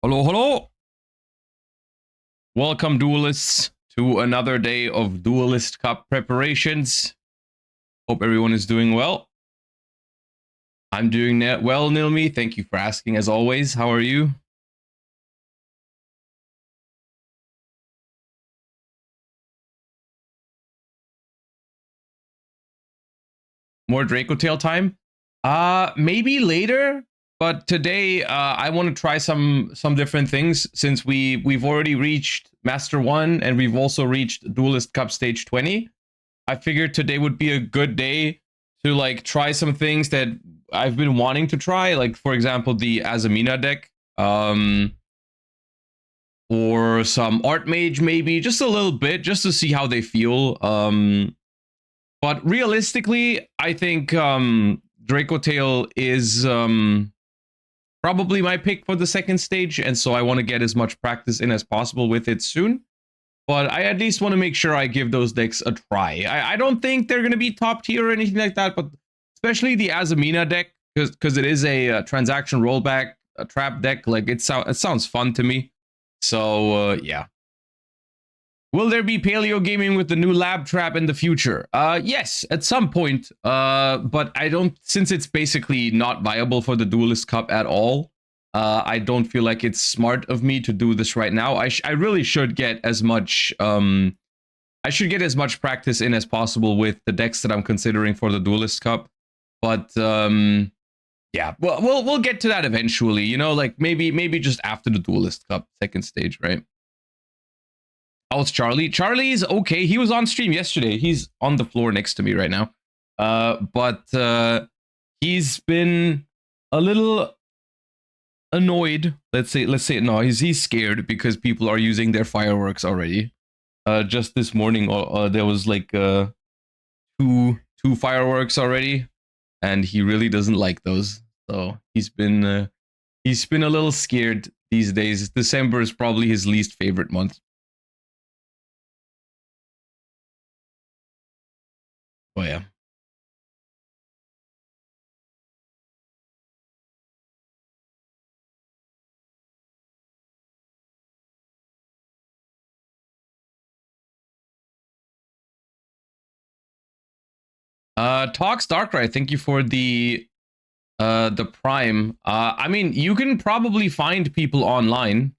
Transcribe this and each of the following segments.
Hello, hello. Welcome, duelists, to another day of Duelist Cup preparations. Hope everyone is doing well. I'm doing well, Nilmi. Thank you for asking, as always. How are you? More Draco Tail time? Maybe later. But today, I want to try some different things since we've already reached Master 1 and we've also reached Duelist Cup Stage 20. I figured today would be a good day to like try some things that I've been wanting to try, like for example the Azamina deck, or some Art Mage maybe, just a little bit, just to see how they feel. But realistically, I think Draco Tail is probably my pick for the second stage, and so I want to get as much practice in as possible with it soon. But I at least want to make sure I give those decks a try. I don't think they're going to be top tier or anything like that, but especially the Azamina deck, because it is a transaction rollback, a trap deck. Like it sounds fun to me. So yeah. Will there be paleo gaming with the new lab trap in the future? Yes, at some point. But I don't, since it's basically not viable for the Duelist Cup at all. I don't feel like it's smart of me to do this right now. I really should get as much I should get as much practice in as possible with the decks that I'm considering for the Duelist Cup. But yeah, well, we'll get to that eventually. You know, like maybe just after the Duelist Cup second stage, right? How's Charlie? Charlie's okay. He was on stream yesterday. He's on the floor next to me right now. But he's been a little annoyed. Let's say no. He's scared because people are using their fireworks already. Just this morning, there was like two fireworks already, and he really doesn't like those. So he's been a little scared these days. December is probably his least favorite month. Oh yeah. Talks Darkrai, thank you for the Prime. I mean, you can probably find people online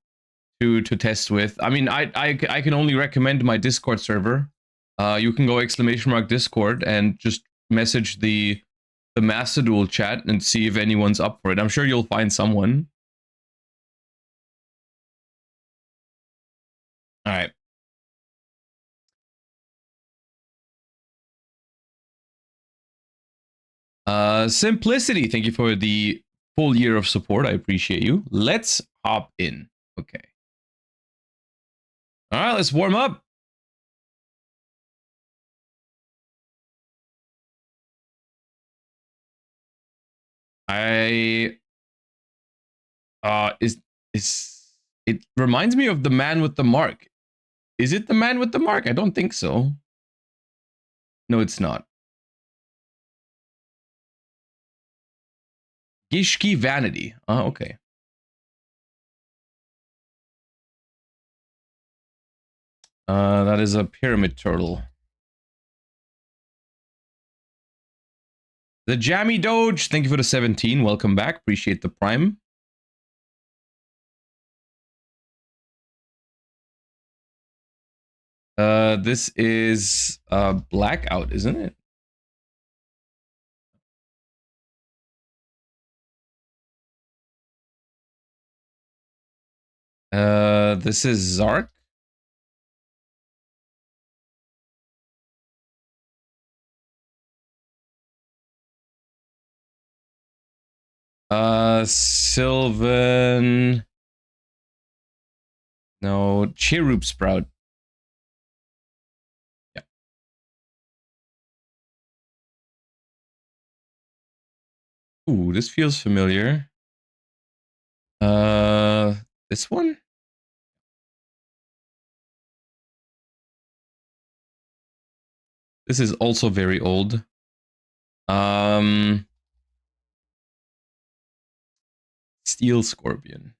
to test with. I mean, I can only recommend my Discord server. You can go !Discord and just message the Master Duel chat and see if anyone's up for it. I'm sure you'll find someone. All right. Simplicity, thank you for the full year of support. I appreciate you. Let's hop in. Okay. All right, let's warm up. I is it reminds me of the man with the mark. Is it the man with the mark? I don't think so. No, it's not. Gishki Vanity. Oh, okay. That is a pyramid turtle. The Jammy Doge, thank you for the 17. Welcome back. Appreciate the prime. This is Blackout, isn't it? This is Zark. Sylvan. No, Cherub Sprout. Yeah. Ooh, this feels familiar. This one? This is also very old. Steel Scorpion.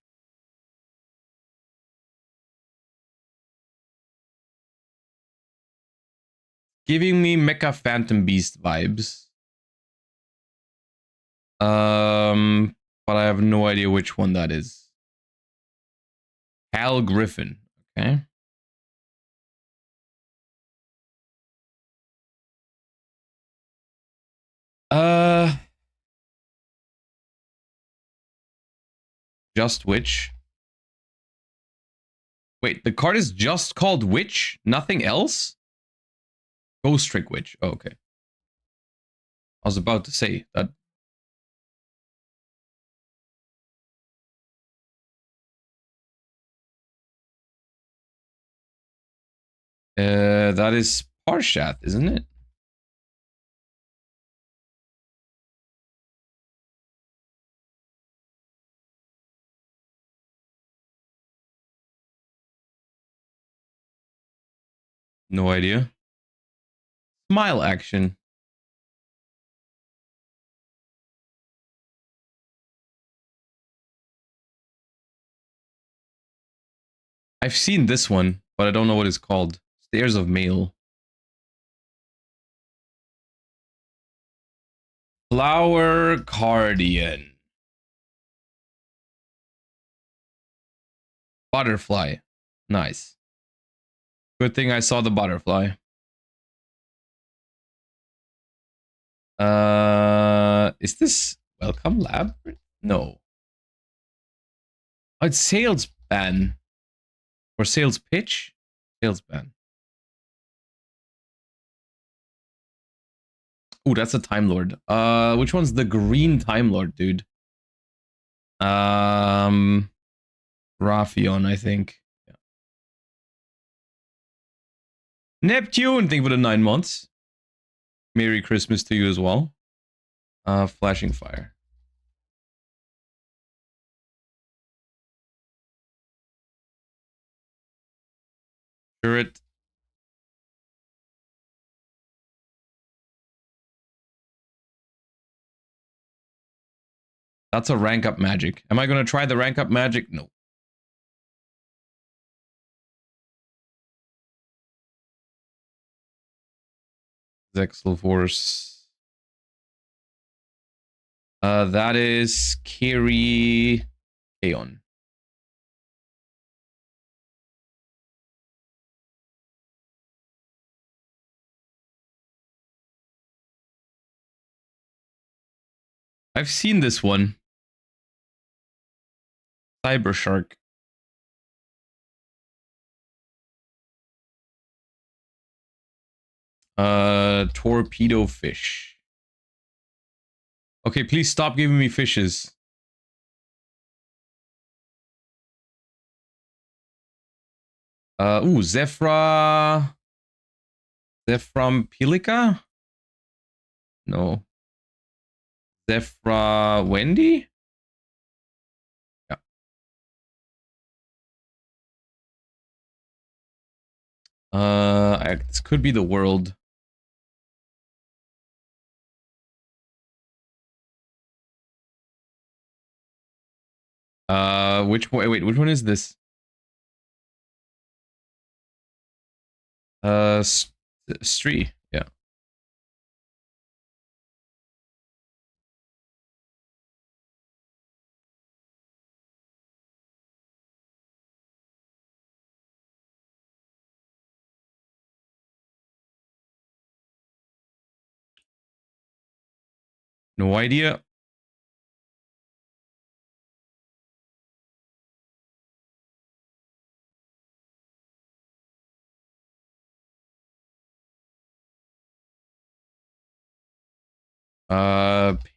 giving me Mecha Phantom Beast vibes. But I have no idea which one that is. Hal Griffin. Okay. Just Witch. Wait, the card is just called Witch? Nothing else? Ghost Trick Witch. Oh, okay. I was about to say that. That is Parshath, isn't it? No idea. Smile action. I've seen this one, but I don't know what it's called. Stairs of Mail. Flower Guardian. Butterfly. Nice. Good thing I saw the butterfly. Is this Welcome Lab? No. Oh, it's Sales Ban. Or Sales Pitch? Sales Ban. Ooh, that's a Time Lord. Which one's the green Time Lord, dude? Raffion, I think. Yeah. Neptune, thank you for the 9 months. Merry Christmas to you as well. Flashing Fire. Turret. That's a rank up magic. Am I gonna try the rank up magic? No. Zexal Force. That is Kiri Aeon. I've seen this one. Cyber Shark. Torpedo Fish. Okay, please stop giving me fishes. Zephra. Pilica? No. Zephra Wendy? Yeah. This could be the world. Which one? Wait, which one is this? Stree. Yeah. No idea.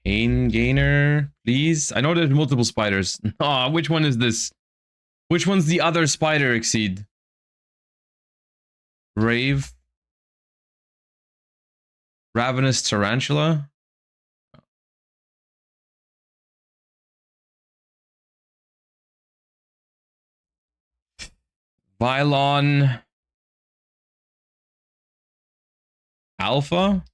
Pain Gainer, please. I know there's multiple spiders. Ah, which one is this? Which one's the other spider exceed? Rave. Ravenous Tarantula. Vylon. Alpha.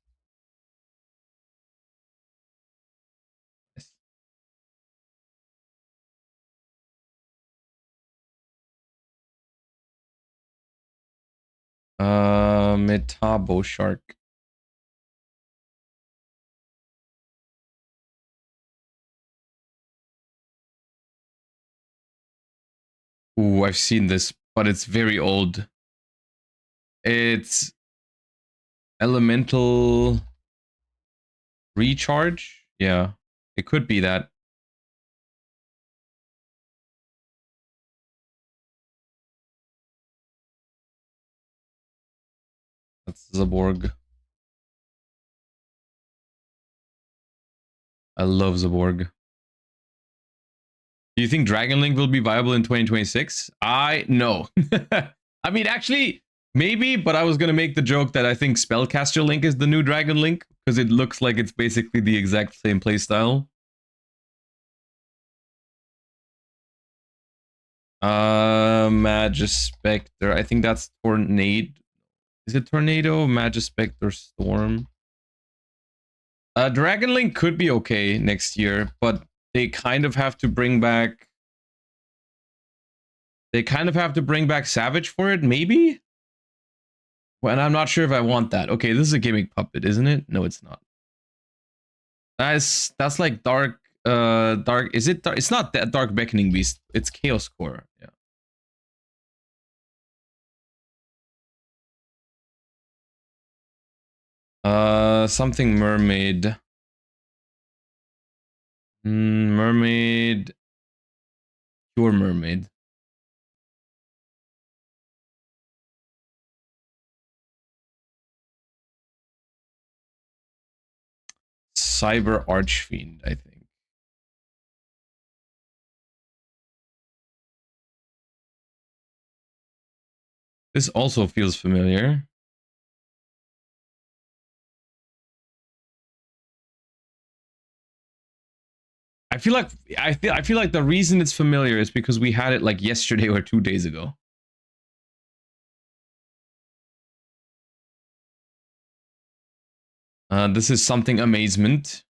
Metabo Shark. Ooh, I've seen this, but it's very old. It's Elemental Recharge? Yeah, it could be that. That's Zaborg. I love Zaborg. Do you think Dragon Link will be viable in 2026? I no. I mean, actually, maybe, but I was gonna make the joke that I think Spellcaster Link is the new Dragon Link because it looks like it's basically the exact same playstyle. Magispector. I think that's Tornado. Is it Tornado? Magispector Storm. Dragon Link could be okay next year, but they kind of have to bring back. They kind of have to bring back Savage for it, maybe? Well, and I'm not sure if I want that. Okay, this is a gimmick puppet, isn't it? No, it's not. That's like dark. Is it dark? It's not that Dark Beckoning Beast. It's Chaos Core. Yeah. Something mermaid. Mermaid. Pure mermaid. Cyber Archfiend, I think. This also feels familiar. I feel like the reason it's familiar is because we had it like yesterday or 2 days ago. This is something amazement,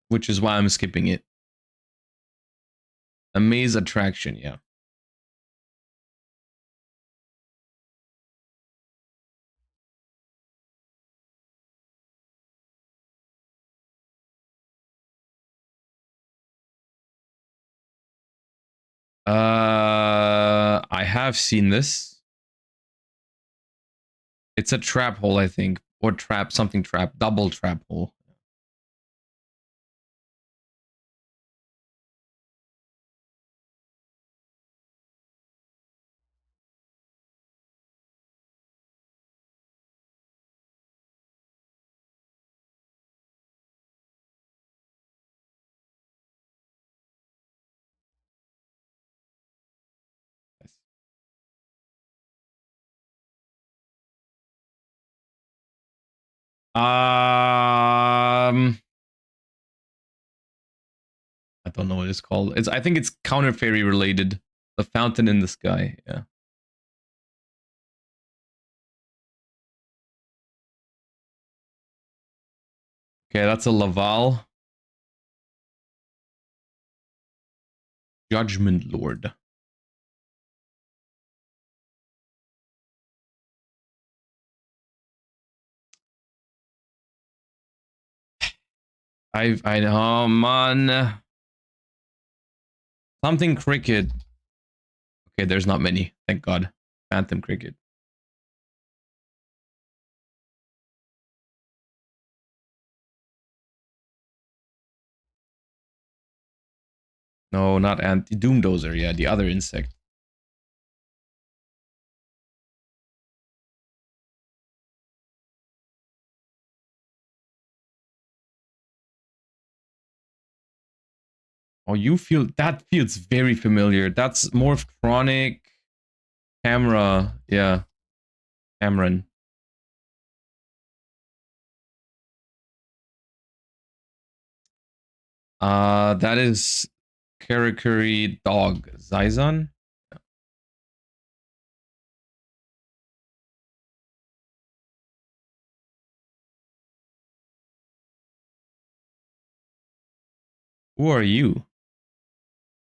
which is why I'm skipping it. Amaze attraction, yeah. I have seen this. It's a trap hole, I think, or something trap, double trap hole. I don't know what it's called. I think it's counter fairy related. The fountain in the sky. Yeah. Okay, that's a Laval. Judgment Lord. I know, man. Something cricket. Okay, there's not many. Thank God. Phantom cricket. No, not Doomdozer. Yeah, the other insect. Oh, that feels very familiar. That's Morphtronic camera. Yeah, Cameron. That is Karakuri dog. Zizon? Who are you?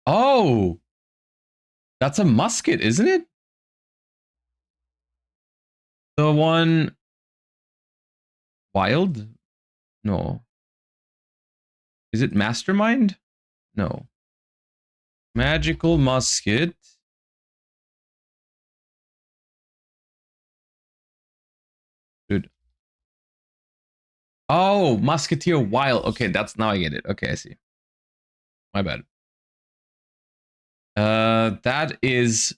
Oh, that's a musket, isn't it? The one... Wild? No. Is it Mastermind? No. Magical Musket. Dude. Oh, Musketeer Wild. Okay, that's now I get it. Okay, I see. My bad. That is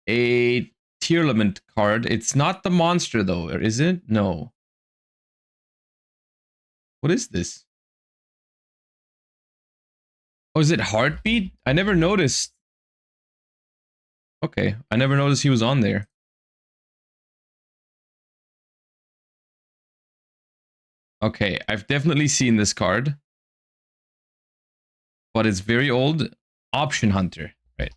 a Tearlament card. It's not the monster though, or is it? No. What is this? Oh, is it Heartbeat? I never noticed. Okay, I never noticed he was on there. Okay, I've definitely seen this card. But it's very old. Option Hunter, right?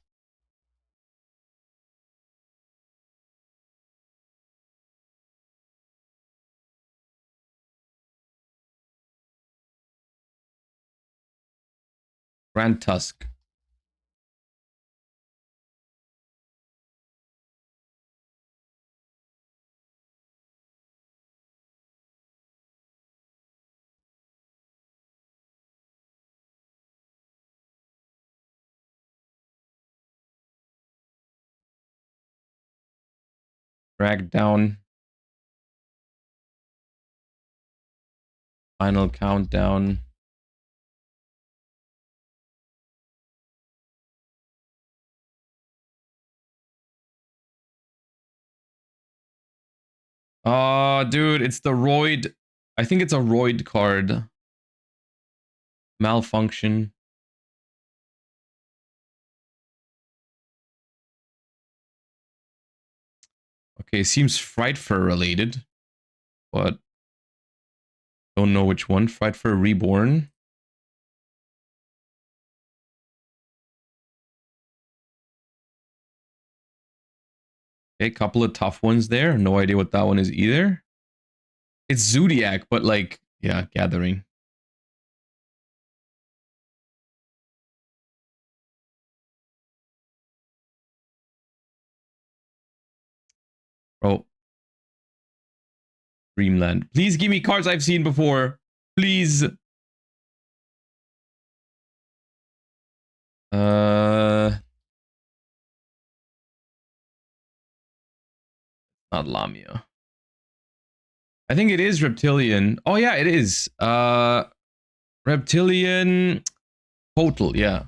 Grand Tusk. Drag down. Final countdown. Oh, dude, it's the Roid. I think it's a Roid card. Malfunction. Okay, seems Frightfur related, but don't know which one. Frightfur Reborn. Okay, couple of tough ones there. No idea what that one is either. It's Zodiac, but like, yeah, Gathering. Oh. Dreamland. Please give me cards I've seen before. Please. Not Lamia. I think it is Reptilian. Oh yeah, it is. Reptilian Total, yeah.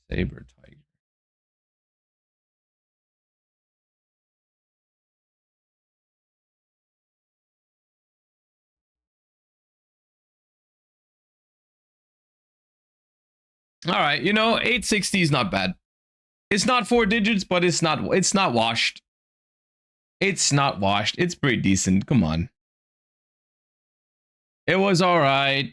Saber Tiger. All right, you know, 860 is not bad. It's not 4 digits, but it's not washed. It's not washed. It's pretty decent. Come on. It was all right.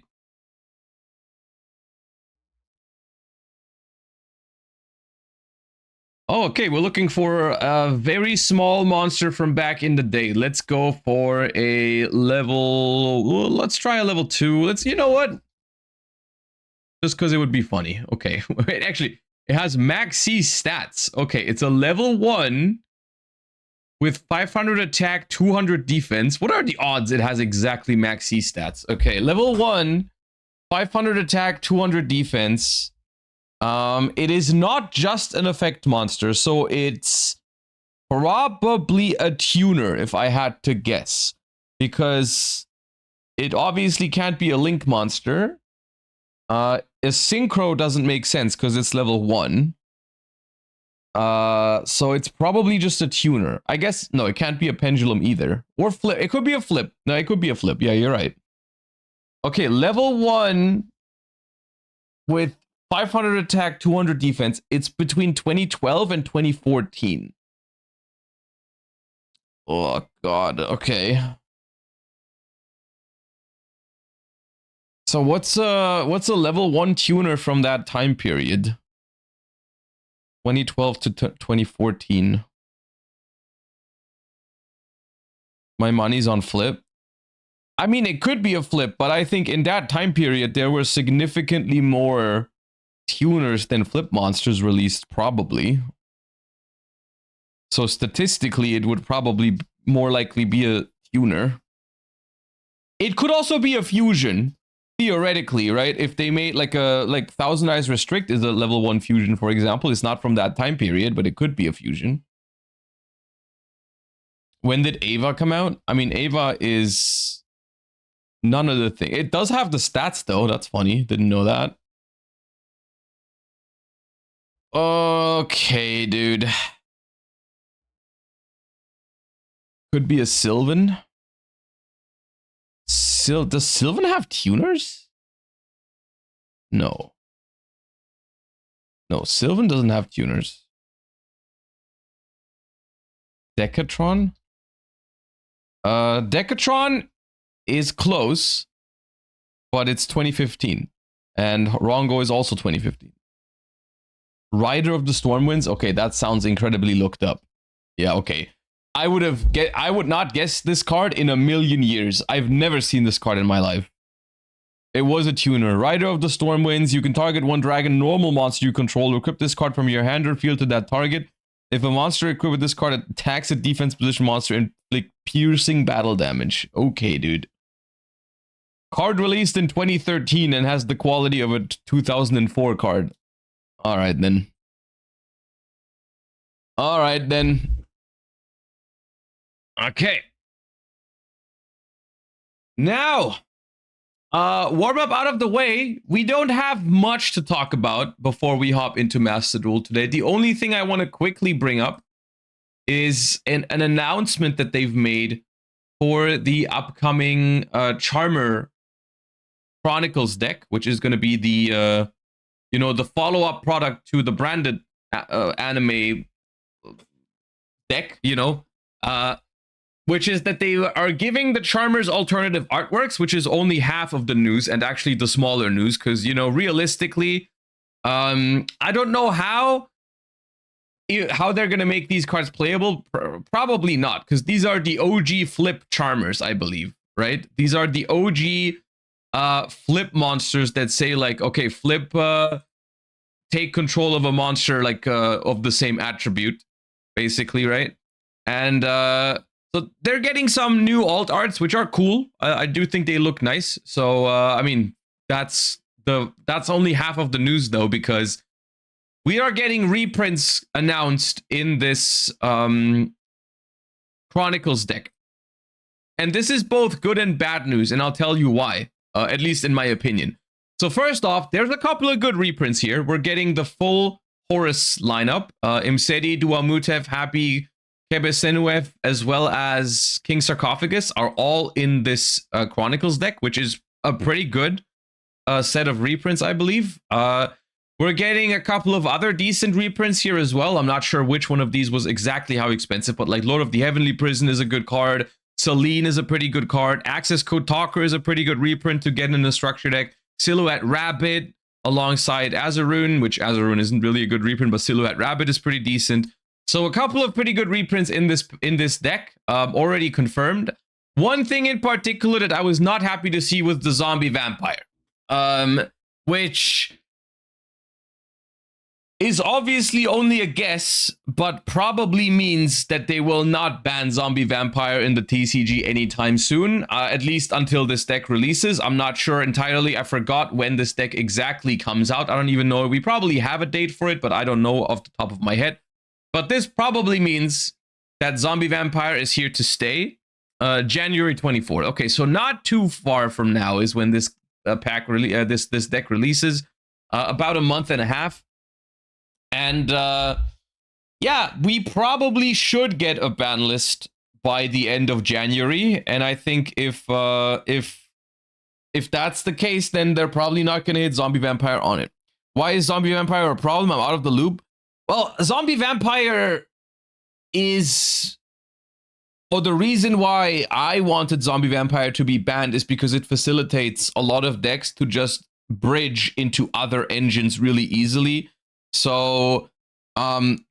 Oh, okay. We're looking for a very small monster from back in the day. Let's go for a level. Well, let's try a level 2. Let's, you know what? Just because it would be funny. Okay. Wait, actually, it has max C stats. Okay, it's a level 1 with 500 attack, 200 defense. What are the odds it has exactly max C stats? Okay, level 1, 500 attack, 200 defense. It is not just an effect monster, so it's probably a tuner if I had to guess, because it obviously can't be a link monster. A synchro doesn't make sense because it's level 1. So it's probably just a tuner. I guess, no, it can't be a pendulum either. Or flip. It could be a flip. No, it could be a flip. Yeah, you're right. Okay, level 1 with 500 attack, 200 defense. It's between 2012 and 2014. Oh, God. Okay. So what's a level 1 tuner from that time period? 2012 to 2014. My money's on flip. I mean, it could be a flip, but I think in that time period, there were significantly more tuners than flip monsters released, probably. So statistically, it would probably more likely be a tuner. It could also be a fusion, theoretically, right? If they made like Thousand Eyes Restrict is a level 1 fusion, for example. It's not from that time period, but it could be a fusion. When did Ava come out? I mean, Ava is none of the thing. It does have the stats though. That's funny. Didn't know that. Okay, dude. Could be a Sylvan. Does Sylvan have tuners? No. No, Sylvan doesn't have tuners. Decatron? Decatron is close, but it's 2015. And Rongo is also 2015. Rider of the Stormwinds? Okay, that sounds incredibly looked up. Yeah, okay. I would not guess this card in a million years. I've never seen this card in my life. It was a tuner. Rider of the Stormwinds. You can target one dragon normal monster you control. Equip this card from your hand or field to that target. If a monster equipped with this card attacks a defense position monster, inflict piercing battle damage. Okay, dude. Card released in 2013 and has the quality of a 2004 card. Alright then. Alright then. Okay. Now, warm up out of the way. We don't have much to talk about before we hop into Master Duel today. The only thing I want to quickly bring up is an announcement that they've made for the upcoming Charmer Chronicles deck, which is going to be the the follow-up product to the branded anime deck, which is that they are giving the Charmers alternative artworks, which is only half of the news and actually the smaller news, because, realistically, I don't know how they're going to make these cards playable. Probably not, because these are the OG flip Charmers, I believe, right? These are the OG flip monsters that say, like, okay, flip, take control of a monster, like, of the same attribute, basically, right? And, so they're getting some new alt arts, which are cool. I do think they look nice. So I mean, that's only half of the news though, because we are getting reprints announced in this Chronicles deck, and this is both good and bad news, and I'll tell you why. At least in my opinion. So first off, there's a couple of good reprints here. We're getting the full Horus lineup: Imseti, Duamutev, Happy, Kebesenuev, as well as King Sarcophagus are all in this Chronicles deck, which is a pretty good set of reprints, I believe. We're getting a couple of other decent reprints here as well. I'm not sure which one of these was exactly how expensive, but like Lord of the Heavenly Prison is a good card. Selene is a pretty good card. Access Code Talker is a pretty good reprint to get in the structure deck. Silhouette Rabbit alongside Azarun, which Azarun isn't really a good reprint, but Silhouette Rabbit is pretty decent. So a couple of pretty good reprints in this deck, already confirmed. One thing in particular that I was not happy to see was the Zombie Vampire, which is obviously only a guess, but probably means that they will not ban Zombie Vampire in the TCG anytime soon, at least until this deck releases. I'm not sure entirely. I forgot when this deck exactly comes out. I don't even know. We probably have a date for it, but I don't know off the top of my head. But this probably means that Zombie Vampire is here to stay. January 24th. Okay, so not too far from now is when this this deck releases. About a month and a half. And yeah, we probably should get a ban list by the end of January. And I think if that's the case, then they're probably not going to hit Zombie Vampire on it. Why is Zombie Vampire a problem? I'm out of the loop. Well, Zombie Vampire is... Well, the reason why I wanted Zombie Vampire to be banned is because it facilitates a lot of decks to just bridge into other engines really easily. So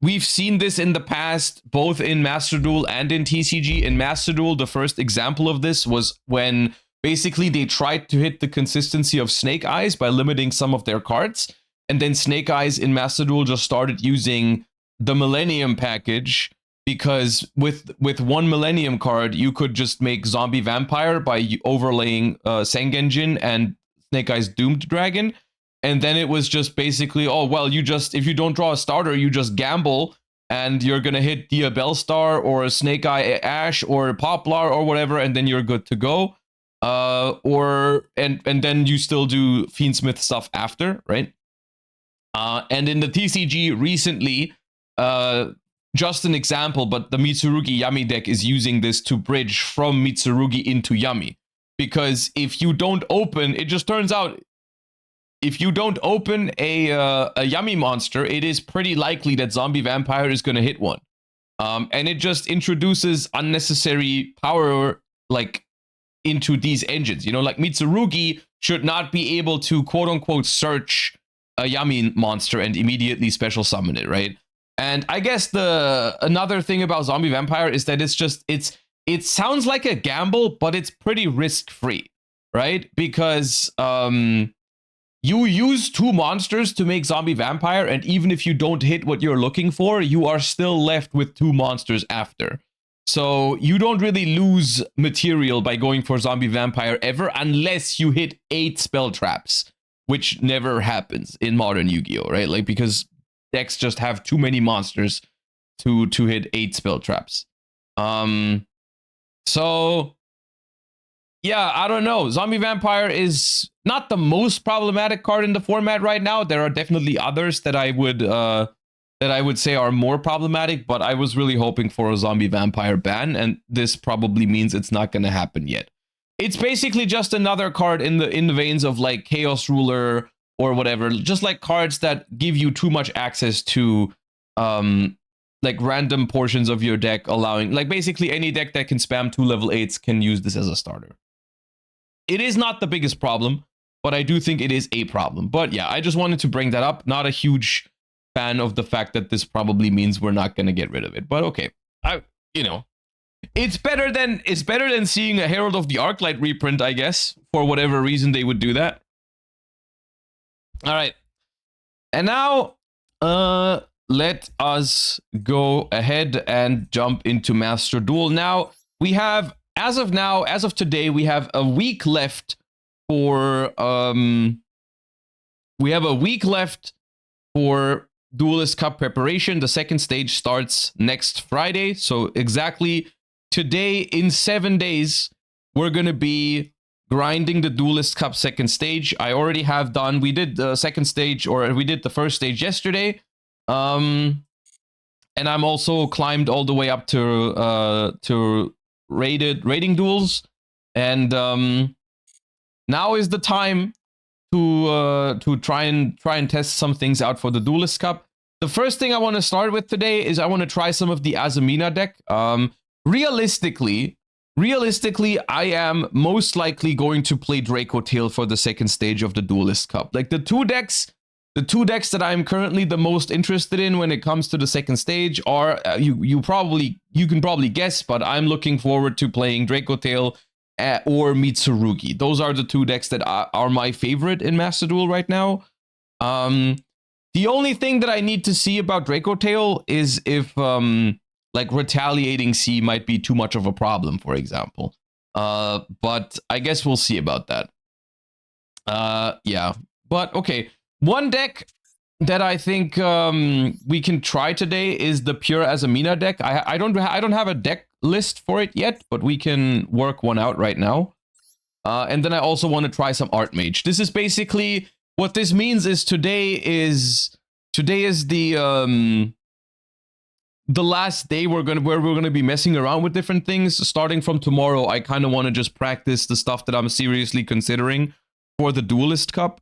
we've seen this in the past, both in Master Duel and in TCG. In Master Duel, the first example of this was when basically they tried to hit the consistency of Snake Eyes by limiting some of their cards. And then Snake Eyes in Master Duel just started using the Millennium package, because with one Millennium card, you could just make Zombie Vampire by overlaying Sengenjin and Snake Eyes Doomed Dragon. And then it was just basically, oh, well, if you don't draw a starter, you just gamble, and you're going to hit Dia Bellstar or a Snake Eye Ash or Poplar or whatever, and then you're good to go. And then you still do Fiendsmith stuff after, right? And in the TCG recently, just an example, but the Mitsurugi Yami deck is using this to bridge from Mitsurugi into Yami. Because if you don't open, it just turns out, if you don't open a Yami monster, it is pretty likely that Zombie Vampire is going to hit one. And it just introduces unnecessary power, like, into these engines. You know, like Mitsurugi should not be able to, quote-unquote, search a Yami monster and immediately special summon it, right? And I guess another thing about Zombie Vampire is that it sounds like a gamble, but it's pretty risk-free, right? Because you use 2 monsters to make Zombie Vampire, and even if you don't hit what you're looking for, you are still left with 2 monsters after. So you don't really lose material by going for Zombie Vampire ever, unless you hit 8 spell traps, which never happens in modern Yu-Gi-Oh, right? Like, because decks just have too many monsters to hit 8 spell traps. So yeah, I don't know. Zombie Vampire is not the most problematic card in the format right now. There are definitely others that I would say are more problematic, but I was really hoping for a Zombie Vampire ban, and this probably means it's not going to happen yet. It's basically just another card in the veins of like Chaos Ruler or whatever, just like cards that give you too much access to like random portions of your deck, allowing, like, basically any deck that can spam 2 level 8s can use this as a starter. It is not the biggest problem, but I do think it is a problem. But yeah, I just wanted to bring that up. Not a huge fan of the fact that this probably means we're not going to get rid of it. But okay, it's better than seeing a Herald of the Arclight reprint, I guess, for whatever reason they would do that. All right. And now let us go ahead and jump into Master Duel. Now, we have, as of today, we have a week left for Duelist Cup preparation. The second stage starts next Friday. So exactly today, in 7 days, we're going to be grinding the Duelist Cup second stage. I already have done, we did the second stage, or we did the first stage yesterday. And I'm also climbed all the way up to rating duels. And now is the time to try and test some things out for the Duelist Cup. The first thing I want to start with today is I want to try some of the Azamina deck. Realistically, I am most likely going to play Draco Tail for the second stage of the Duelist Cup. Like, the two decks that I'm currently the most interested in when it comes to the second stage are, you can probably guess, but I'm looking forward to playing Draco Tail or Mitsurugi. Those are the 2 decks that are my favorite in Master Duel right now. The only thing that I need to see about Draco Tail is if like Retaliating Sea might be too much of a problem, for example. But I guess we'll see about that. Yeah, but okay. One deck that I think we can try today is the pure Azamina deck. I don't have a deck list for it yet, but we can work one out right now. And then I also want to try some Art Mage. This is basically what this means. Is today is the last day where we're gonna be messing around with different things. Starting from tomorrow, I kind of want to just practice the stuff that I'm seriously considering for the Duelist Cup.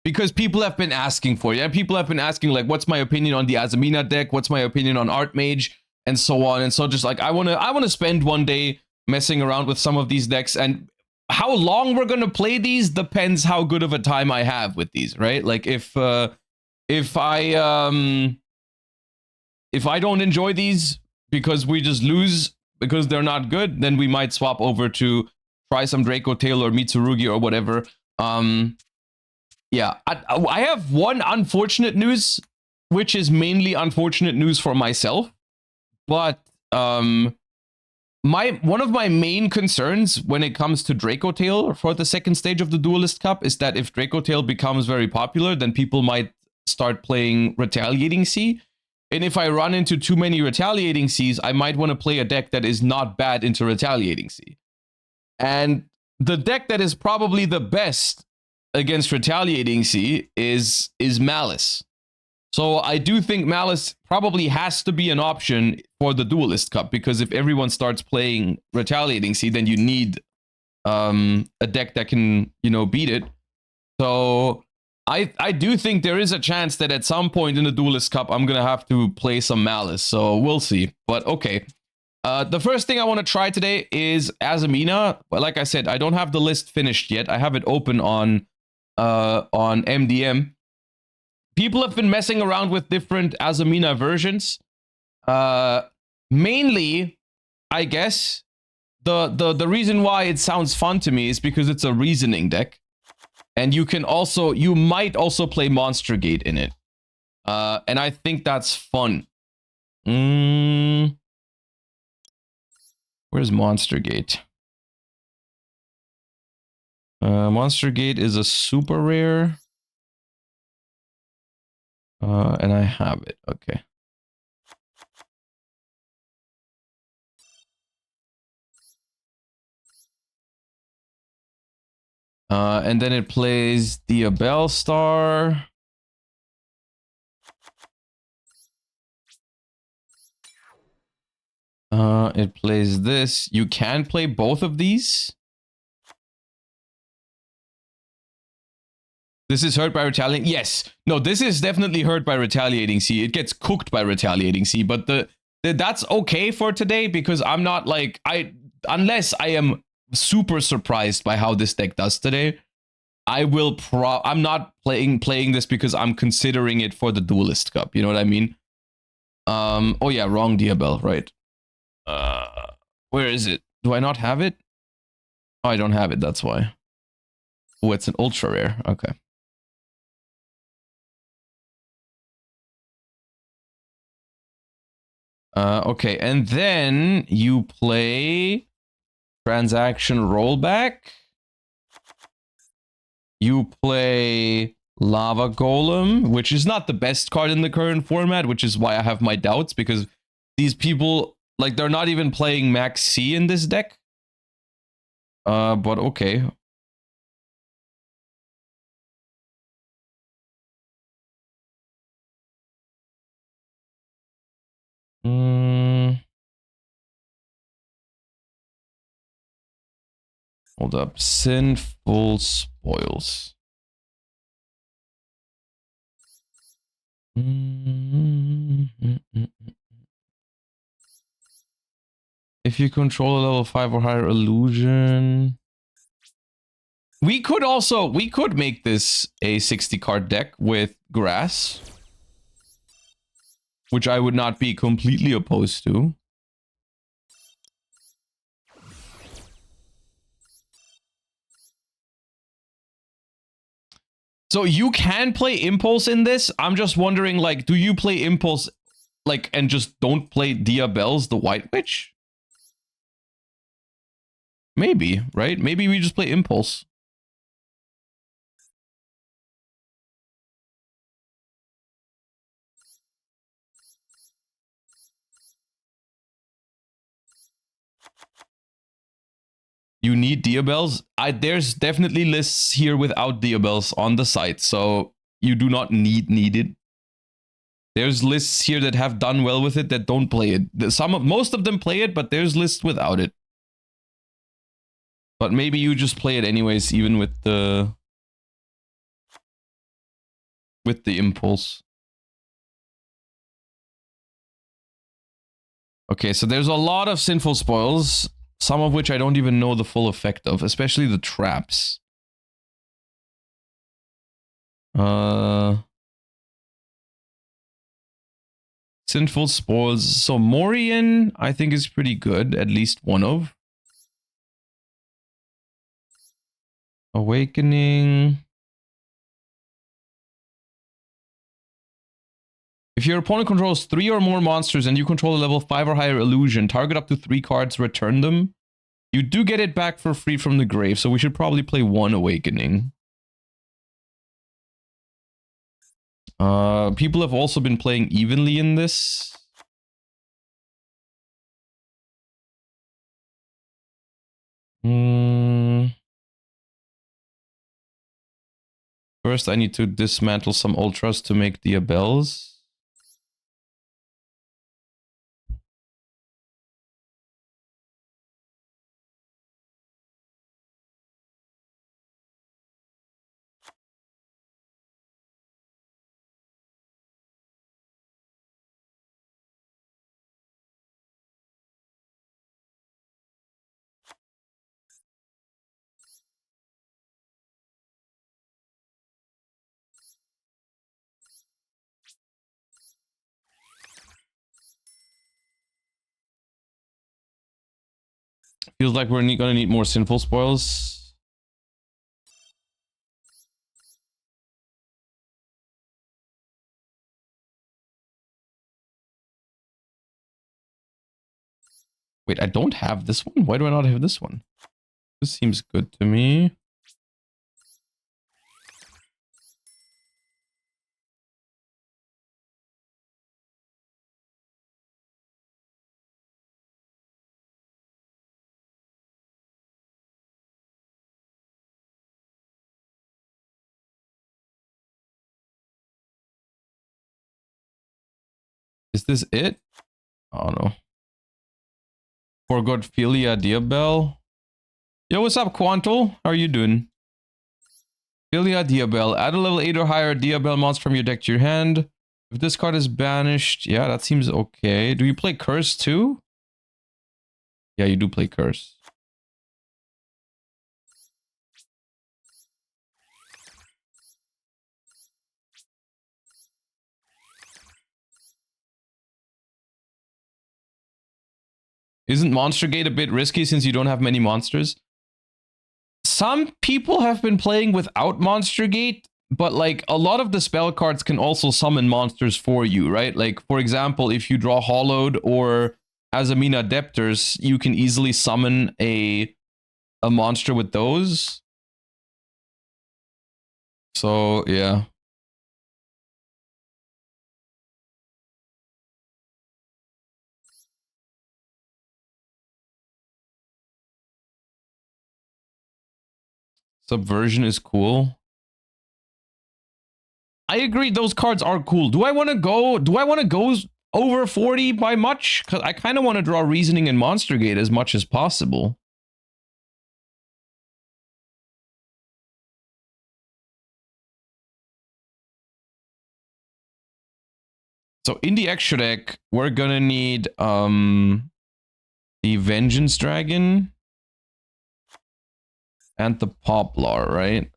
Because people have been asking for it. Yeah, people have been asking, like, what's my opinion on the Azamina deck? What's my opinion on Art Mage? And so on. And so just like, I wanna spend one day messing around with some of these decks. And how long we're gonna play these depends how good of a time I have with these, right? Like, if I don't enjoy these because we just lose because they're not good, then we might swap over to try some Draco Tail or Mitsurugi or whatever. Yeah, I have one unfortunate news, which is mainly unfortunate news for myself. But one of my main concerns when it comes to Draco Tail for the second stage of the Duelist Cup is that if Draco Tail becomes very popular, then people might start playing Retaliating Sea. And if I run into too many Retaliating Seas, I might want to play a deck that is not bad into Retaliating Sea. And the deck that is probably the best against Retaliating Sea is Malice. So I do think Malice probably has to be an option for the Duelist Cup, because if everyone starts playing Retaliating Sea, then you need a deck that can, beat it. So I do think there is a chance that at some point in the Duelist Cup, I'm going to have to play some Malice. So we'll see. But okay. The first thing I want to try today is Azamina. But like I said, I don't have the list finished yet. I have it open on MDM. People have been messing around with different Azamina versions. Mainly, I guess, the reason why it sounds fun to me is because it's a reasoning deck. And you might also play Monster Gate in it. And I think that's fun. Where's Monster Gate? Monster Gate is a super rare. And I have it. Okay. And then it plays the Abel Star. It plays this. You can play both of these. This is hurt by Retaliating. Yes. No, this is definitely hurt by Retaliating Sea. It gets cooked by Retaliating Sea, but that's okay for today, because I'm not like unless I am super surprised by how this deck does today, I'm not playing this because I'm considering it for the Duelist Cup. You know what I mean? Oh yeah, wrong Diabel, right? Where is it? Do I not have it? Oh, I don't have it, that's why. Oh, it's an ultra rare. Okay. Okay, and then you play Transaction Rollback. You play Lava Golem, which is not the best card in the current format, which is why I have my doubts, because these people, like, they're not even playing Max C in this deck. But okay. Hold up. Sinful Spoils. If you control a level 5 or higher illusion. We could make this a 60 card deck with grass, which I would not be completely opposed to. So you can play Impulse in this. I'm just wondering, like, do you play Impulse, like, and just don't play Diabel's the White Witch? Maybe, right? Maybe we just play Impulse. You need Diabells? There's definitely lists here without Diabells on the site, so you do not need it. There's lists here that have done well with it that don't play it. Most of them play it, but there's lists without it. But maybe you just play it anyways, even with the Impulse. Okay, so there's a lot of Sinful Spoils, some of which I don't even know the full effect of, especially the traps. Sinful Spoils. So Morian, I think, is pretty good. At least one of. Awakening. If your opponent controls 3 or more monsters and you control a level 5 or higher illusion, target up to 3 cards, return them. You do get it back for free from the grave, so we should probably play 1 Awakening. People have also been playing evenly in this. First, I need to dismantle some ultras to make the bells. Feels like we're gonna need more Sinful Spoils. Wait, I don't have this one? Why do I not have this one? This seems good to me. Is this it? Oh no. For Godphilia Diabel. Yo, what's up, Quantal? How are you doing? Philia Diabel. Add a level 8 or higher Diabel monster from your deck to your hand. If this card is banished, yeah, that seems okay. Do you play Curse too? Yeah, you do play Curse. Isn't Monster Gate a bit risky since you don't have many monsters? Some people have been playing without Monster Gate, but like a lot of the spell cards can also summon monsters for you, right? Like, for example, if you draw Hollowed or Azamina Debtors, you can easily summon a monster with those. So, yeah. Subversion is cool. I agree, those cards are cool. Do I want to go over 40 by much? Because I kind of want to draw Reasoning and Monster Gate as much as possible. So in the extra deck, we're gonna need the Vengeance Dragon and the Poplar, right?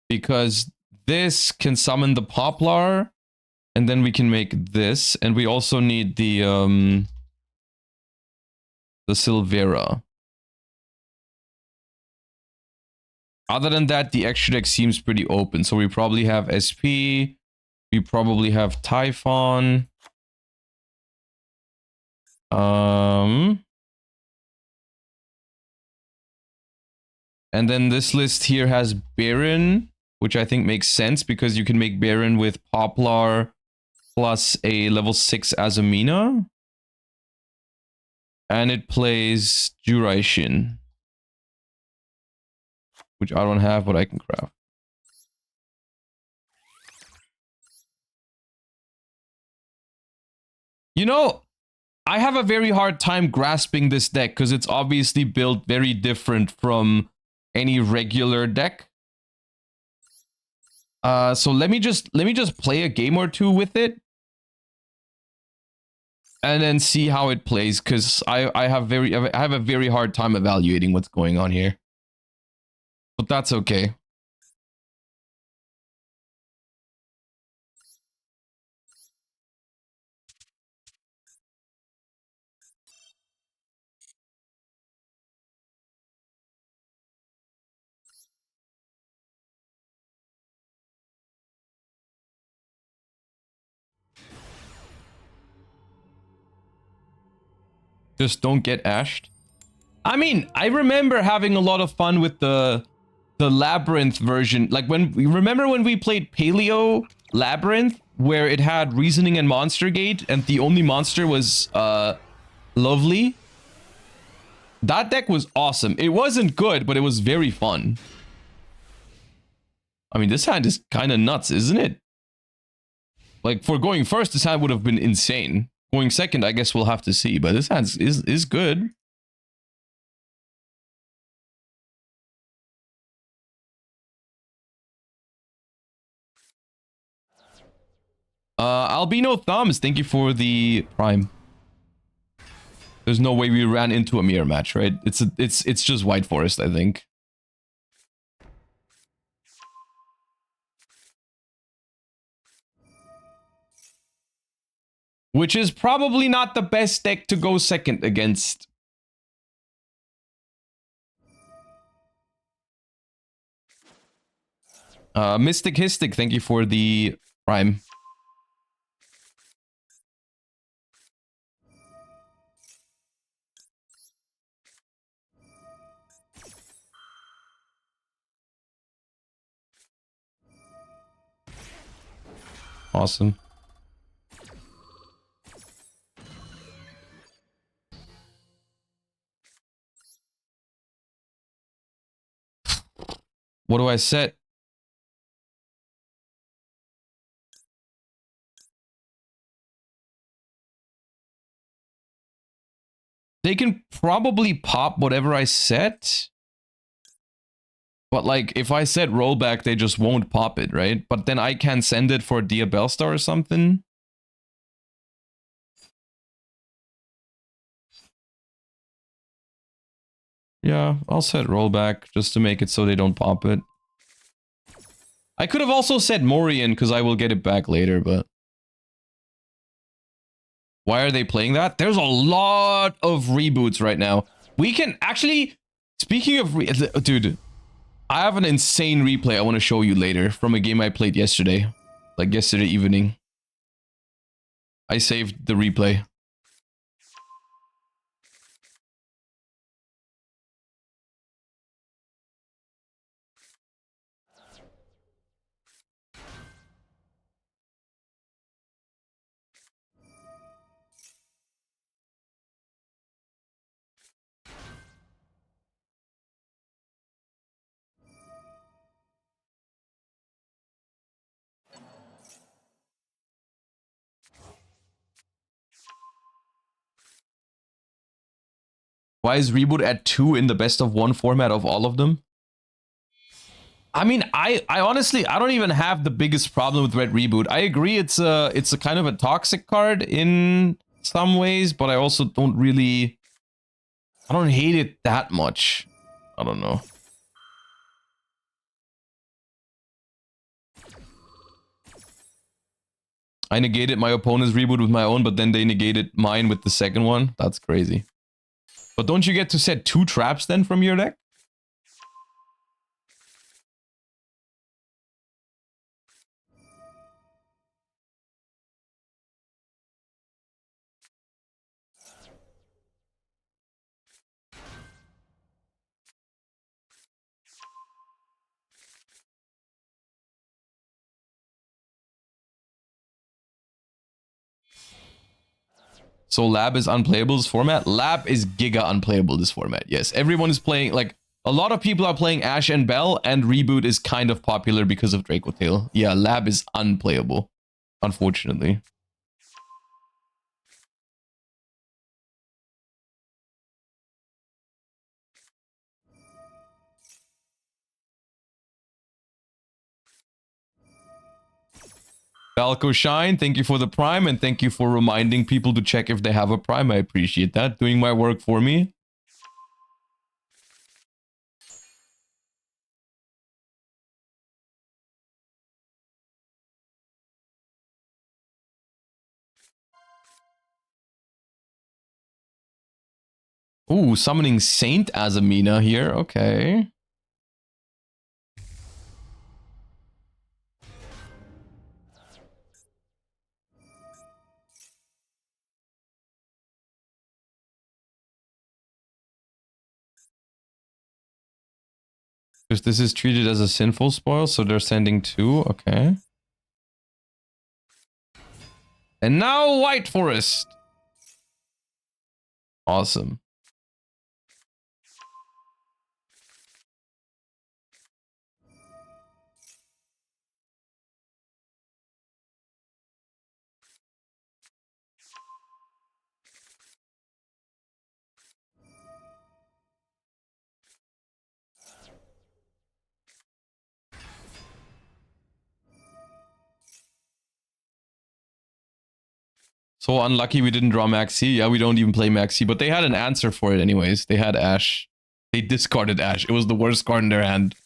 Because this can summon the Poplar, and then we can make this, and we also need the Silvera. Other than that, the extra deck seems pretty open. So we probably have SP, we probably have Typhon. And then this list here has Baron, which I think makes sense because you can make Baron with Poplar plus a level 6 Azamina. And it plays Juraishin, which I don't have, but I can craft. You know, I have a very hard time grasping this deck because it's obviously built very different from any regular deck. So let me just play a game or two with it and then see how it plays, because I have a very hard time evaluating what's going on here. But that's okay. Just don't get ashed. I mean, I remember having a lot of fun with the Labyrinth version. Like remember when we played Paleo Labyrinth, where it had Reasoning and Monster Gate, and the only monster was Lovely? That deck was awesome. It wasn't good, but it was very fun. I mean, this hand is kind of nuts, isn't it? Like, for going first, this hand would have been insane. Going second, I guess we'll have to see, but this hand is good. Albino Thumbs, thank you for the Prime. There's no way we ran into a mirror match, right? It's just White Forest, I think. Which is probably not the best deck to go second against. Mystic Histic, thank you for the Prime. Awesome. What do I set? They can probably pop whatever I set. But like, if I set rollback, they just won't pop it, right? But then I can send it for Dia Bellstar or something. Yeah, I'll set rollback just to make it so they don't pop it. I could have also set Morian because I will get it back later, but... Why are they playing that? There's a lot of reboots right now. We can actually... Speaking of... Dude, I have an insane replay I want to show you later from a game I played yesterday. Like yesterday evening. I saved the replay. Why is Reboot at 2 in the best of 1 format of all of them? I mean, I honestly, I don't even have the biggest problem with Red Reboot. I agree it's a kind of a toxic card in some ways, but I also don't really... I don't hate it that much. I don't know. I negated my opponent's reboot with my own, but then they negated mine with the second one. That's crazy. But don't you get to set 2 traps then from your deck? So Lab is unplayable this format? Lab is giga unplayable this format, yes. Everyone is playing, like, a lot of people are playing Ash and Bell, and Reboot is kind of popular because of Draco Tail. Yeah, Lab is unplayable, unfortunately. Falco Shine, thank you for the Prime, and thank you for reminding people to check if they have a Prime. I appreciate that. Doing my work for me. Ooh, summoning Saint Azamina here. Okay. Because this is treated as a sinful spoil, so they're sending 2. Okay. And now White Forest. Awesome. So unlucky we didn't draw Maxi. Yeah, we don't even play Maxi, but they had an answer for it anyways. They had Ash. They discarded Ash. It was the worst card in their hand.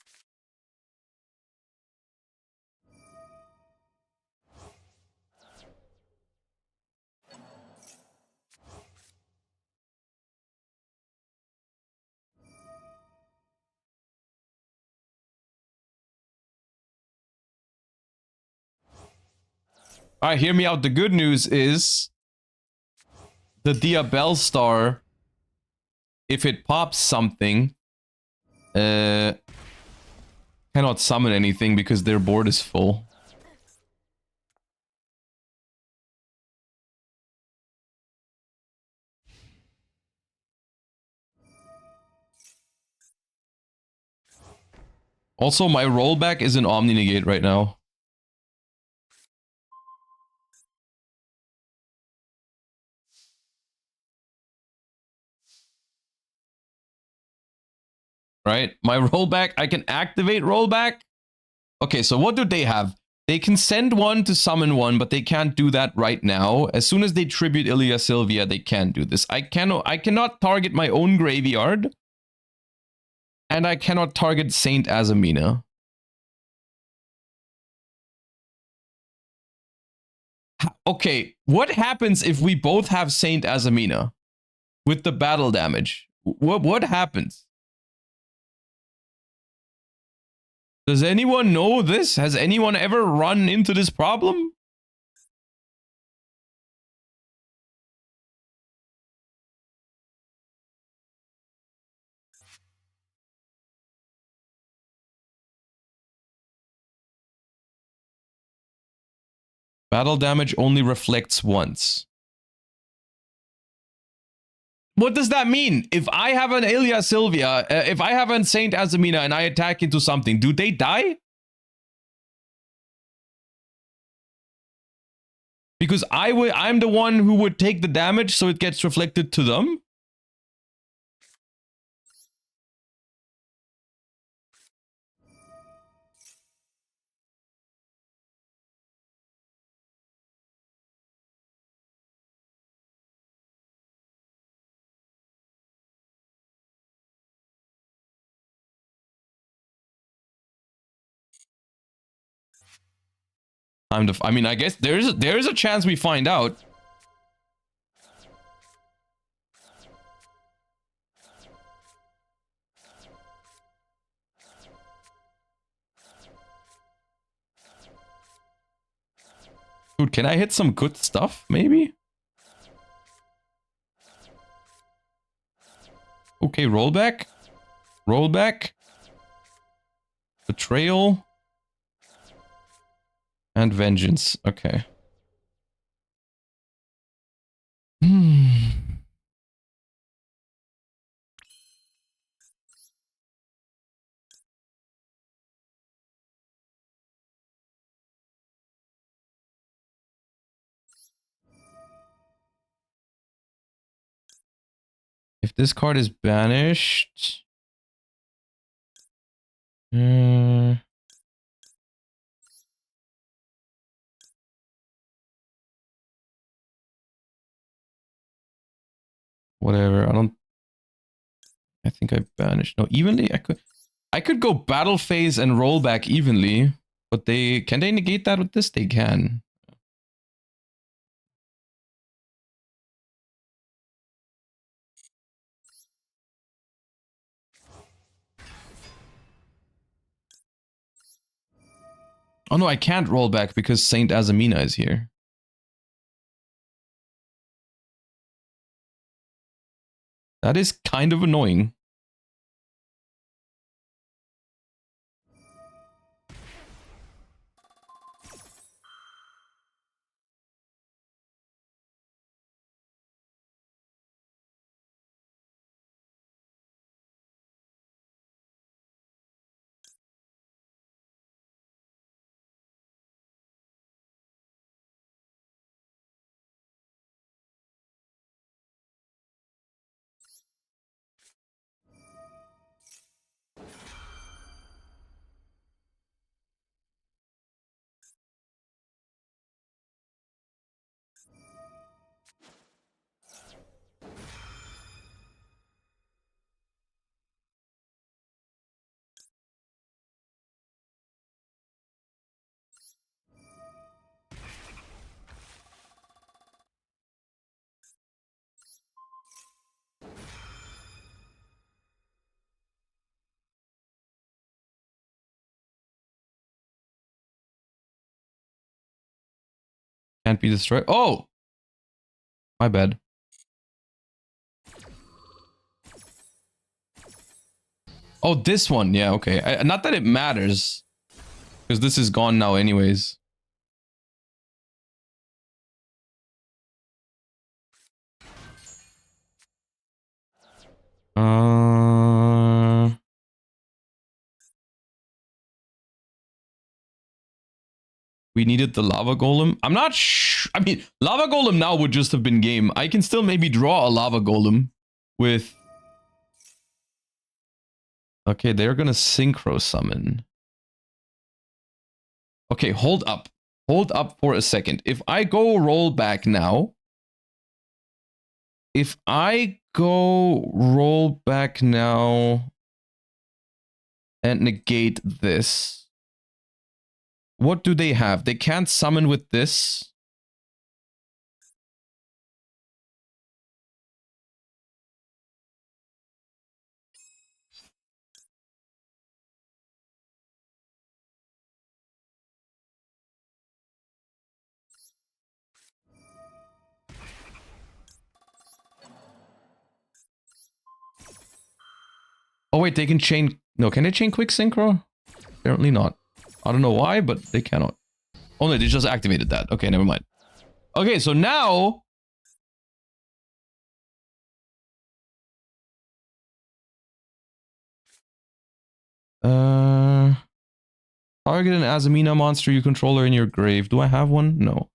Alright, hear me out. The good news is the Diabell Star, if it pops something, cannot summon anything because their board is full. Also, my rollback is an Omni Negate right now. Right? My rollback, I can activate rollback. Okay, so what do they have? They can send 1 to summon 1, but they can't do that right now. As soon as they tribute Ilia Sylvia, they can do this. I cannot target my own graveyard. And I cannot target Saint Azamina. Okay, what happens if we both have Saint Azamina with the battle damage? What happens? Does anyone know this? Has anyone ever run into this problem? Battle damage only reflects once. What does that mean? If I have an Ilia Sylvia, if I have a Saint Azamina and I attack into something, do they die? Because I'm the one who would take the damage, so it gets reflected to them. I mean, I guess there's a chance we find out. Dude, can I hit some good stuff, maybe? Okay, rollback. Rollback. Betrayal. And vengeance. Okay. If this card is banished... whatever, I think I banished. No, evenly? I could go battle phase and roll back evenly, but can they negate that with this? They can. Oh no, I can't roll back because Saint Azamina is here. That is kind of annoying. Can't be destroyed. Oh! My bad. Oh, this one. Yeah, okay. Not that it matters. Because this is gone now anyways. We needed the lava golem. I'm not I mean, lava golem now would just have been game. I can still maybe draw a lava golem with... Okay, they're gonna synchro summon. Okay, hold up. Hold up for a second. If I go roll back now... If I go roll back now... And negate this... What do they have? They can't summon with this. Oh wait, they can chain... No, can they chain quick synchro? Apparently not. I don't know why, but they cannot. Oh no, they just activated that. Okay, never mind. Okay, so now... Target an Azamina monster you control in your grave. Do I have one? No.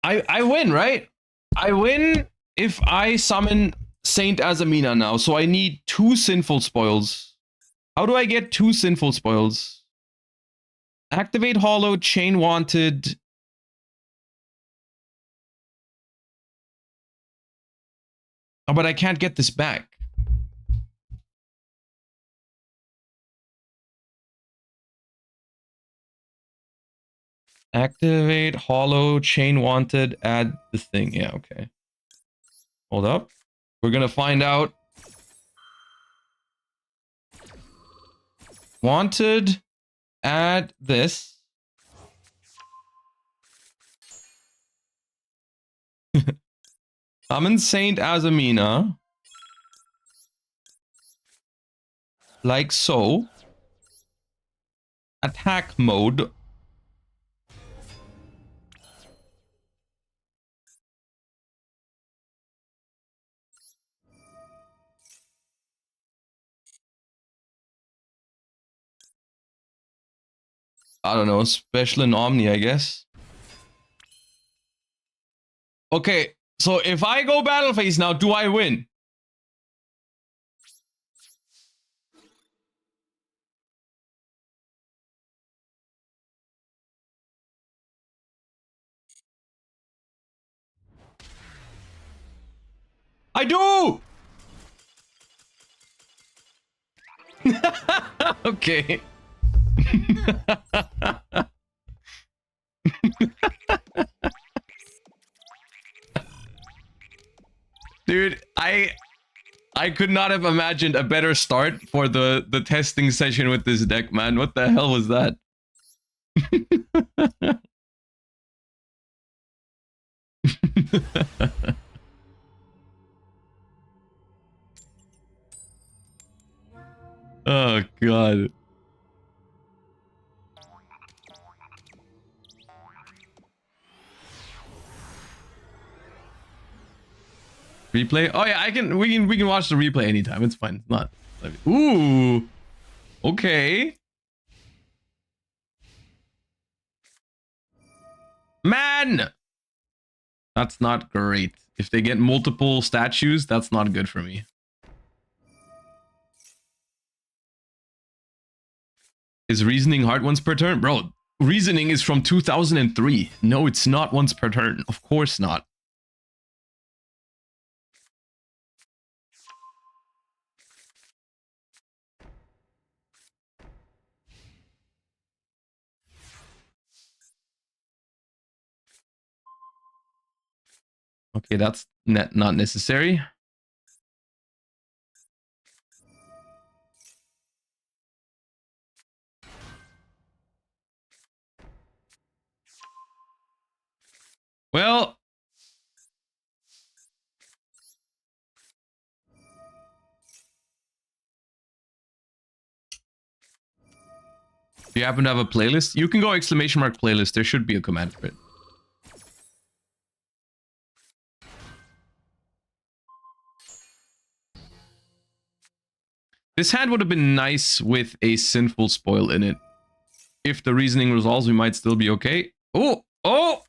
I win, right? I win if I summon Saint Azamina now. So I need 2 sinful spoils. How do I get 2 sinful spoils? Activate Hollow, Chain Wanted. Oh, but I can't get this back. Activate Hollow, Chain Wanted, add the thing. Yeah, okay. Hold up. We're gonna find out. Wanted, add this. Summon Saint Azamina. Like so. Attack mode. I don't know, special in Omni, I guess. Okay, so if I go battle phase now, do I win? I do! Okay. Dude, I could not have imagined a better start for the testing session with this deck, man. What the hell was that? Oh god. Replay? Oh yeah, we can watch the replay anytime. It's fine. It's not. Ooh. Okay. Man! That's not great. If they get multiple statues, that's not good for me. Is reasoning hard once per turn? Bro, reasoning is from 2003. No, it's not once per turn. Of course not. Okay, that's not necessary. Well, do you happen to have a playlist? You can go exclamation mark playlist. There should be a command for it. This hand would have been nice with a sinful spoil in it. If the reasoning resolves, we might still be okay. Oh! Oh!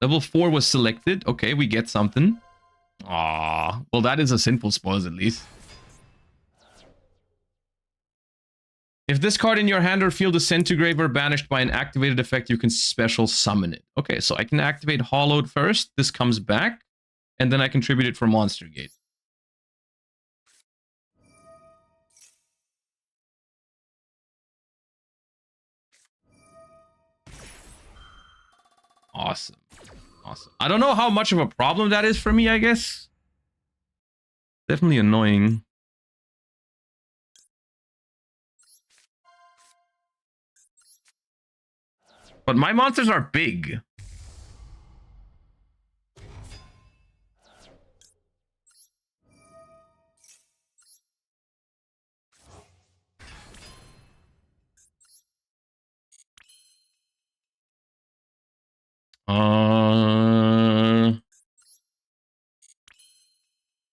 Level 4 was selected. Okay, we get something. Ah, well, that is a sinful spoils at least. If this card in your hand or field is sent to grave or banished by an activated effect, you can special summon it. Okay, so I can activate Hollowed first. This comes back, and then I contribute it for Monster Gate. Awesome. Awesome. I don't know how much of a problem that is for me, I guess. Definitely annoying. But my monsters are big.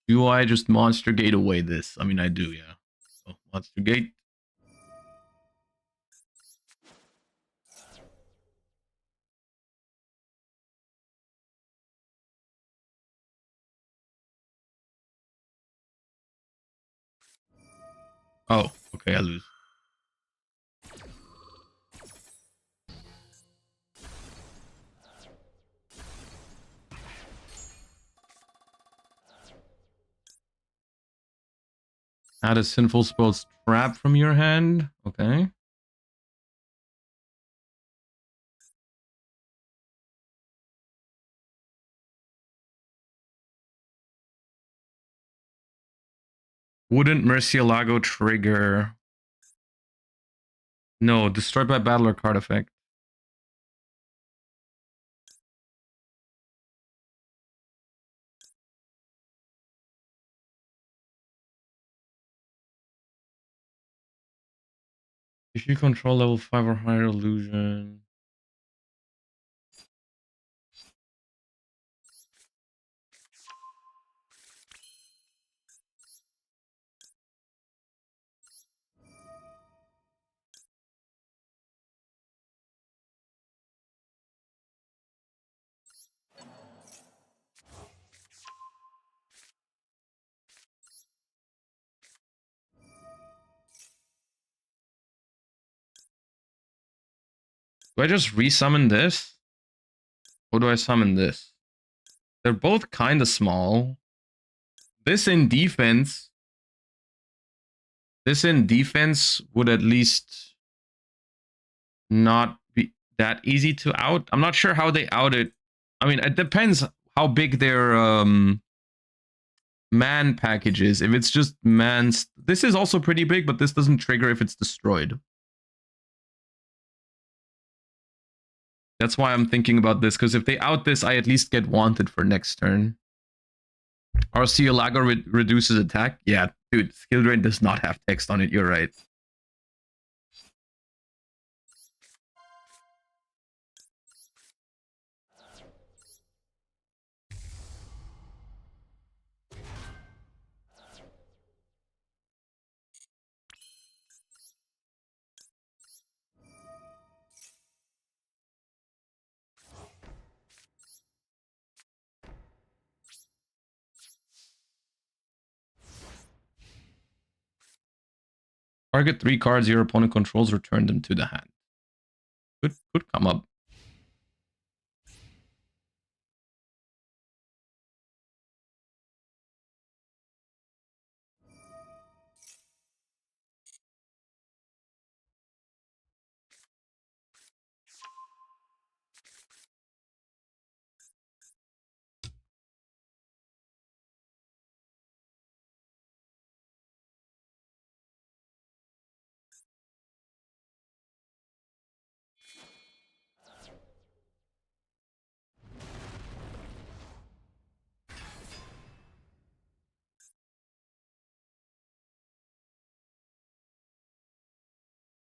Do I just Monster Gate away this? I mean, I do, yeah. So, Monster Gate. Oh, okay, I lose. Add a Sinful Spell's Trap from your hand. Okay. Wouldn't Murcielago trigger? No, destroyed by battle or card effect. If you control level 5 or higher illusion. Do I just resummon this? Or do I summon this? They're both kind of small. This in defense. This in defense would at least not be that easy to out. I'm not sure how they out it. I mean, it depends how big their man package is. If it's just man's, this is also pretty big, but this doesn't trigger if it's destroyed. That's why I'm thinking about this, because if they out this, I at least get wanted for next turn. Murcielago reduces attack. Yeah, dude, skill drain does not have text on it. You're right. Target 3 cards your opponent controls, return them to the hand. Could come up.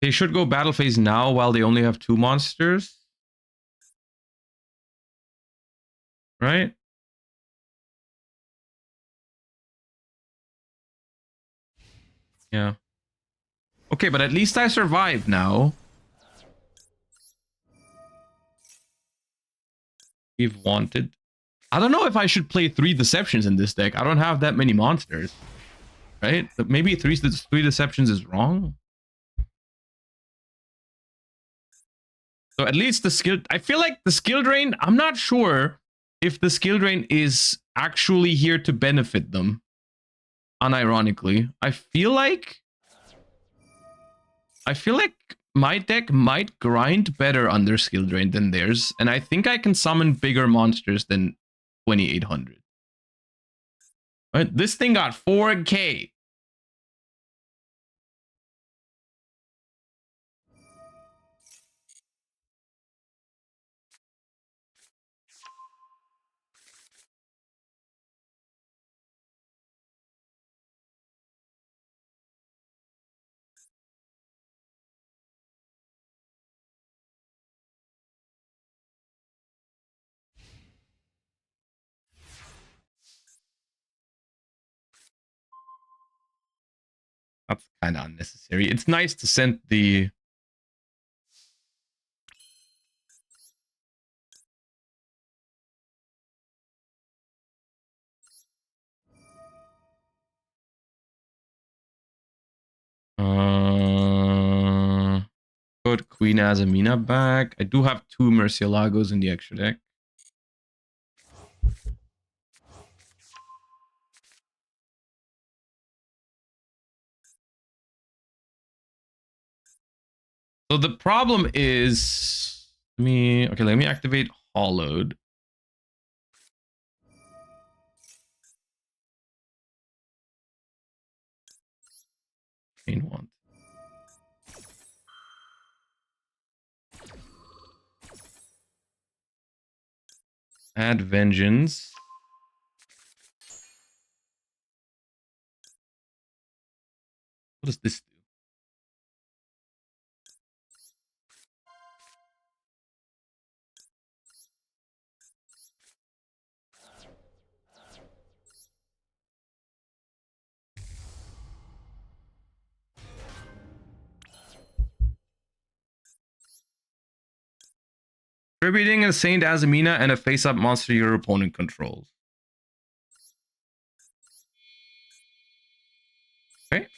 They should go battle phase now while they only have 2 monsters. Right? Yeah. Okay, but at least I survived now. We've wanted. I don't know if I should play 3 deceptions in this deck. I don't have that many monsters. Right? But maybe 3 deceptions is wrong. So at least the skill, I feel like the skill drain, I'm not sure if the skill drain is actually here to benefit them. Unironically, I feel like my deck might grind better under skill drain than theirs, and I think I can summon bigger monsters than 2800. Right? This thing got 4K. That's kind of unnecessary. It's nice to send the put Queen Azamina back. I do have 2 Murcielagos in the extra deck. So the problem is let me activate Hollowed. Main one. Add Vengeance. What does this do? Contributing a Saint Azamina and a face-up monster your opponent controls. Okay.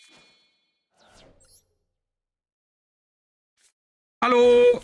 Hello.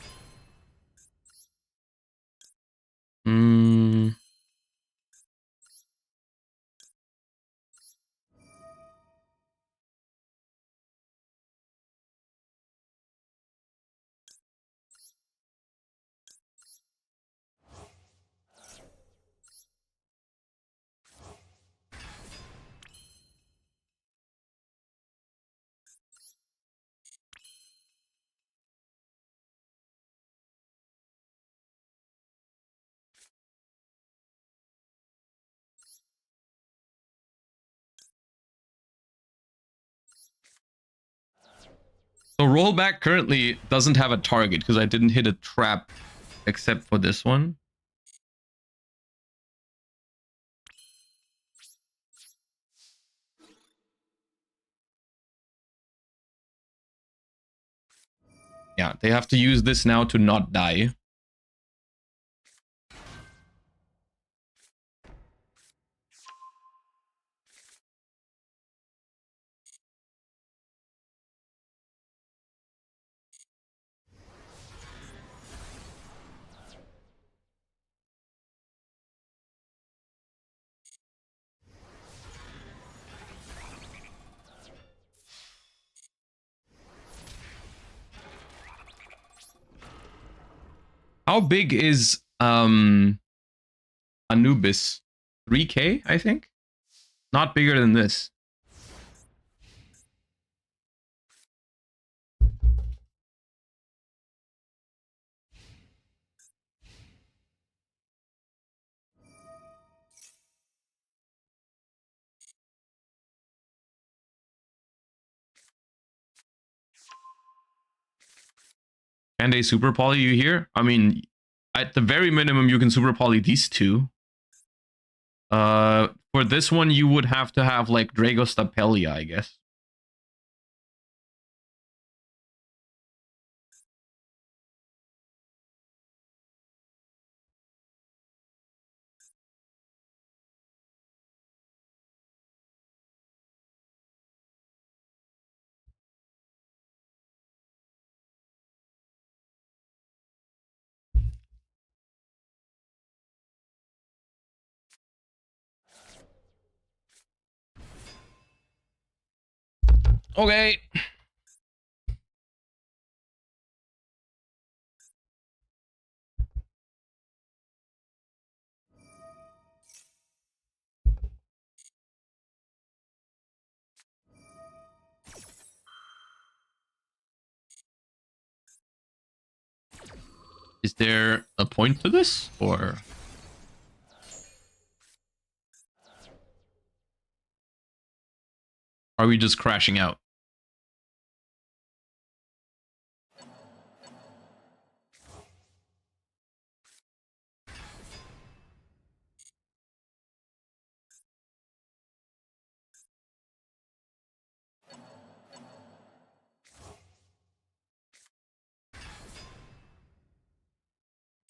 So rollback currently doesn't have a target because I didn't hit a trap except for this one. Yeah, they have to use this now to not die. How big is Anubis? 3K, I think? Not bigger than this. Can they super poly you here? I mean, at the very minimum, you can super poly these two. For this one, you would have to have like Dragostapelia, I guess. Okay. Is there a point to this, or are we just crashing out?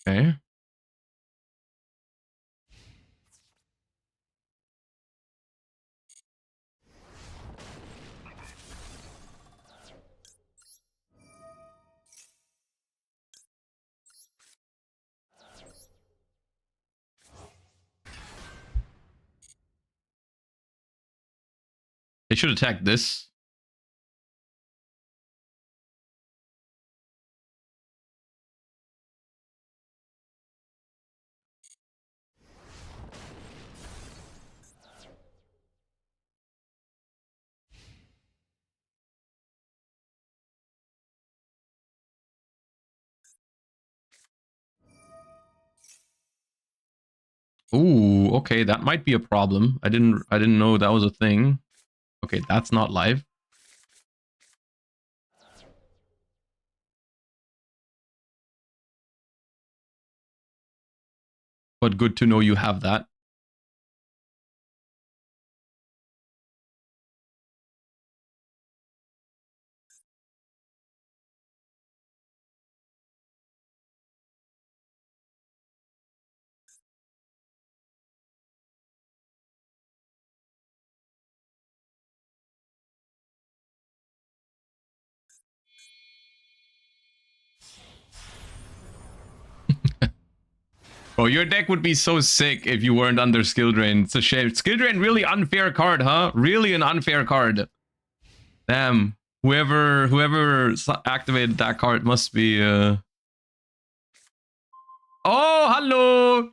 Okay. They should attack this. Ooh, okay, that might be a problem. I didn't know that was a thing. Okay, that's not live. But good to know you have that. Bro, your deck would be so sick if you weren't under skill drain. It's a shame. Skill drain, really unfair card, huh? Really an unfair card. Damn. Whoever activated that card must be Oh, hello.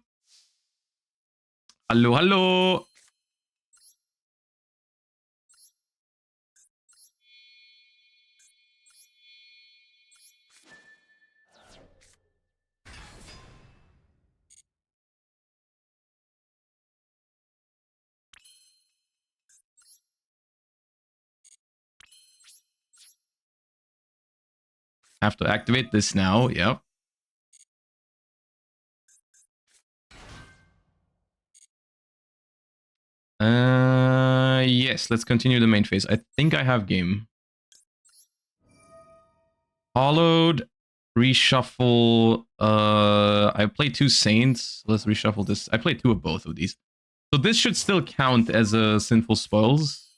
Hello, hello. Have to activate this now. Yep. Yes, let's continue the main phase. I think I have game. Hollowed, reshuffle. I played 2 Saints. Let's reshuffle this. I played 2 of both of these. So this should still count as a Sinful Spoils.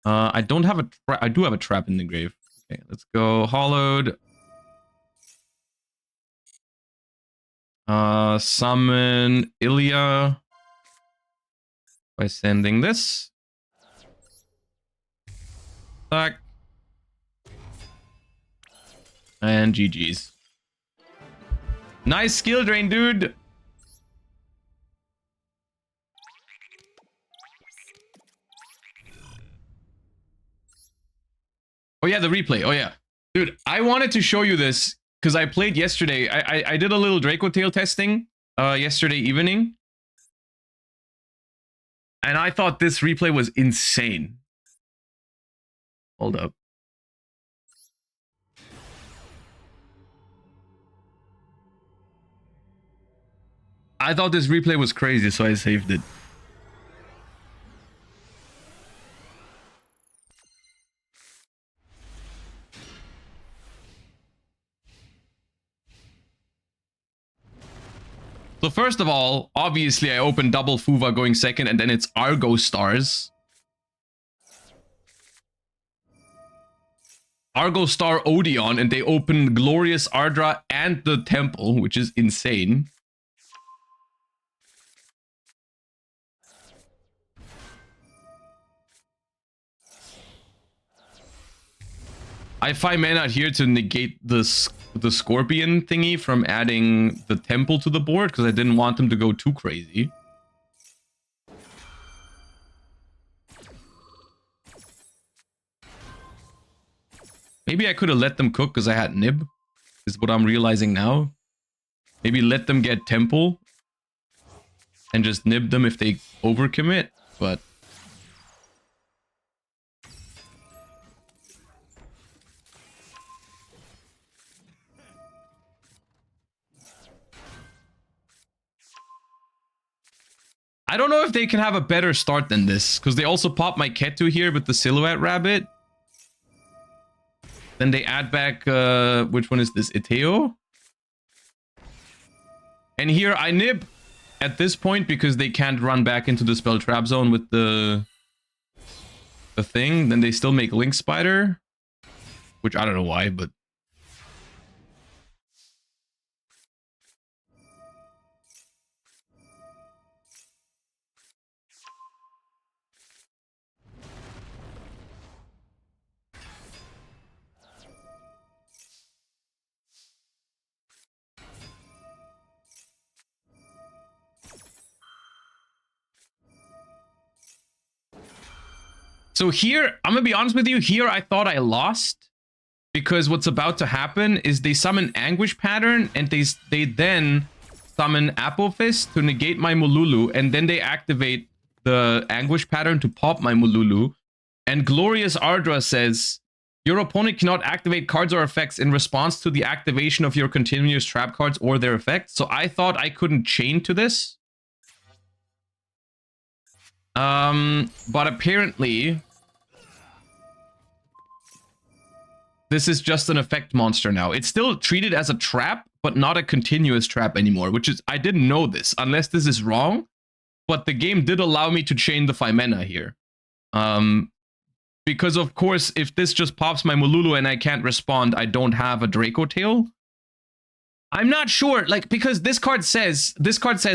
I don't have a I do have a trap in the grave. Okay, let's go Hollowed. Summon Ilya by sending this. Back. And GG's. Nice skill drain, dude. Oh yeah, the replay. Oh yeah. Dude, I wanted to show you this because I played yesterday. I did a little Draco Tail testing yesterday evening. And I thought this replay was insane. Hold up. I thought this replay was crazy, so I saved it. So first of all, obviously I opened double Fuva going second, and then it's Argo Stars. Argo Star Odeon, and they open Glorious Ardra and the Temple, which is insane. I 5 mana here to negate the Scorpion thingy from adding the Temple to the board, because I didn't want them to go too crazy. Maybe I could have let them cook because I had Nib, is what I'm realizing now. Maybe let them get Temple and just nib them if they overcommit, but... I don't know if they can have a better start than this, because they also pop my Ketu here with the Silhouette Rabbit. Then they add back, which one is this? Iteo? And here I nib at this point because they can't run back into the spell trap zone with the thing. Then they still make Link Spider, which I don't know why, but... So here, I'm gonna be honest with you, here I thought I lost, because what's about to happen is they summon Anguish Pattern, and they then summon Apophis to negate my Mululu, and then they activate the Anguish Pattern to pop my Mululu. And Glorious Ardra says, your opponent cannot activate cards or effects in response to the activation of your continuous trap cards or their effects. So I thought I couldn't chain to this. But apparently... this is just an effect monster now. It's still treated as a trap, but not a continuous trap anymore, which is... I didn't know this, unless this is wrong. But the game did allow me to chain the Phimena here. Because, of course, if this just pops my Mululu and I can't respond, I don't have a Draco Tail. I'm not sure, like, because this card says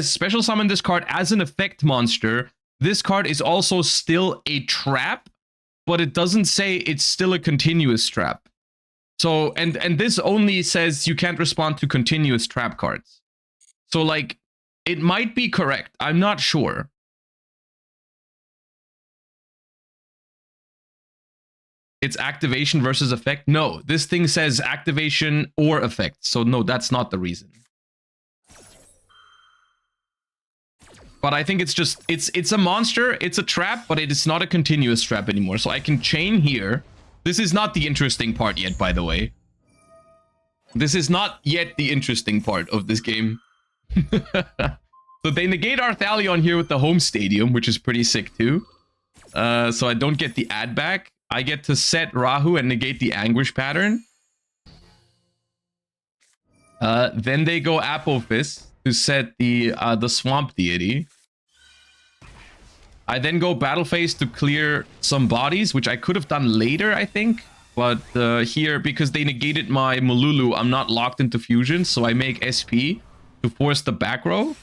special summon this card as an effect monster. This card is also still a trap, but it doesn't say it's still a continuous trap. So, and this only says you can't respond to continuous trap cards. So, like, it might be correct. I'm not sure. It's activation versus effect? No, this thing says activation or effect. So, no, that's not the reason. But I think it's just, it's a monster, it's a trap, but it is not a continuous trap anymore. So I can chain here. This is not the interesting part yet, by the way. This is not yet the interesting part of this game. So they negate Arthalion here with the home stadium, which is pretty sick too. So I don't get the add back. I get to set Rahu and negate the Anguish Pattern. Then they go Apophis to set the Swamp Deity. I then go Battle Phase to clear some bodies, which I could have done later, I think. But here, because they negated my Mululu, I'm not locked into fusion, so I make SP to force the back row.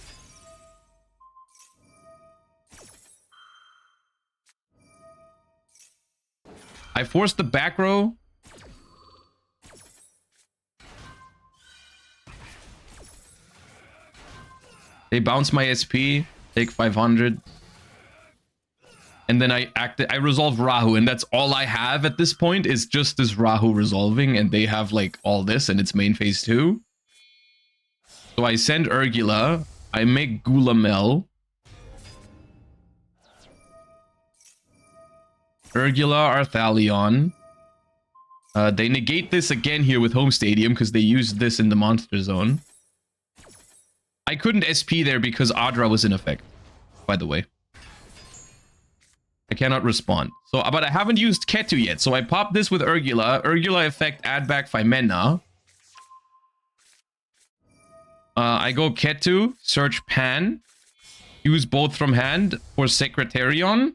I force the back row. They bounce my SP, take 500. And then I resolve Rahu, and that's all I have at this point is just this Rahu resolving, and they have like all this, and it's main phase 2. So I send Urgula, I make Gulamel. Urgula, Arthalion. They negate this again here with Home Stadium, because they used this in the Monster Zone. I couldn't SP there because Adra was in effect, by the way. I cannot respond. So, but I haven't used Ketu yet. So I popped this with Urgula. Urgula effect, add back Phimena. I go Ketu, search Pan. Use both from hand for Secretarion.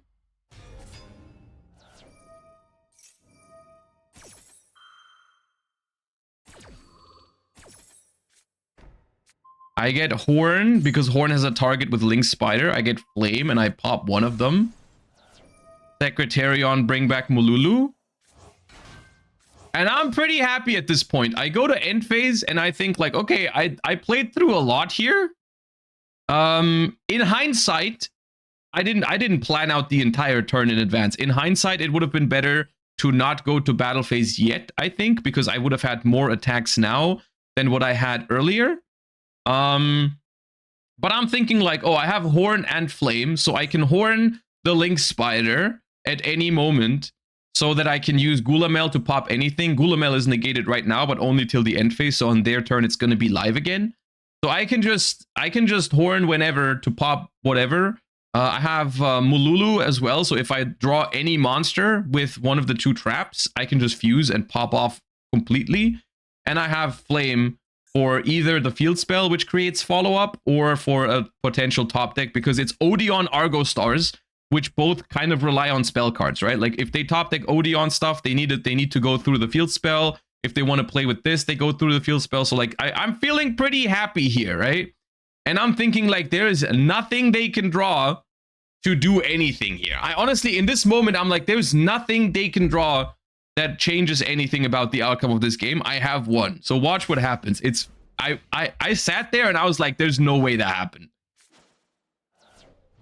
I get Horn, because Horn has a target with Link Spider. I get Flame, and I pop one of them. Secretarion, bring back Mululu. And I'm pretty happy at this point. I go to end phase, and I think, like, okay, I played through a lot here. In hindsight, I didn't plan out the entire turn in advance. In hindsight, it would have been better to not go to battle phase yet, I think, because I would have had more attacks now than what I had earlier. But I'm thinking like, oh, I have Horn and Flame, so I can Horn the Link Spider at any moment so that I can use Gulamel to pop anything. Gulamel is negated right now, but only till the end phase, so on their turn it's going to be live again. So I can just Horn whenever to pop whatever. I have Mululu as well, so if I draw any monster with one of the two traps, I can just fuse and pop off completely. And I have Flame for either the field spell, which creates follow-up, or for a potential top deck, because it's Odeon Argo Stars, which both kind of rely on spell cards, right? Like, if they top deck Odeon stuff, they need to go through the field spell. If they want to play with this, they go through the field spell. So, like, I'm feeling pretty happy here, right? And I'm thinking, like, there is nothing they can draw to do anything here. I honestly, in this moment, I'm like, there's nothing they can draw that changes anything about the outcome of this game. I have one. So watch what happens. I sat there and I was like, there's no way that happened.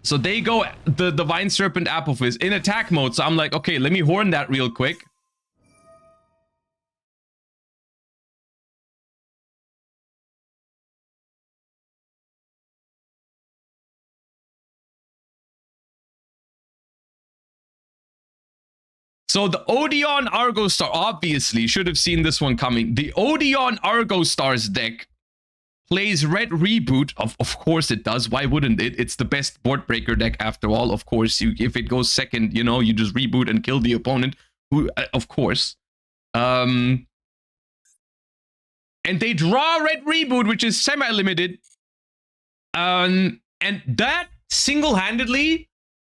So they go the Divine Serpent Apophis in attack mode. So I'm like, okay, let me Horn that real quick. So the Odeon Argo Star, obviously, should have seen this one coming. The Odeon Argo Stars deck plays Red Reboot. Of course it does. Why wouldn't it? It's the best board breaker deck after all. Of course, if it goes second, you know, you just reboot and kill the opponent. Of course. And they draw Red Reboot, which is semi-limited. And that single-handedly,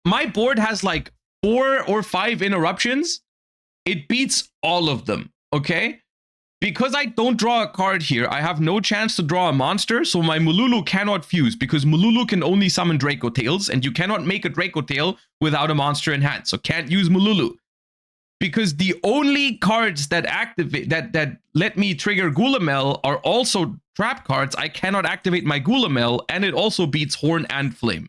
my board has like 4 or 5 interruptions. It beats all of them, okay? Because I don't draw a card here, I have no chance to draw a monster, so my Mululu cannot fuse, because Mululu can only summon Draco Tails, and you cannot make a Draco Tail without a monster in hand, so can't use Mululu. Because the only cards that activate that let me trigger Gulamel are also trap cards, I cannot activate my Gulamel, and it also beats Horn and Flame.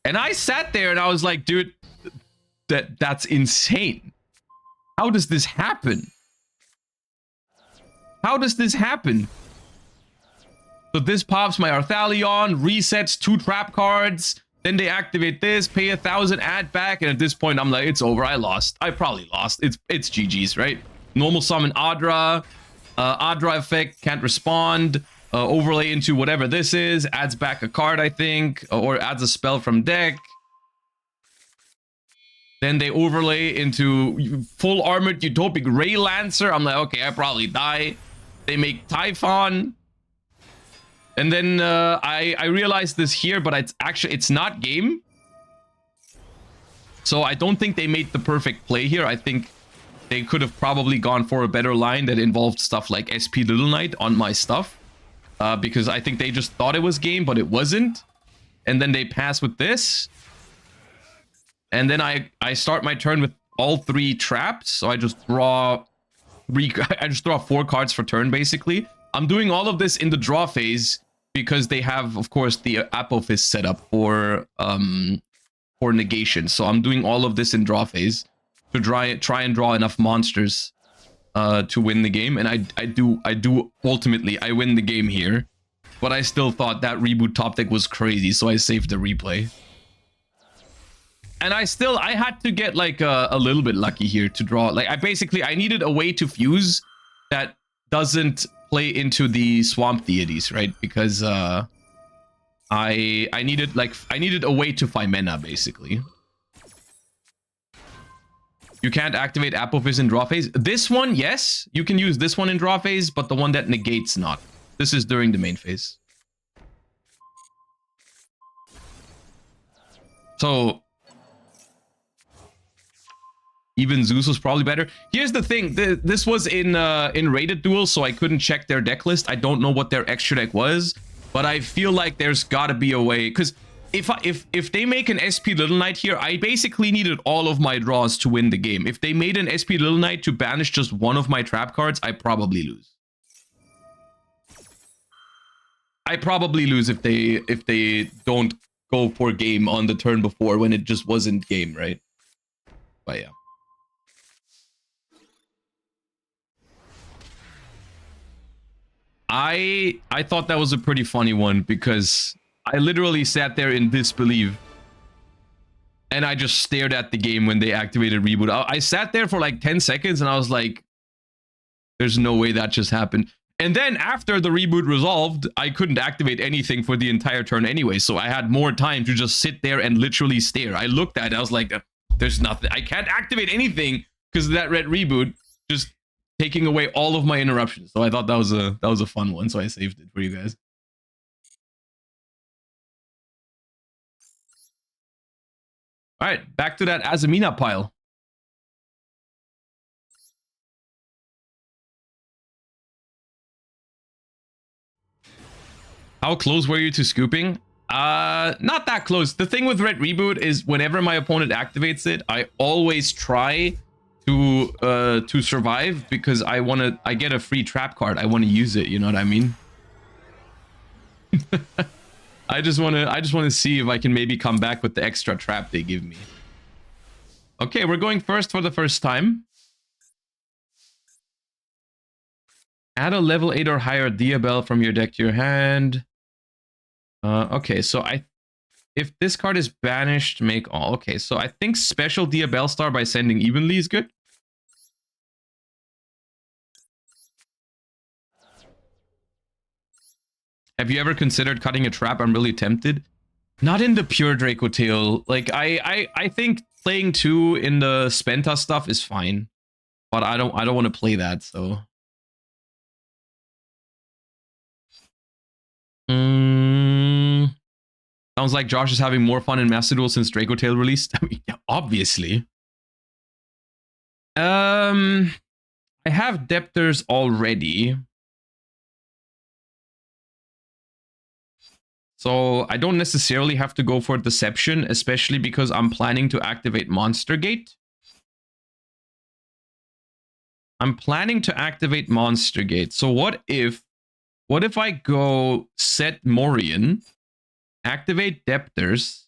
And I sat there and I was like, dude, that's insane. How does this happen? How does this happen? So this pops my Arthalion, resets 2 trap cards, then they activate this, pay 1,000, add back, and at this point I'm like, it's over, I lost. I probably lost. It's GG's, right? Normal summon Adra, Adra effect, can't respond. Overlay into whatever this is, adds back a card, I think, or adds a spell from deck. Then they overlay into full armored Utopic Ray Lancer. I'm like, okay, I probably die. They make Typhon. And then I realized this here, but it's not game. So I don't think they made the perfect play here. I think they could have probably gone for a better line that involved stuff like SP Little Knight on my stuff. Because I think they just thought it was game, but it wasn't. And then they pass with this. And then I start my turn with all 3 traps. So I just draw 4 cards for turn, basically. I'm doing all of this in the draw phase because they have, of course, the Apophis set up for negation. So I'm doing all of this in draw phase to try and draw enough monsters to win the game, and I do ultimately I win the game here, but I still thought that reboot top deck was crazy, so I saved the replay. And I had to get like a little bit lucky here to draw. Like I needed a way to fuse that doesn't play into the swamp deities, right? Because I needed a way to find mana, basically. You can't activate Apophis in draw phase. This one, yes, you can use this one in draw phase, but the one that negates not. This is during the main phase. So even Zeus was probably better. Here's the thing: this was in rated duels, so I couldn't check their deck list. I don't know what their extra deck was, but I feel like there's got to be a way. Because if they make an SP Little Knight here, I basically needed all of my draws to win the game. If they made an SP Little Knight to banish just one of my trap cards, I probably lose. I probably lose if they don't go for game on the turn before when it just wasn't game, right? But yeah. I thought that was a pretty funny one because I literally sat there in disbelief and I just stared at the game when they activated reboot. I sat there for like 10 seconds and I was like, there's no way that just happened. And then after the reboot resolved, I couldn't activate anything for the entire turn anyway, so I had more time to just sit there and literally stare. I looked at it, I was like, there's nothing. I can't activate anything because of that red reboot. Just taking away all of my interruptions. So I thought that was a fun one, so I saved it for you guys. All right, back to that Azamina pile. How close were you to scooping? Not that close. The thing with red reboot is whenever my opponent activates it, I always try to survive because I get a free trap card. I want to use it, you know what I mean? I just want to see if I can maybe come back with the extra trap they give me. Okay, we're going first for the first time. Add a level 8 or higher Diabell from your deck to your hand. Okay, so if this card is banished, make all. Okay, so I think special Diabell Star by sending evenly is good. Have you ever considered cutting a trap? I'm really tempted. Not in the pure Draco Tail. Like I think playing 2 in the Spenta stuff is fine, but I don't want to play that. So. Sounds like Josh is having more fun in Master Duel since Draco Tail released. I mean, yeah, obviously. I have Depters already. So I don't necessarily have to go for Deception, especially because I'm planning to activate Monster Gate. I'm planning to activate Monster Gate. So what if I go set Morian, activate Depters,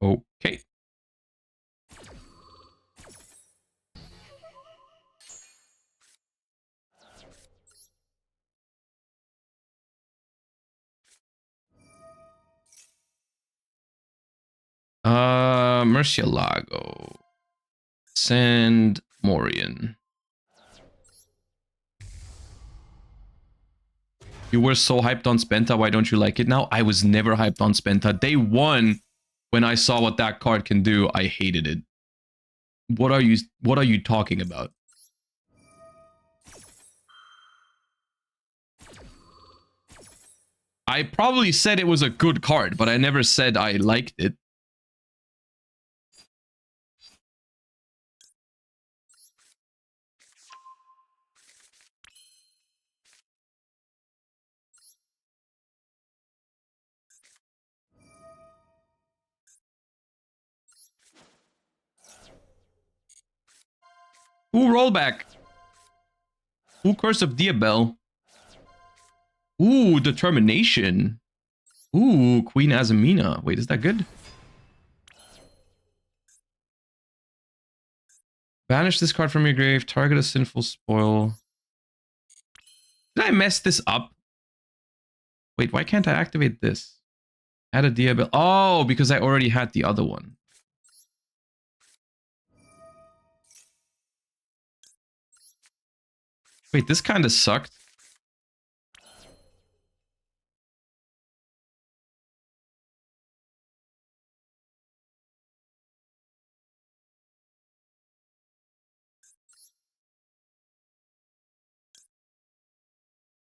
okay. Murcielago. Send Morian. You were so hyped on Spenta, why don't you like it now? I was never hyped on Spenta. Day 1, when I saw what that card can do, I hated it. What are you talking about? I probably said it was a good card, but I never said I liked it. Ooh, rollback. Ooh, Curse of Diabel. Ooh, Determination. Ooh, Queen Azamina. Wait, is that good? Banish this card from your grave. Target a sinful spoil. Did I mess this up? Wait, why can't I activate this? Add a Diabel. Oh, because I already had the other one. Wait, this kind of sucked.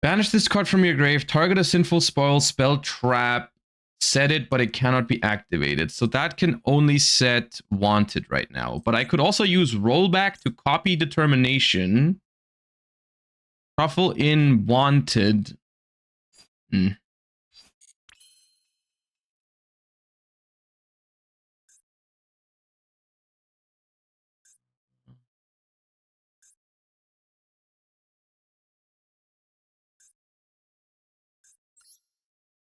Banish this card from your grave. Target a sinful spoil, spell, trap. Set it, but it cannot be activated. So that can only set wanted right now. But I could also use rollback to copy determination. Shuffle in wanted.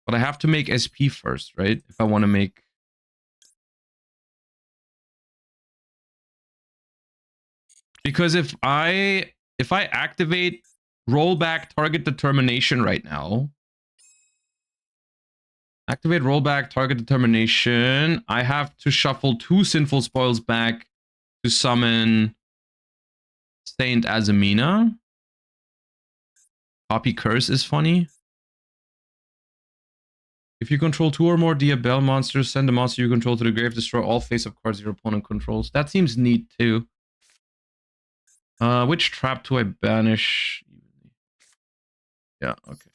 But I have to make SP first, right? If I want to make... Because if I activate rollback target determination right now, activate rollback target determination, I have to shuffle 2 sinful spoils back to summon Saint Azamina. Copy curse is funny. If you control 2 or more Diabel monsters, send the monster you control to the grave, destroy all face-up cards your opponent controls. That seems neat too. Which trap do I banish? Yeah, okay.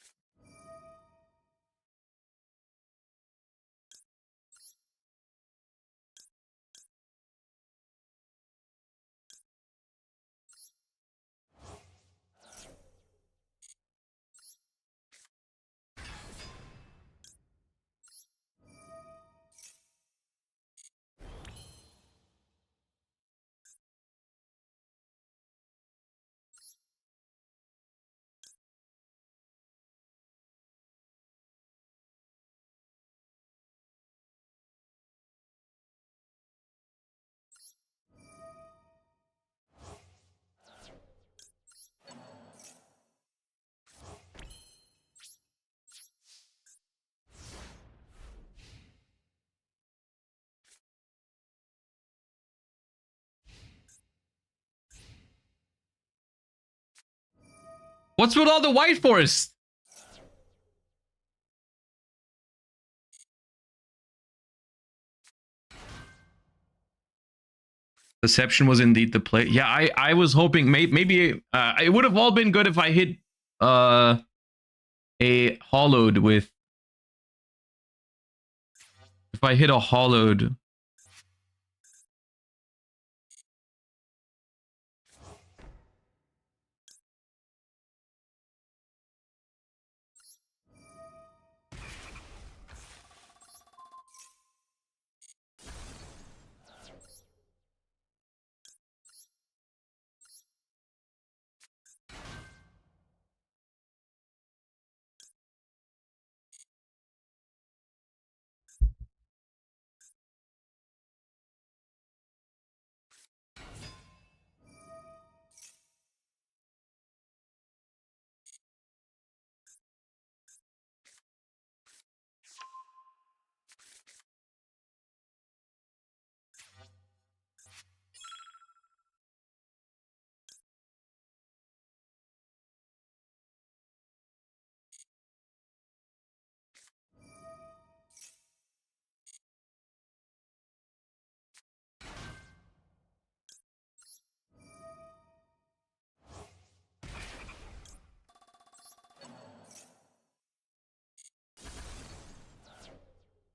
What's with all the white forest? Deception was indeed the play. Yeah, I was hoping maybe it would have all been good if I hit a hollowed with... If I hit a hollowed...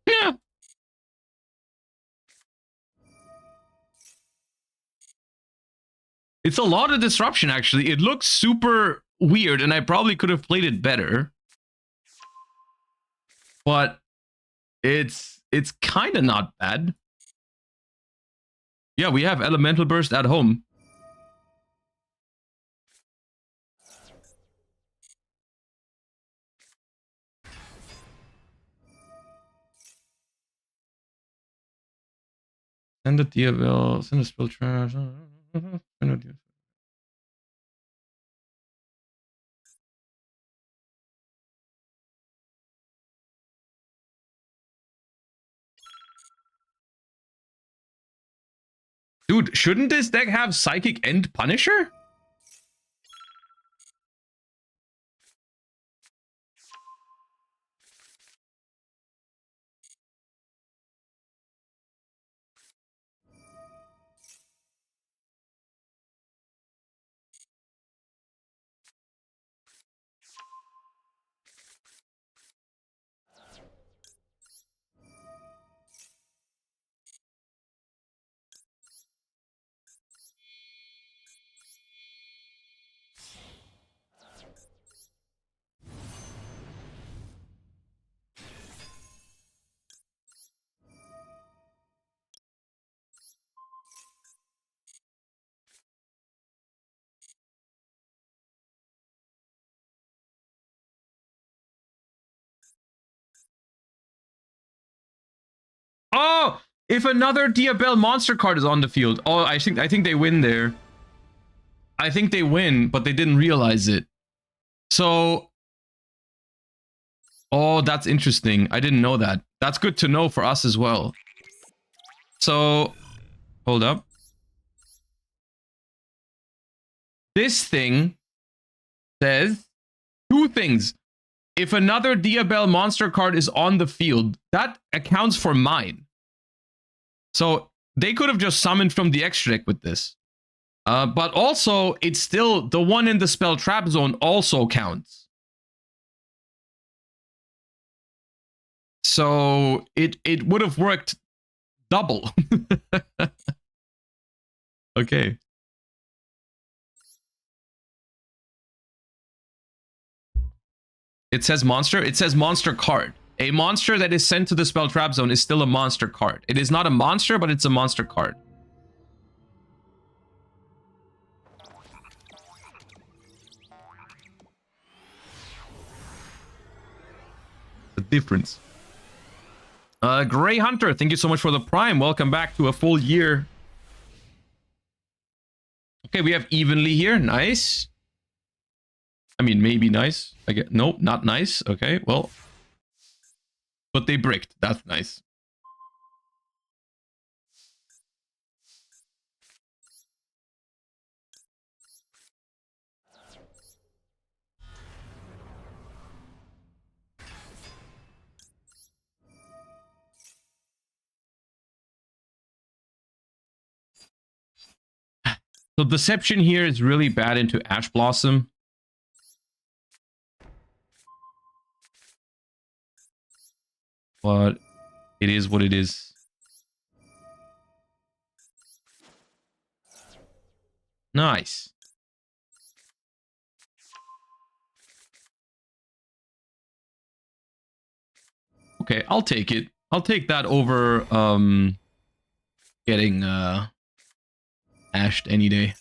Yeah. It's a lot of disruption, actually. It looks super weird, and I probably could have played it better. But it's kind of not bad. Yeah, we have Elemental Burst at home. Send a Diabell. Send a spell trash. Dude, shouldn't this deck have Psychic and Punisher? Oh, if another Diabell monster card is on the field. Oh, I think they win there. I think they win, but they didn't realize it. So, oh, that's interesting. I didn't know that. That's good to know for us as well. So, hold up. This thing says two things. If another Diabell monster card is on the field, that accounts for mine. So they could have just summoned from the extra deck with this. But also, it's still the one in the spell trap zone also counts. So it would have worked double. Okay. It says monster. It says monster card. A monster that is sent to the spell trap zone is still a monster card. It is not a monster, but it's a monster card. The difference. Gray Hunter, thank you so much for the prime. Welcome back to a full year. Okay, we have evenly here. Nice. I mean, maybe nice. I get nope, not nice. Okay, well, but they bricked. That's nice. So Deception here is really bad into Ash Blossom. But it is what it is. Nice. Okay, I'll take it. I'll take that over getting ashed any day.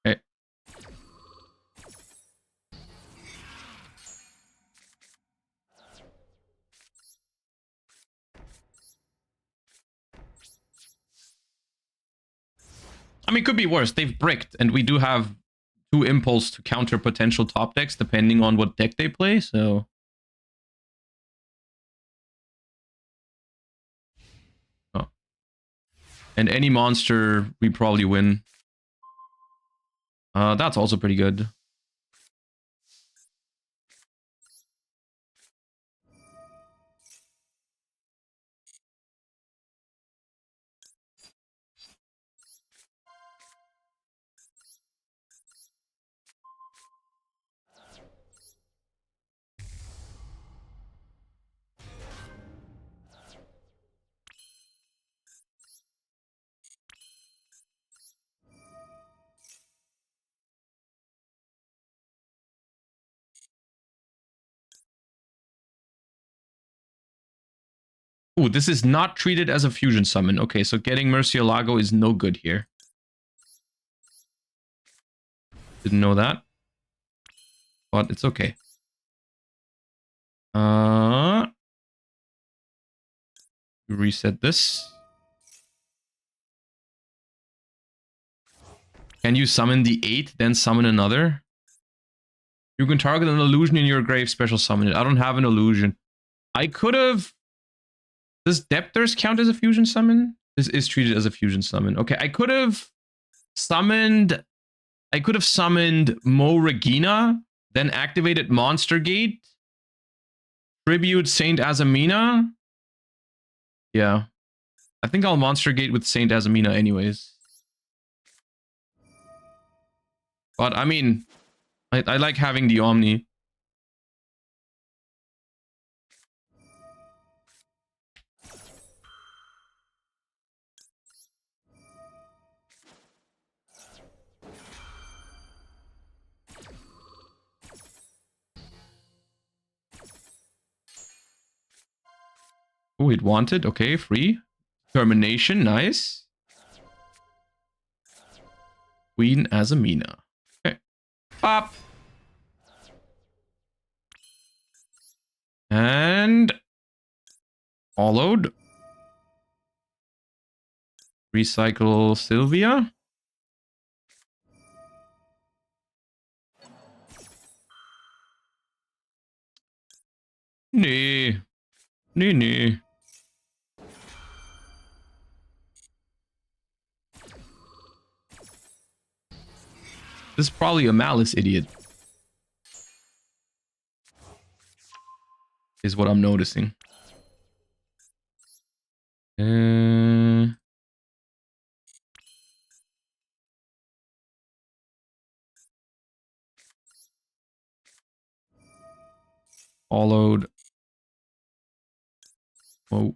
Okay. I mean, it could be worse. They've bricked, and we do have 2 impulse to counter potential top decks depending on what deck they play, so... Oh. And any monster, we probably win. That's also pretty good. Ooh, this is not treated as a fusion summon. Okay, so getting Murcielago is no good here. Didn't know that. But it's okay. Reset this. Can you summon the 8, then summon another? You can target an illusion in your grave, special summon it. I don't have an illusion. I could have... Does Depthers count as a fusion summon? This is treated as a fusion summon. Okay, I could have summoned... Mo Regina, then activated Monster Gate. Tribute Saint Azamina. Yeah. I think I'll Monster Gate with Saint Azamina anyways. But, I mean, I like having the Omni. Oh, it wanted. Okay, free. Termination, nice. Queen Azamina. Okay. Pop. And followed. Recycle Sylvia. Nee. Nee. This is probably a Malice idiot. Is what I'm noticing. Followed. Whoa.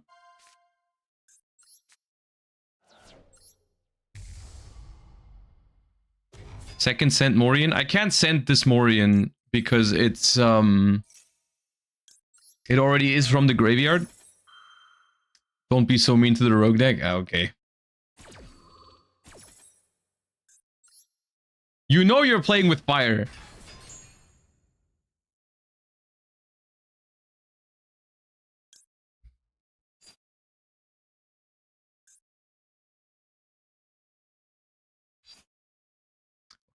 Second sent Morian. I can't send this Morian because it's it already is from the graveyard. Don't be so mean to the rogue deck. Ah, okay. You know you're playing with fire.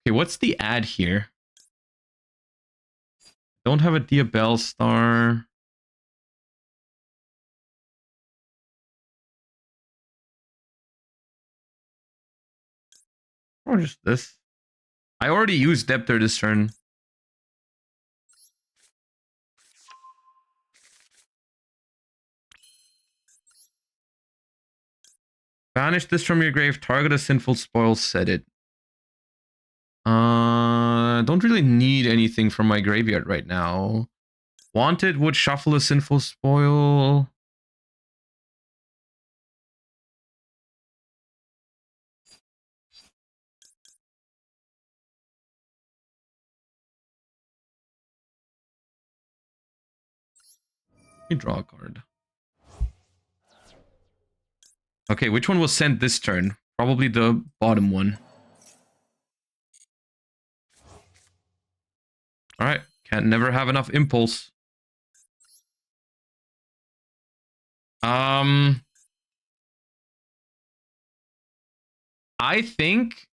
Okay, what's the ad here? Don't have a Diabell Star. Or just this. I already used Depther this turn. Banish this from your grave. Target a sinful spoil. Set it. Don't really need anything from my graveyard right now. Wanted would shuffle a sinful spoil. Let me draw a card. Okay, which one was sent this turn? Probably the bottom one. Alright, can't never have enough impulse. I think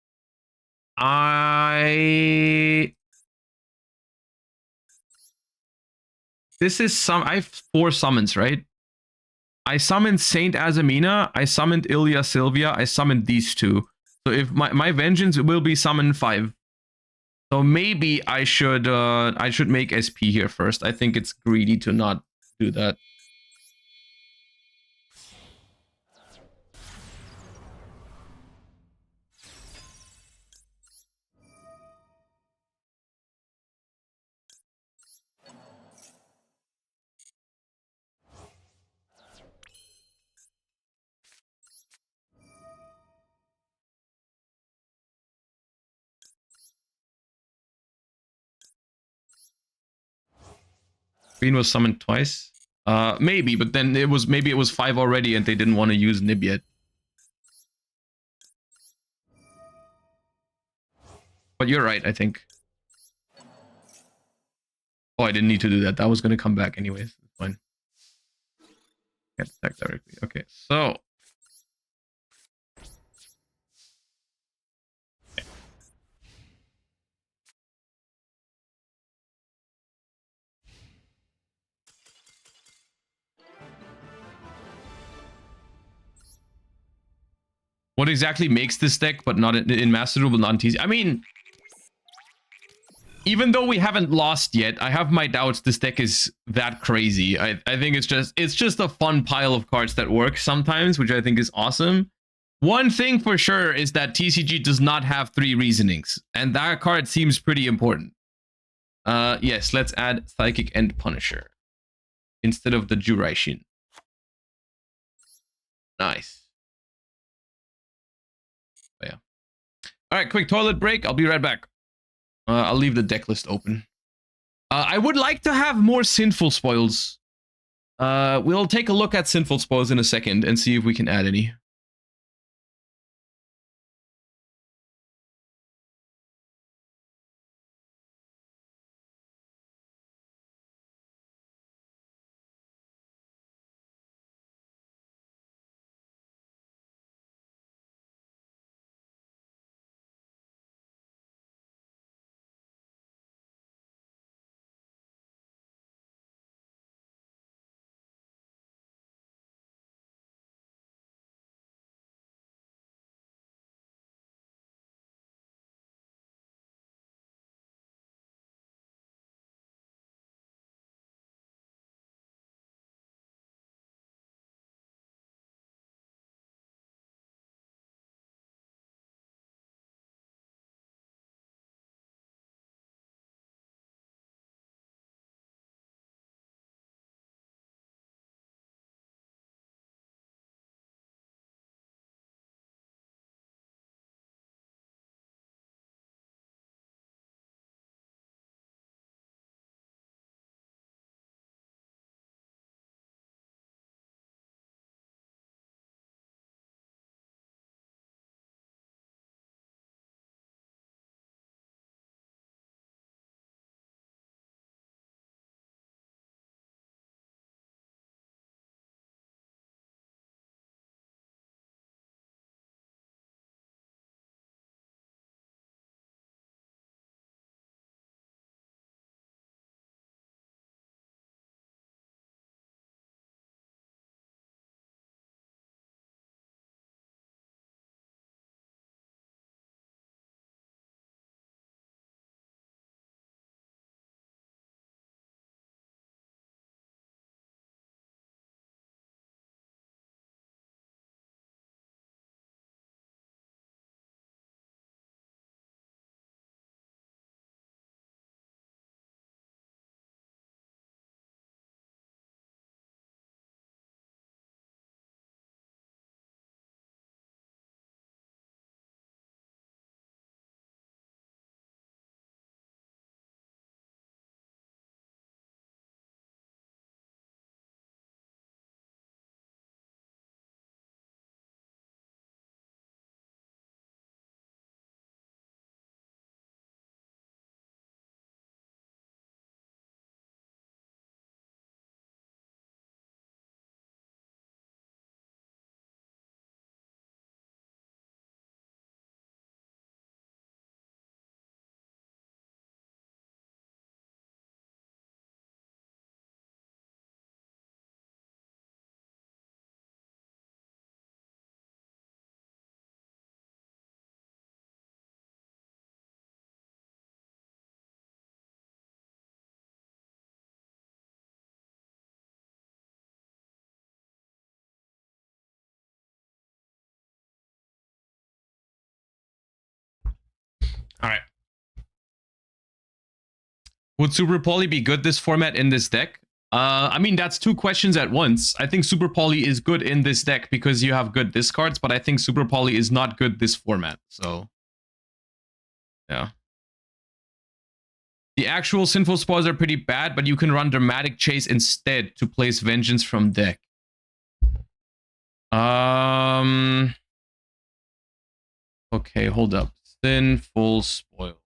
this is some... I have 4 summons, right? I summoned Saint Azamina, I summoned Ilya Sylvia, I summoned these 2. So if my vengeance will be summon 5. So maybe I should make SP here first. I think it's greedy to not do that. Green was summoned twice. Maybe, but then it was 5 already and they didn't want to use Nib yet. But you're right, I think. Oh, I didn't need to do that. That was going to come back anyways. It's fine. Can't attack directly. Okay, so what exactly makes this deck, but not in Master Duel, but not in TC? I mean, even though we haven't lost yet, I have my doubts this deck is that crazy. I think it's just a fun pile of cards that work sometimes, which I think is awesome. One thing for sure is that TCG does not have 3 reasonings, and that card seems pretty important. Yes, let's add Psychic and Punisher instead of the Juraishin. Nice. Oh, yeah. All right, quick toilet break. I'll be right back. I'll leave the deck list open. I would like to have more Sinful Spoils. We'll take a look at Sinful Spoils in a second and see if we can add any. All right. Would Super Poly be good this format in this deck? I mean, that's 2 questions at once. I think Super Poly is good in this deck because you have good discards, but I think Super Poly is not good this format. So, yeah. The actual Sinful Spoils are pretty bad, but you can run Dramatic Chase instead to place Vengeance from deck. Okay, hold up. Sinful Spoil.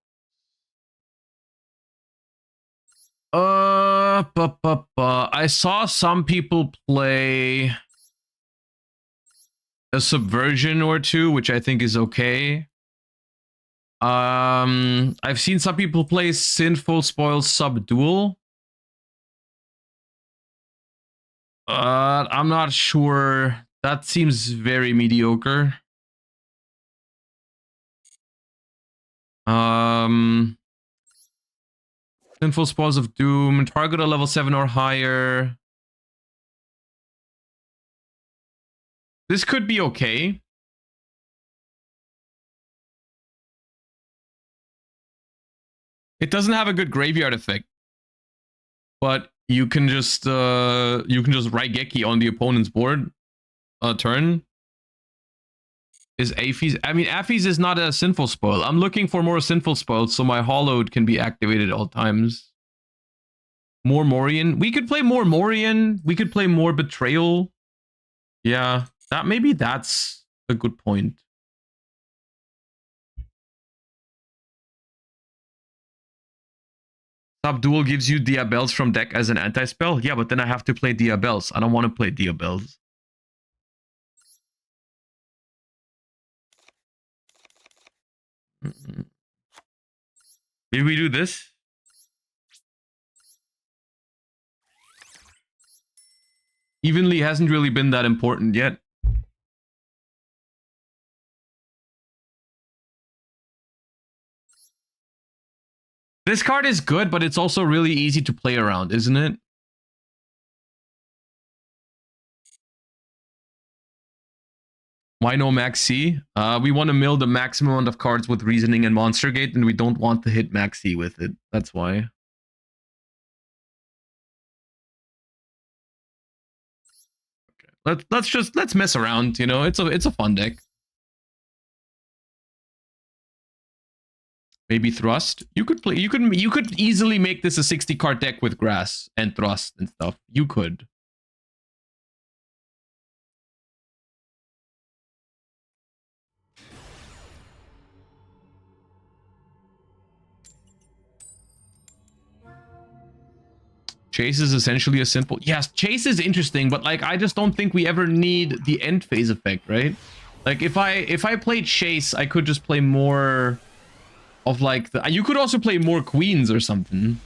I saw some people play a subversion or two, which I think is okay. I've seen some people play Sinful Spoil Subdual. I'm not sure. That seems very mediocre. Sinful Spoils of Doom, target a level 7 or higher. This could be okay. It doesn't have a good graveyard effect, but you can just Raigeki on the opponent's board turn. Is Aphies? I mean, Aphies is not a Sinful Spoil. I'm looking for more Sinful Spoils so my Hollowed can be activated at all times. More Morian. We could play more Morian. We could play more Betrayal. Yeah, maybe that's a good point. Subdual gives you Diabels from deck as an anti-spell? Yeah, but then I have to play Diabels. I don't want to play Diabels. Maybe we do this? Evenly hasn't really been that important yet. This card is good, but it's also really easy to play around, isn't it? Why no Max C? We want to mill the maximum amount of cards with Reasoning and Monster Gate, and we don't want to hit Max C with it. That's why. Okay. Let's mess around, you know. It's a fun deck. Maybe Thrust. You could easily make this a 60 card deck with Grass and Thrust and stuff. You could. Chase is essentially a simple... Yes, Chase is interesting, but like I just don't think we ever need the end phase effect, right? Like if I played Chase, I could just play more of like the... You could also play more Queens or something.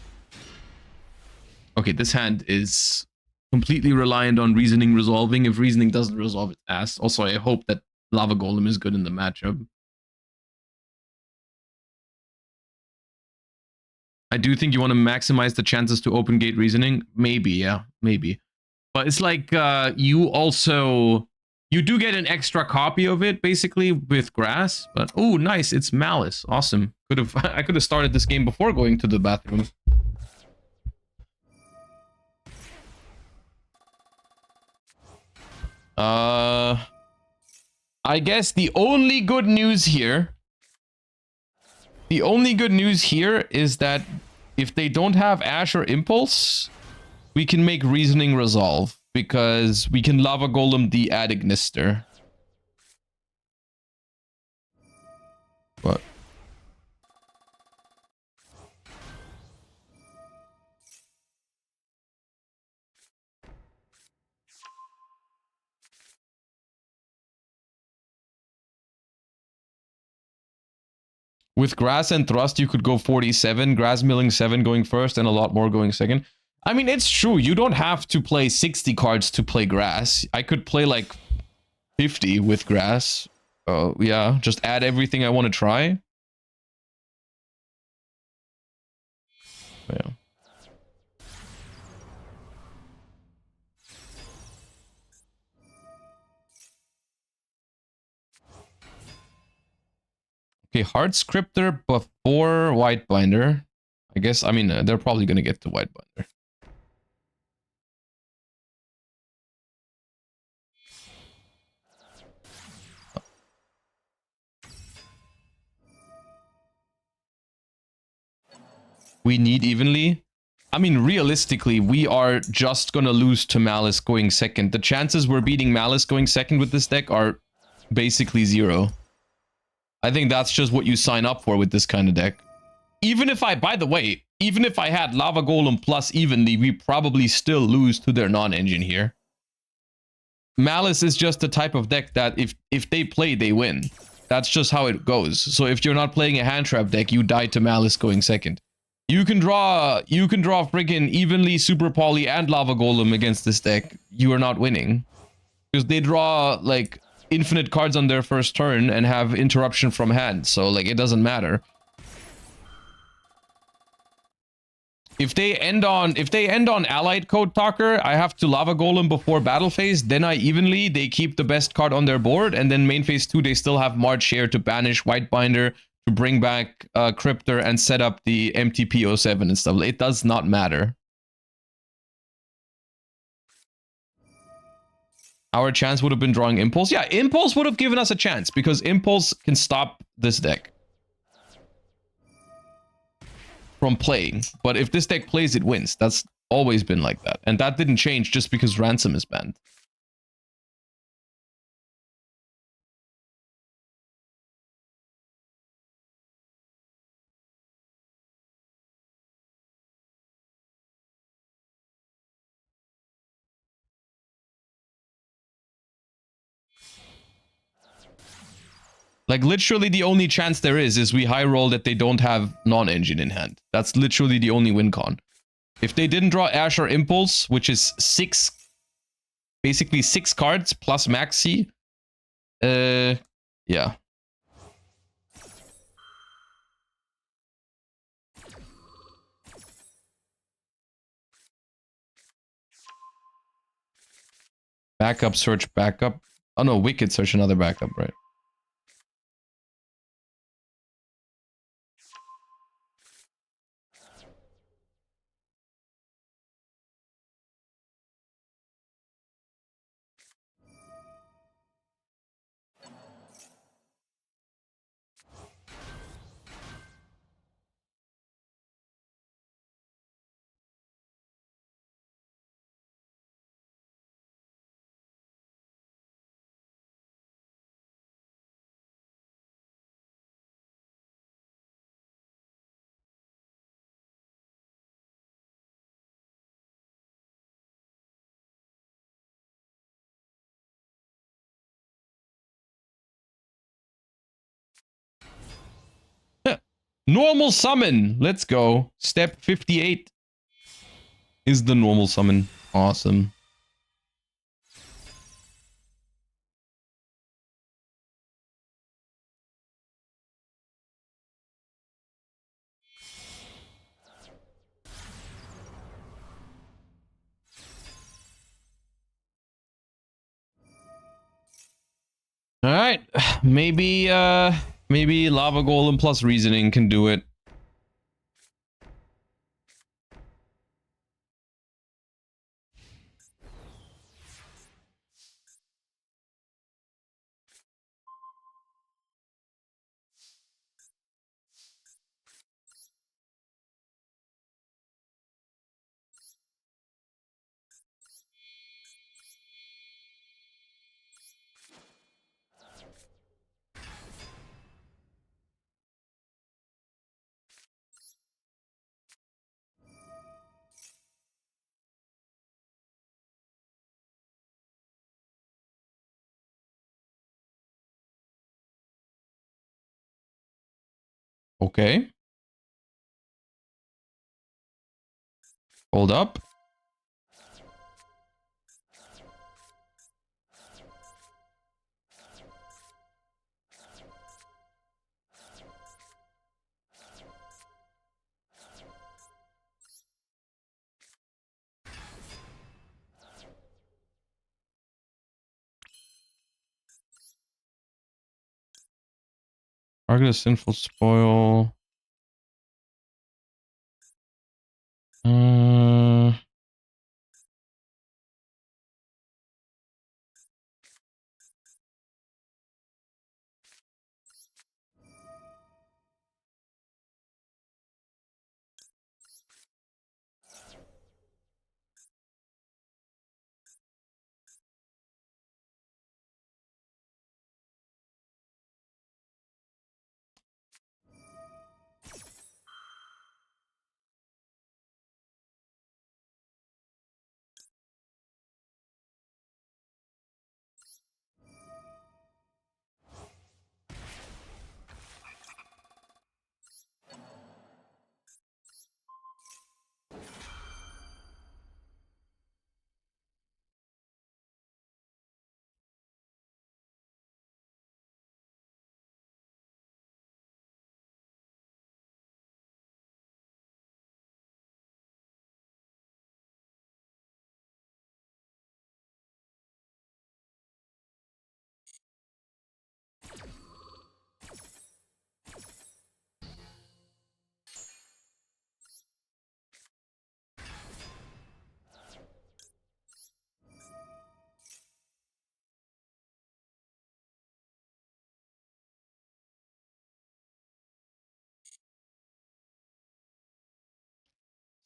Okay, this hand is completely reliant on Reasoning resolving. If Reasoning doesn't resolve its ass. Also, I hope that Lava Golem is good in the matchup. I do think you want to maximize the chances to open gate Reasoning. Maybe, yeah, maybe. But it's like you do get an extra copy of it basically with Grass. But oh, nice, it's Malice. Awesome. I could have started this game before going to the bathroom. I guess the only good news here is that if they don't have Ash or Impulse, we can make Reasoning resolve because we can Lava Golem the Adignister. What? With Grass and Thrust, you could go 47, Grass milling 7 going first, and a lot more going second. I mean, it's true. You don't have to play 60 cards to play Grass. I could play like 50 with Grass. Yeah, just add everything I want to try. Yeah. Okay, Hard Scripter before White Binder. I guess, I mean, they're probably going to get to White Binder. We need evenly. I mean, realistically, we are just going to lose to Malice going second. The chances we're beating Malice going second with this deck are basically 0. I think that's just what you sign up for with this kind of deck. even if I, by the way, even if I had Lava Golem plus evenly, we probably still lose to their non-engine here. Malice is just the type of deck that if they play, they win. That's just how it goes. So if you're not playing a hand trap deck, you die to Malice going second. You can draw freaking evenly Super Poly and Lava Golem against this deck. You are not winning. Because they draw like infinite cards on their first turn and have interruption from hand. So like it doesn't matter. If they end on Allied Code Talker, I have to Lava Golem before battle phase, then I evenly, they keep the best card on their board, and then main phase 2 they still have March here to banish Whitebinder, to bring back Cryptor and set up the MTP07 and stuff. It does not matter. Our chance would have been drawing Impulse. Yeah, Impulse would have given us a chance, because Impulse can stop this deck from playing. But if this deck plays, it wins. That's always been like that. And that didn't change just because Ransom is banned. Like, literally the only chance there is we high roll that they don't have non-engine in hand. That's literally the only win con. If they didn't draw Ash or Impulse, which is basically 6 cards plus Maxi, yeah. Backup, search, backup. Oh no, Wicked, search another backup, right? Normal summon. Let's go. Step 58 is the normal summon. Awesome. All right, maybe Lava Golem plus Reasoning can do it. Okay. Hold up. Target a Sinful Spoil.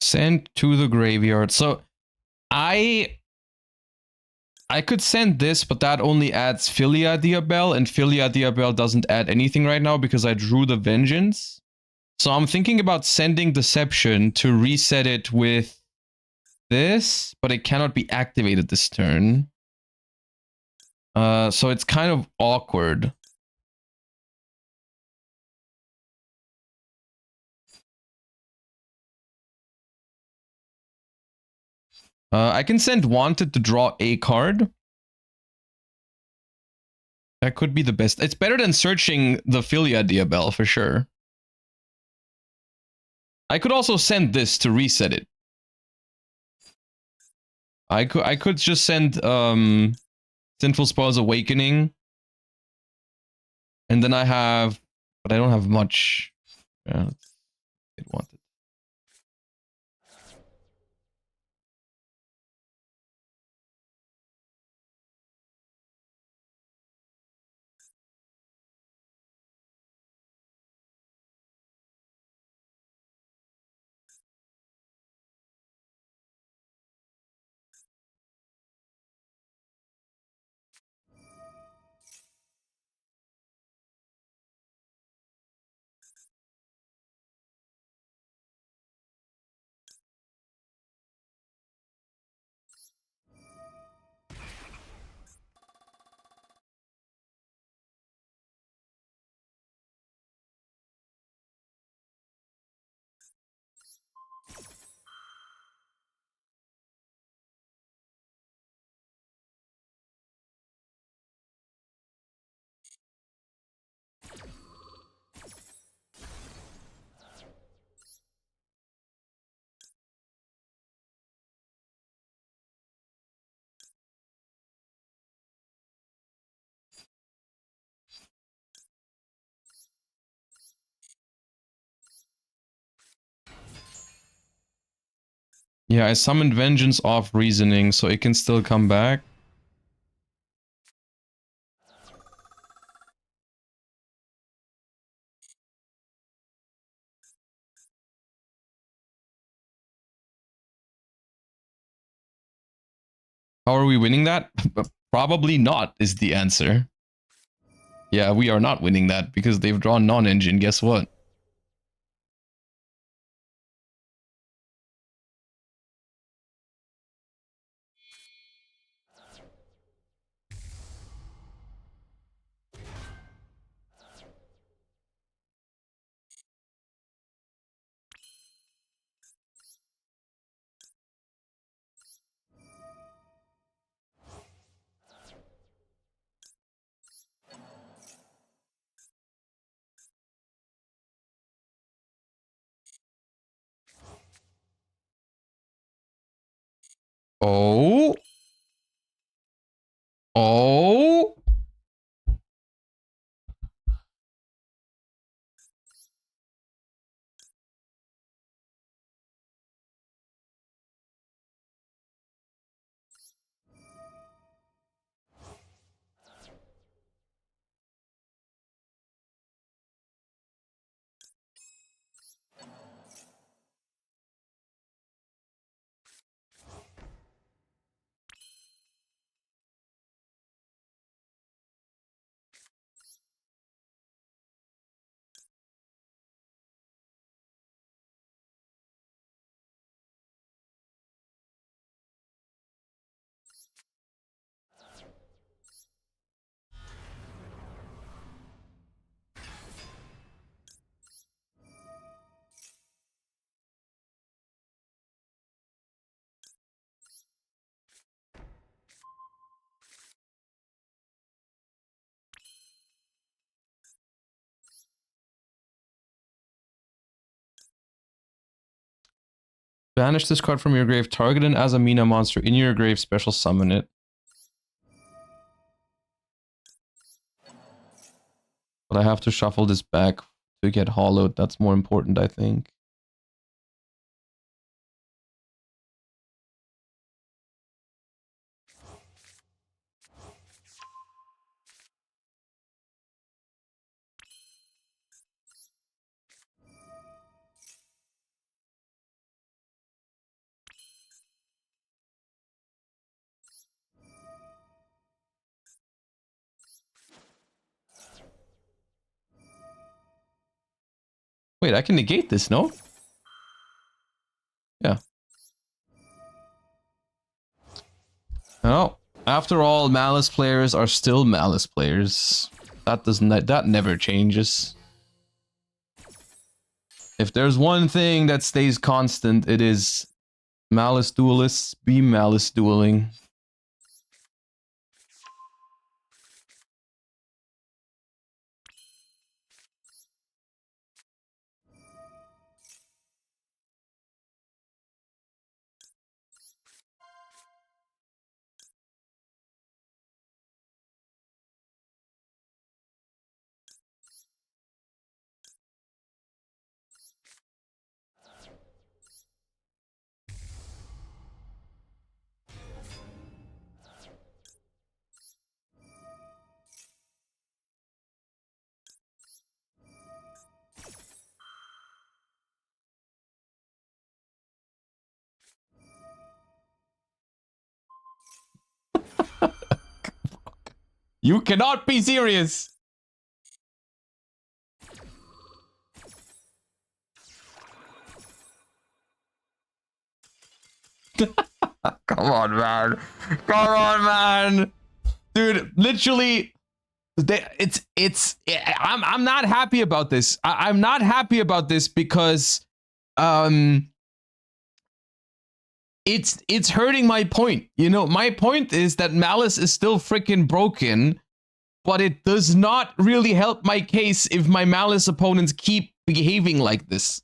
Send to the graveyard. So I could send this, but that only adds Filia Diabel, and Filia Diabel doesn't add anything right now because I drew the Vengeance. So I'm thinking about sending Deception to reset it with this, but it cannot be activated this turn. So it's kind of awkward. I can send Wanted to draw a card. That could be the best. It's better than searching the Filia Diabel for sure. I could also send this to reset it. I could just send Sinful Spoil's Awakening. And then I have, but I don't have much. Yeah, it wanted. Yeah, I summoned Vengeance off Reasoning, so it can still come back. How are we winning that? Probably not, is the answer. Yeah, we are not winning that because they've drawn non-engine. Guess what? Oh. Oh. Banish this card from your grave. Target an Azamina monster in your grave. Special summon it. But I have to shuffle this back to get hollowed. That's more important, I think. Wait, I can negate this, no? Yeah. Oh, after all, Malice players are still Malice players. That never changes. If there's one thing that stays constant, it is Malice duelists be Malice dueling. You cannot be serious! Come on, man. Come on, man. Dude, literally, I'm not happy about this. I'm not happy about this because it's hurting my point. You know, my point is that Malice is still freaking broken, but it does not really help my case if my Malice opponents keep behaving like this.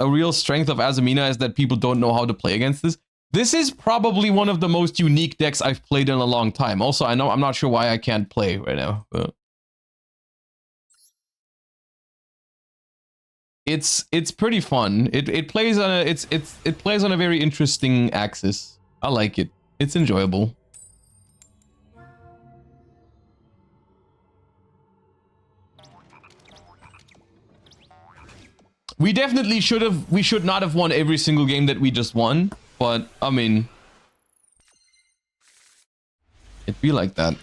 A real strength of Azamina is that people don't know how to play against this. This is probably one of the most unique decks I've played in a long time. Also, I'm not sure why I can't play right now. But it's pretty fun. It plays on a it plays on a very interesting axis. I like it. It's enjoyable. We definitely should not have won every single game that we just won, but I mean, it'd be like that.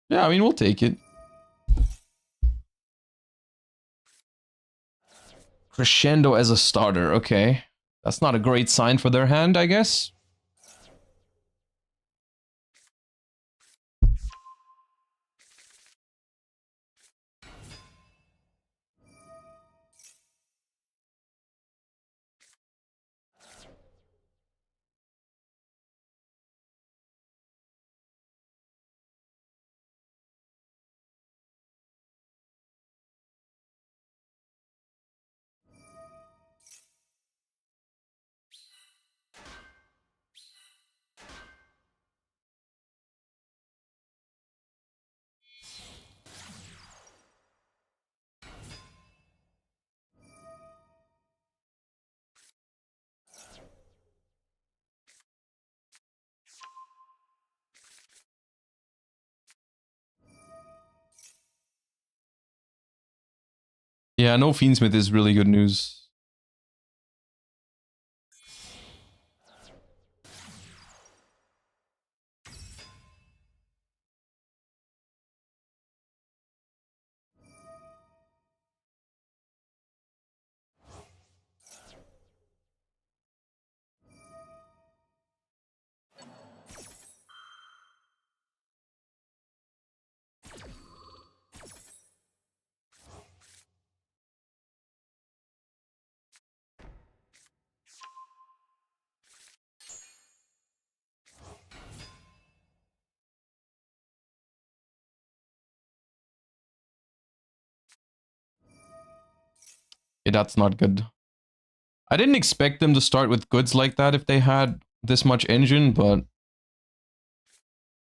Yeah, I mean, we'll take it. Crescendo as a starter, okay. That's not a great sign for their hand, I guess. Yeah, no Fiendsmith is really good news. Yeah, that's not good. I didn't expect them to start with goods like that if they had this much engine, but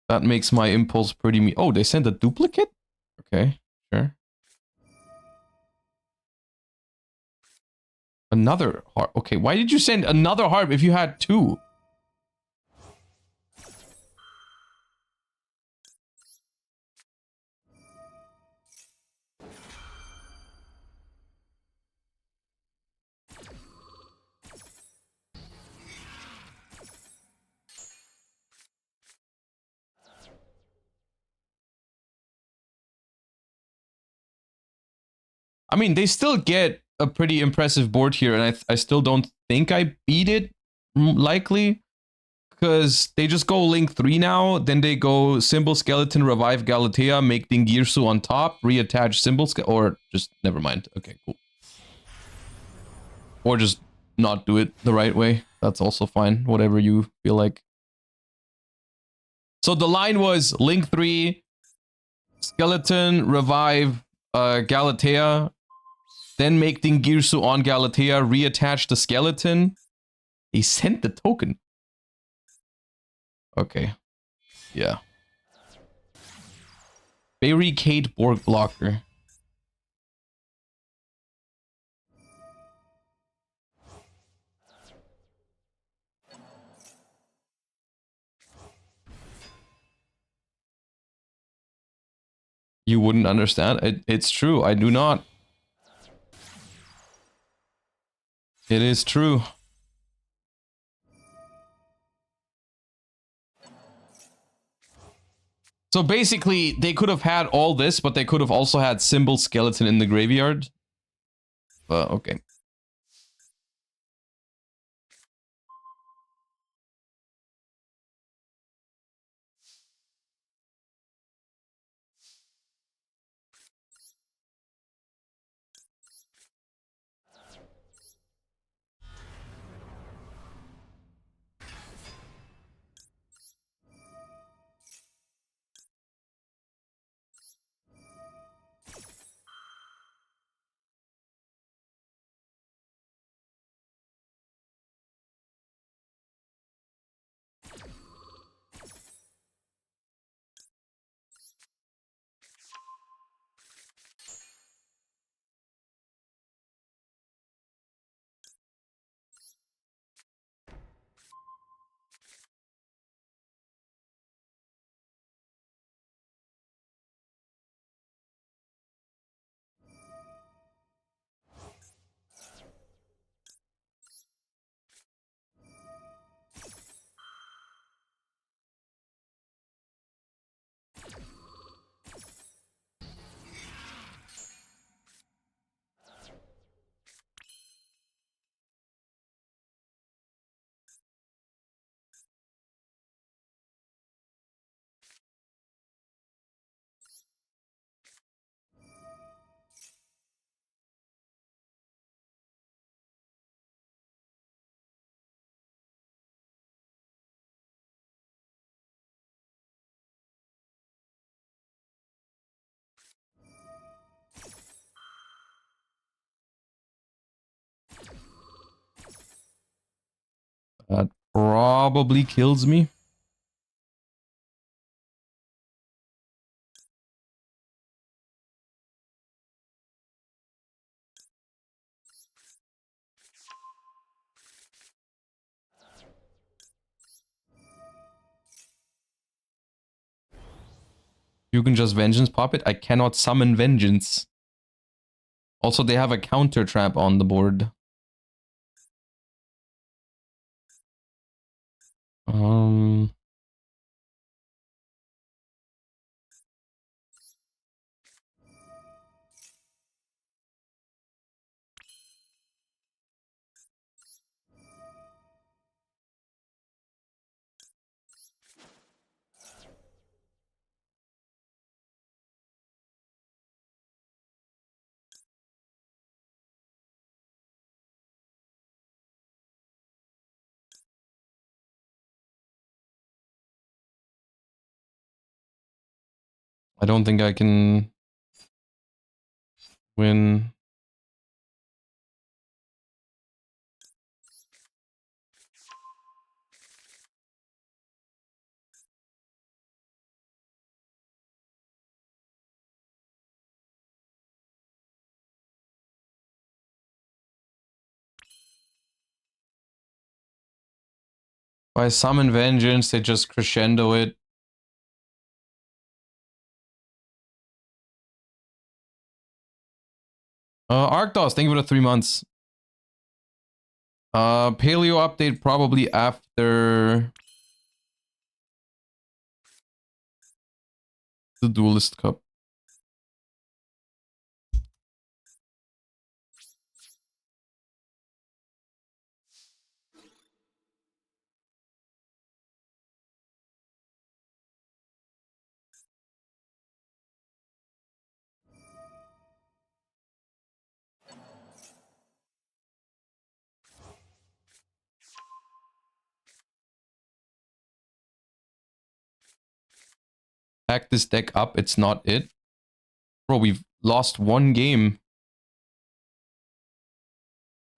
that makes my impulse pretty me. Oh, they sent a duplicate? Okay, sure. A another harp. Okay, why did you send another harp if you had two? I mean, they still get a pretty impressive board here, and I still don't think I beat it, likely. Because they just go Link 3 now, then they go Symbol Skeleton, Revive Galatea, make Dingirsu on top, reattach Symbol or just, never mind. Okay, cool. Or just not do it the right way. That's also fine, whatever you feel like. So the line was Link 3, Skeleton, Revive Galatea, then make Dingirsu on Galatea, reattach the Skeleton. They sent the token. Okay. Yeah. Barricade Borg Blocker. You wouldn't understand. It's true. I do not. It is true. So basically, they could have had all this, but they could have also had Symbol Skeleton in the graveyard. Okay. That probably kills me. You can just Vengeance pop it. I cannot summon Vengeance. Also, they have a counter trap on the board. I don't think I can win. By Summon Vengeance, they just crescendo it. Arctos, thank you for the 3 months. Paleo update probably after the Duelist Cup. Hack this deck up, it's not it. Bro, we've lost 1 game.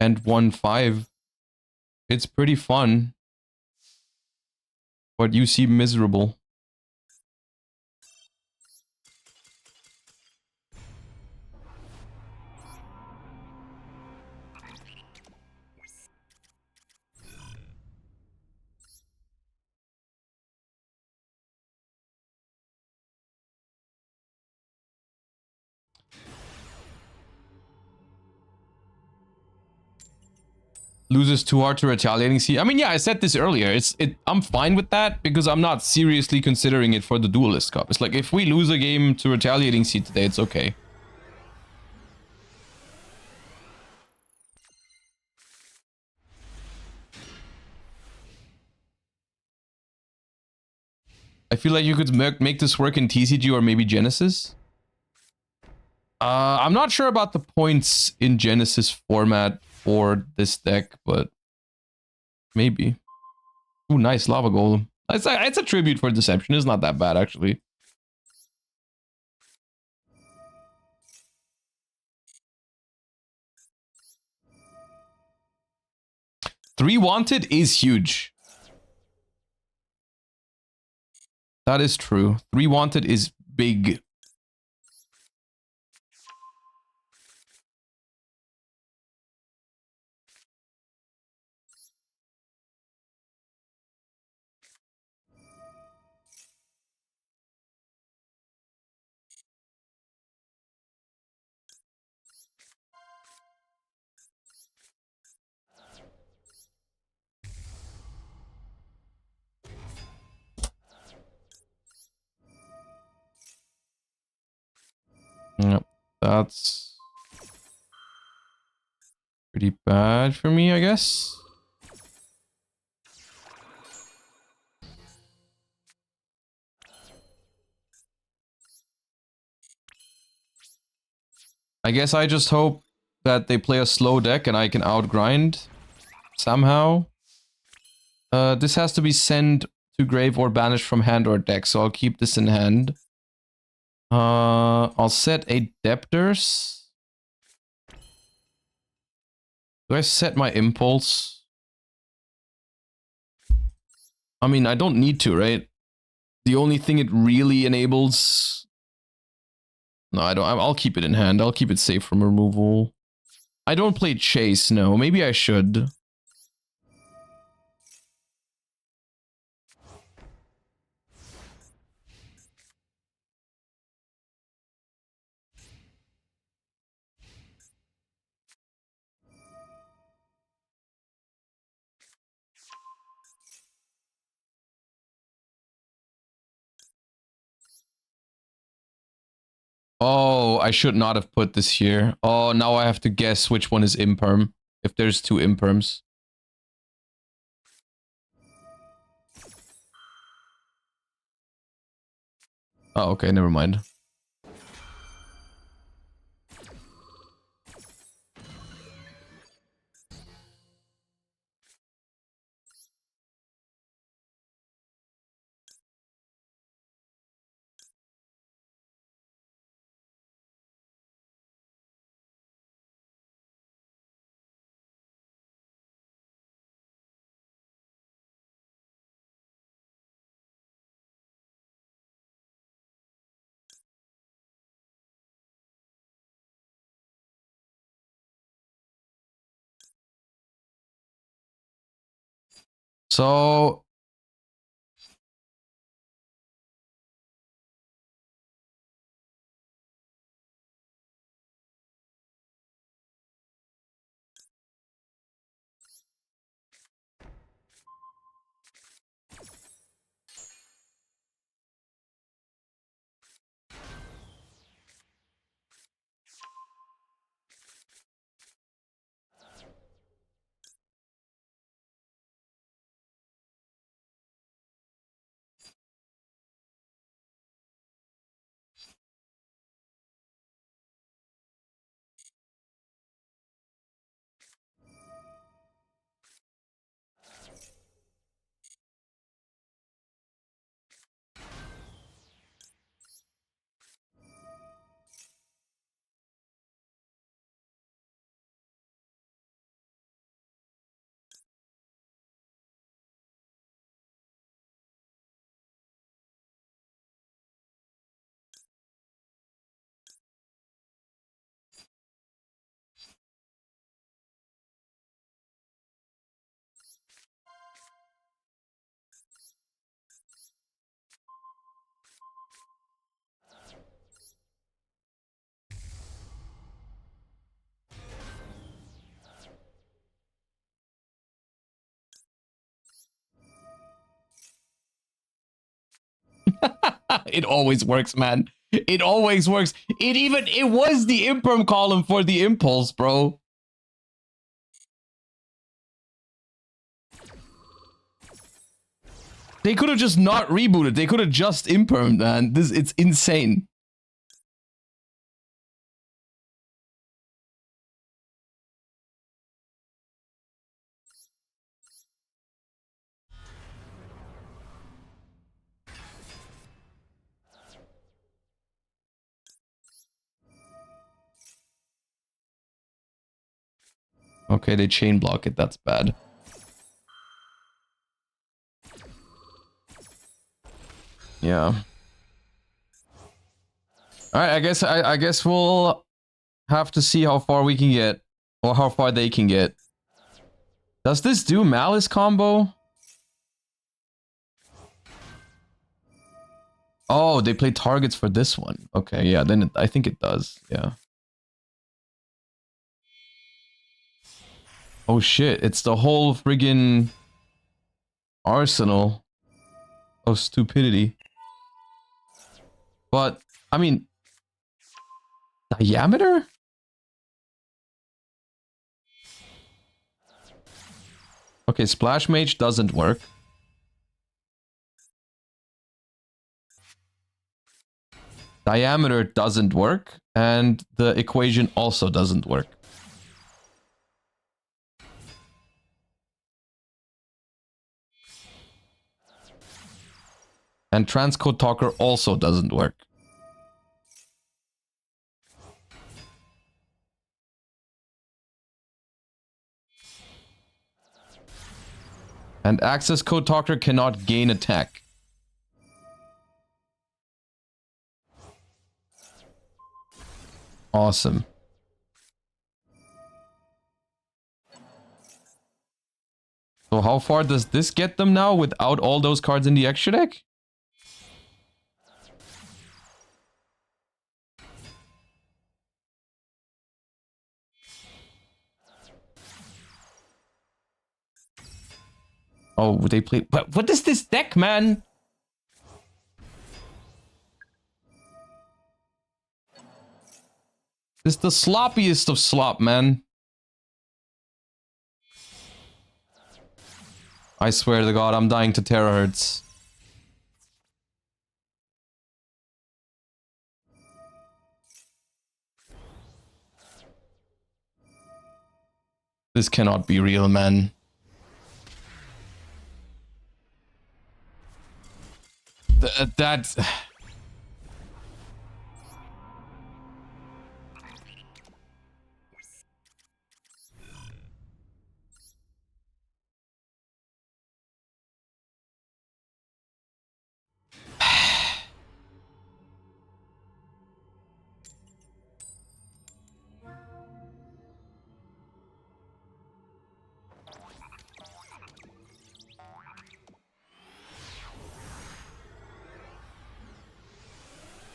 And won 5. It's pretty fun. But you seem miserable. Loses too hard to retaliating seed. I mean, yeah, I said this earlier. I'm fine with that because I'm not seriously considering it for the Duelist Cup. It's like if we lose a game to retaliating seed today, it's okay. I feel like you could make this work in TCG or maybe Genesis. I'm not sure about the points in Genesis format for this deck, but maybe. Ooh, nice Lava Golem. It's a tribute for Deception. It's not that bad, actually. Three Wanted is huge. That is true. 3 Wanted is big. Yep, that's pretty bad for me, I guess. I guess I just hope that they play a slow deck and I can outgrind somehow. This has to be sent to grave or banished from hand or deck, so I'll keep this in hand. I'll set a Debtors. Do I set my Impulse? I mean, I don't need to, right? The only thing it really enables... No, I don't. I'll keep it in hand. I'll keep it safe from removal. I don't play Chase, no. Maybe I should. Oh, I should not have put this here. Oh, now I have to guess which one is imperm. If there's 2 imperms. Oh, okay, never mind. So It always works, man. It always works. It was the imperm column for the impulse, bro. They could have just not rebooted. They could have just impermed, man. It's insane. Okay, they chain block it. That's bad. Yeah. All right, I guess we'll have to see how far we can get, or how far they can get. Does this do Malice combo? Oh, they play targets for this one. Okay, yeah, then I think it does. Yeah. Oh shit, it's the whole friggin' arsenal of stupidity. But, I mean, diameter? Okay, Splash Mage doesn't work. Diameter doesn't work, and the equation also doesn't work. And Transcode Talker also doesn't work. And Access Code Talker cannot gain attack. Awesome. So how far does this get them now without all those cards in the extra deck? Oh, they play... What is this deck, man? This is the sloppiest of slop, man. I swear to God, I'm dying to terahertz. This cannot be real, man. That's...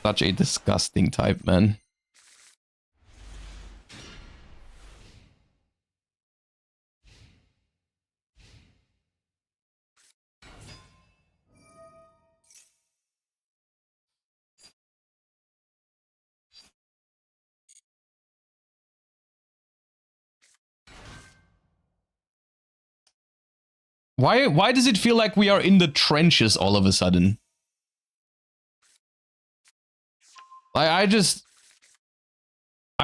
Such a disgusting type, man. Why does it feel like we are in the trenches all of a sudden? I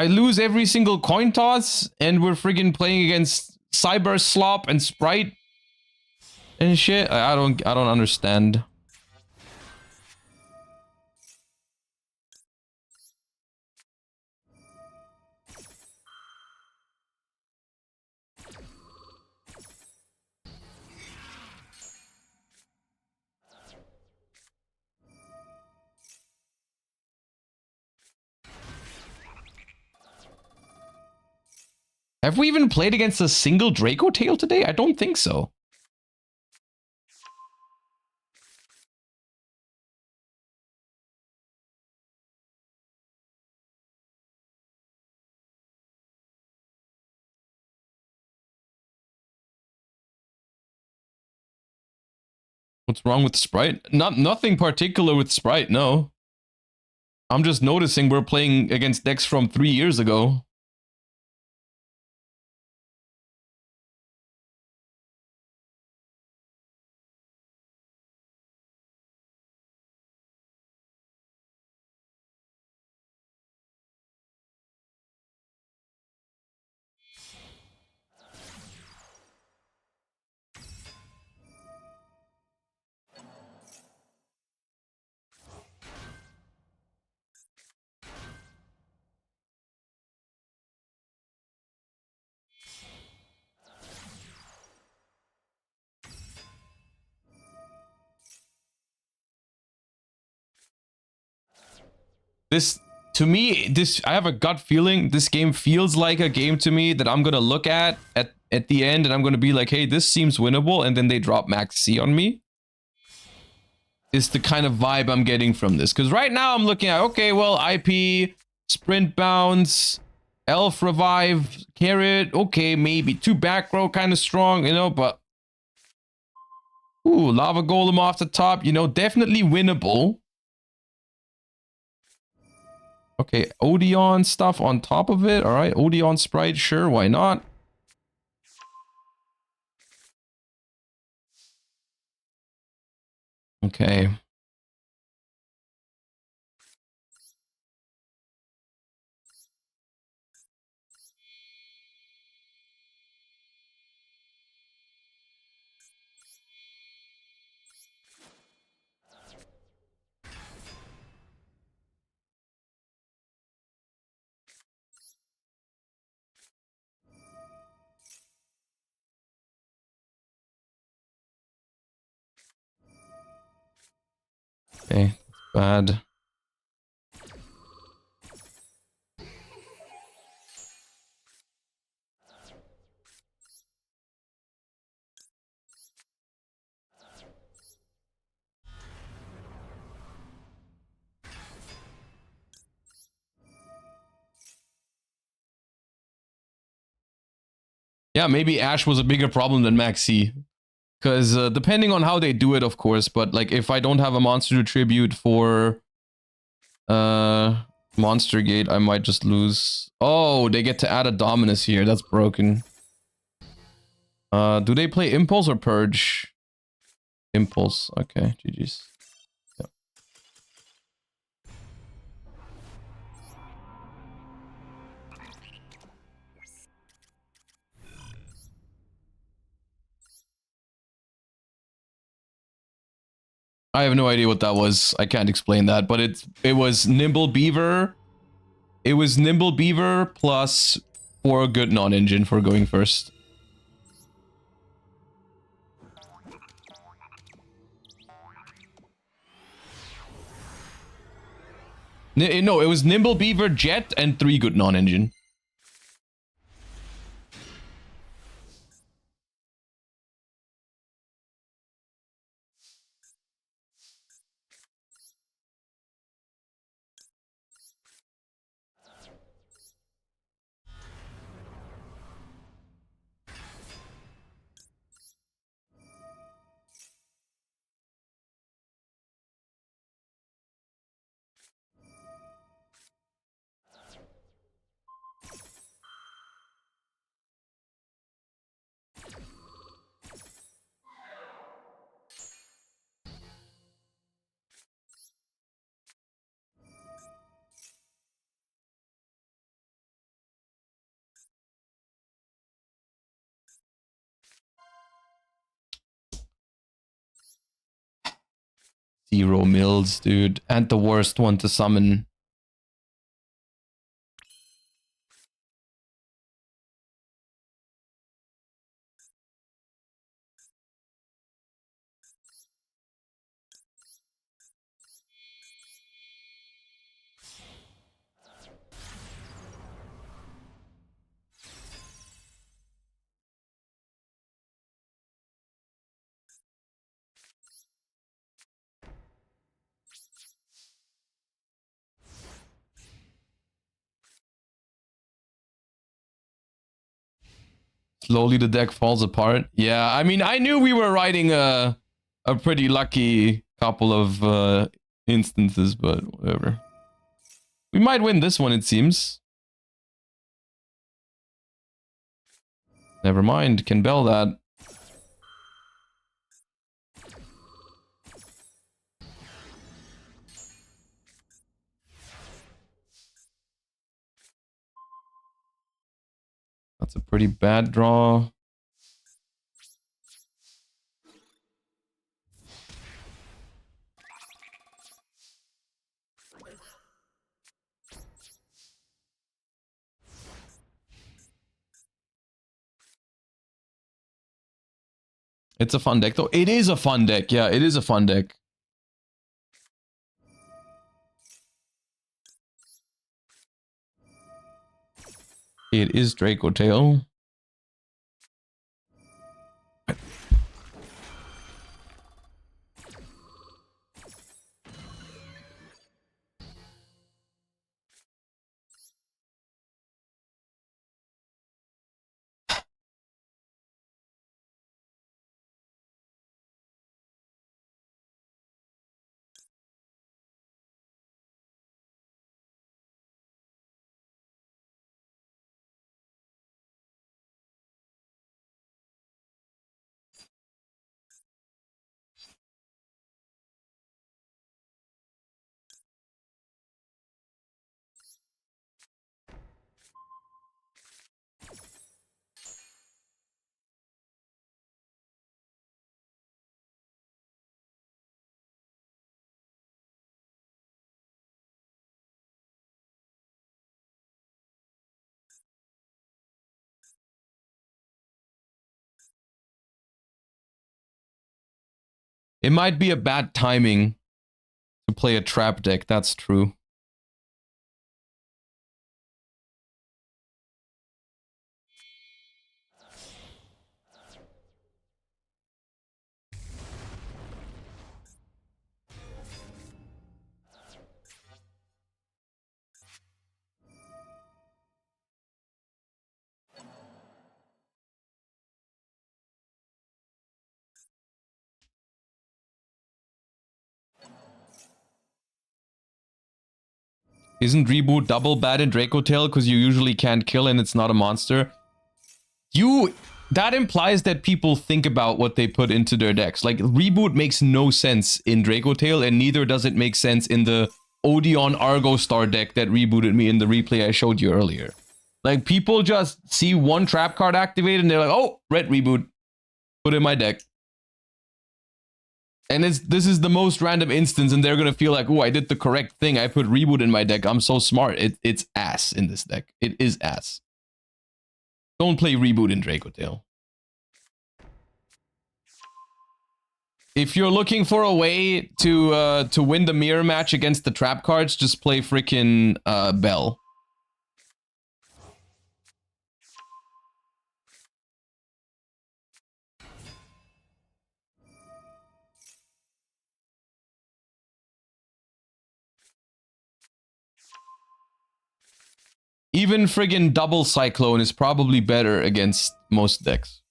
lose every single coin toss, and we're friggin' playing against Cyber Slop and Sprite and shit. I don't understand. Have we even played against a single Draco Tail today? I don't think so. What's wrong with Sprite? Nothing particular with Sprite, no. I'm just noticing we're playing against decks from 3 years ago. This, to me, I have a gut feeling this game feels like a game to me that I'm gonna look at the end and I'm gonna be like, hey, this seems winnable, and then they drop Max C on me. Is the kind of vibe I'm getting from this. Because right now I'm looking at, okay, well, IP, Sprint Bounce, Elf Revive, Carrot, okay, maybe 2 back row kind of strong, you know, but... Ooh, Lava Golem off the top, you know, definitely winnable. Okay, Odeon stuff on top of it. All right, Odeon Sprite, sure, why not? Okay. Okay, bad. Yeah, maybe Ash was a bigger problem than Maxi. Because depending on how they do it, of course, but like if I don't have a monster to tribute for Monster Gate, I might just lose. Oh, they get to add a Dominus here. That's broken. Do they play Impulse or Purge? Impulse. Okay, GG's. Yep. I have no idea what that was. I can't explain that, but it was Nimble Beaver. It was Nimble Beaver plus 4 good non-engine for going first. No, it was Nimble Beaver, Jet, and 3 good non-engine. Zero mills, dude. And the worst one to summon. Slowly the deck falls apart. Yeah, I mean, I knew we were riding a a pretty lucky couple of instances, but whatever. We might win this one, it seems. Never mind, can bell that. That's a pretty bad draw. It's a fun deck, though. It is a fun deck. Yeah, it is a fun deck. It is Draco Tail. It might be a bad timing to play a trap deck, that's true. Isn't Reboot double bad in Draco Tail because you usually can't kill and it's not a monster? That implies that people think about what they put into their decks. Like, Reboot makes no sense in Draco Tail, and neither does it make sense in the Odeon Argo Star deck that rebooted me in the replay I showed you earlier. Like, people just see one trap card activated and they're like, oh, red Reboot. Put in my deck. And this is the most random instance, and they're gonna feel like, oh, I did the correct thing. I put Reboot in my deck. I'm so smart. It's ass in this deck. It is ass. Don't play Reboot in Draco Tail. If you're looking for a way to win the mirror match against the trap cards, just play freaking Bell. Even friggin' double Cyclone is probably better against most decks.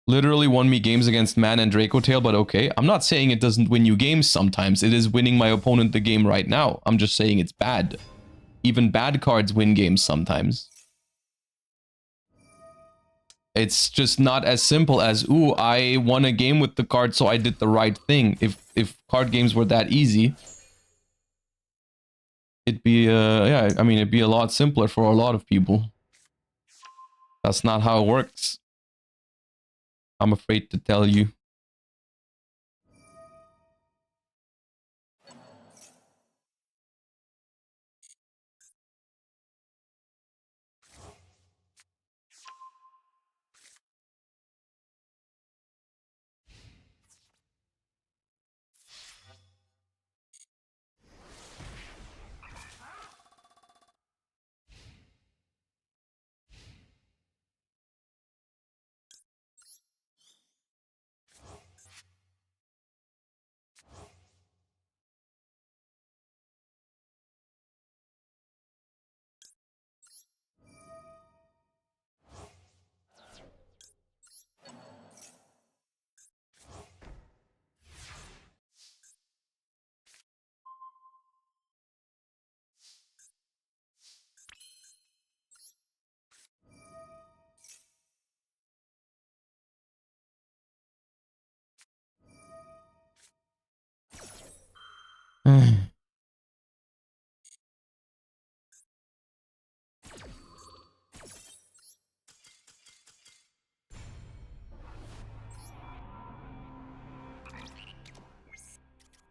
Literally won me games against Man and Draco Tail, but okay. I'm not saying it doesn't win you games sometimes. It is winning my opponent the game right now. I'm just saying it's bad. Even bad cards win games sometimes. It's just not as simple as, ooh, I won a game with the card, so I did the right thing. If card games were that easy, it'd be, yeah, I mean, it'd be a lot simpler for a lot of people. That's not how it works. I'm afraid to tell you.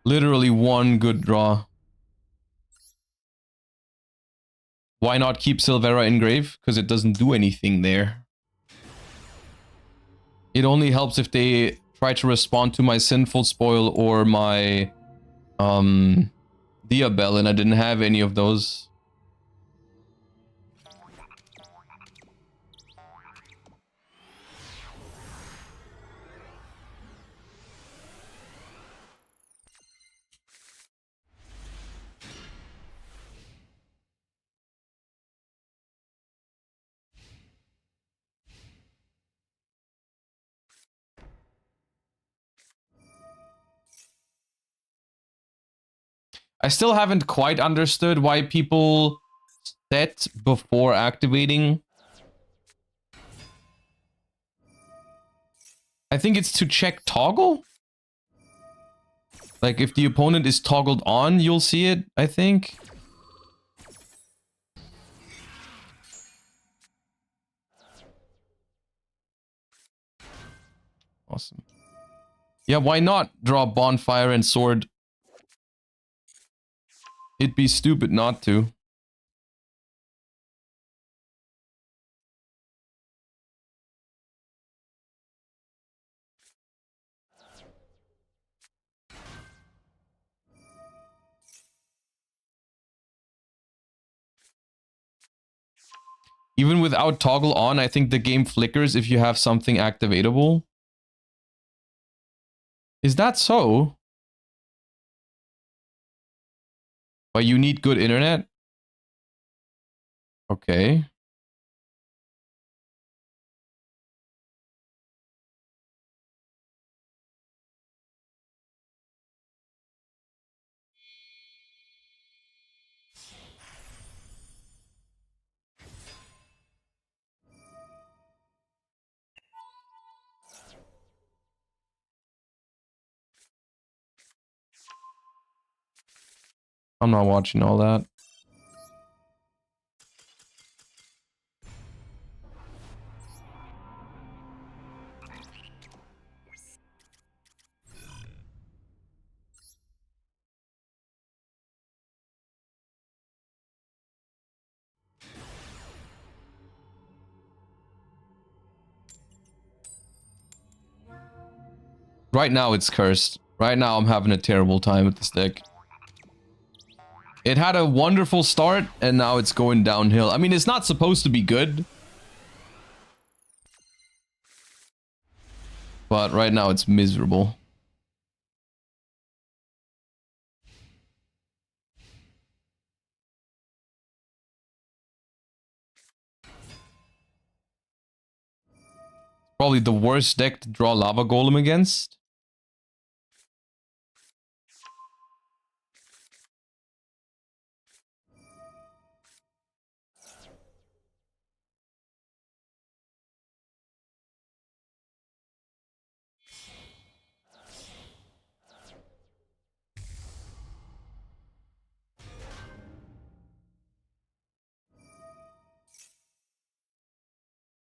Literally one good draw. Why not keep Silvera in grave? Because it doesn't do anything there. It only helps if they try to respond to my Sinful Spoil or my Diabell, and I didn't have any of those. I still haven't quite understood why people set before activating. I think it's to check toggle. Like if the opponent is toggled on, you'll see it, I think. Awesome. Yeah, why not draw Bonfire and Sword? It'd be stupid not to. Even without toggle on, I think the game flickers if you have something activatable. Is that so? But you need good internet? Okay. I'm not watching all that. Right now it's cursed. Right now I'm having a terrible time with this deck. It had a wonderful start and now it's going downhill. I mean, it's not supposed to be good. But right now it's miserable. Probably the worst deck to draw Lava Golem against.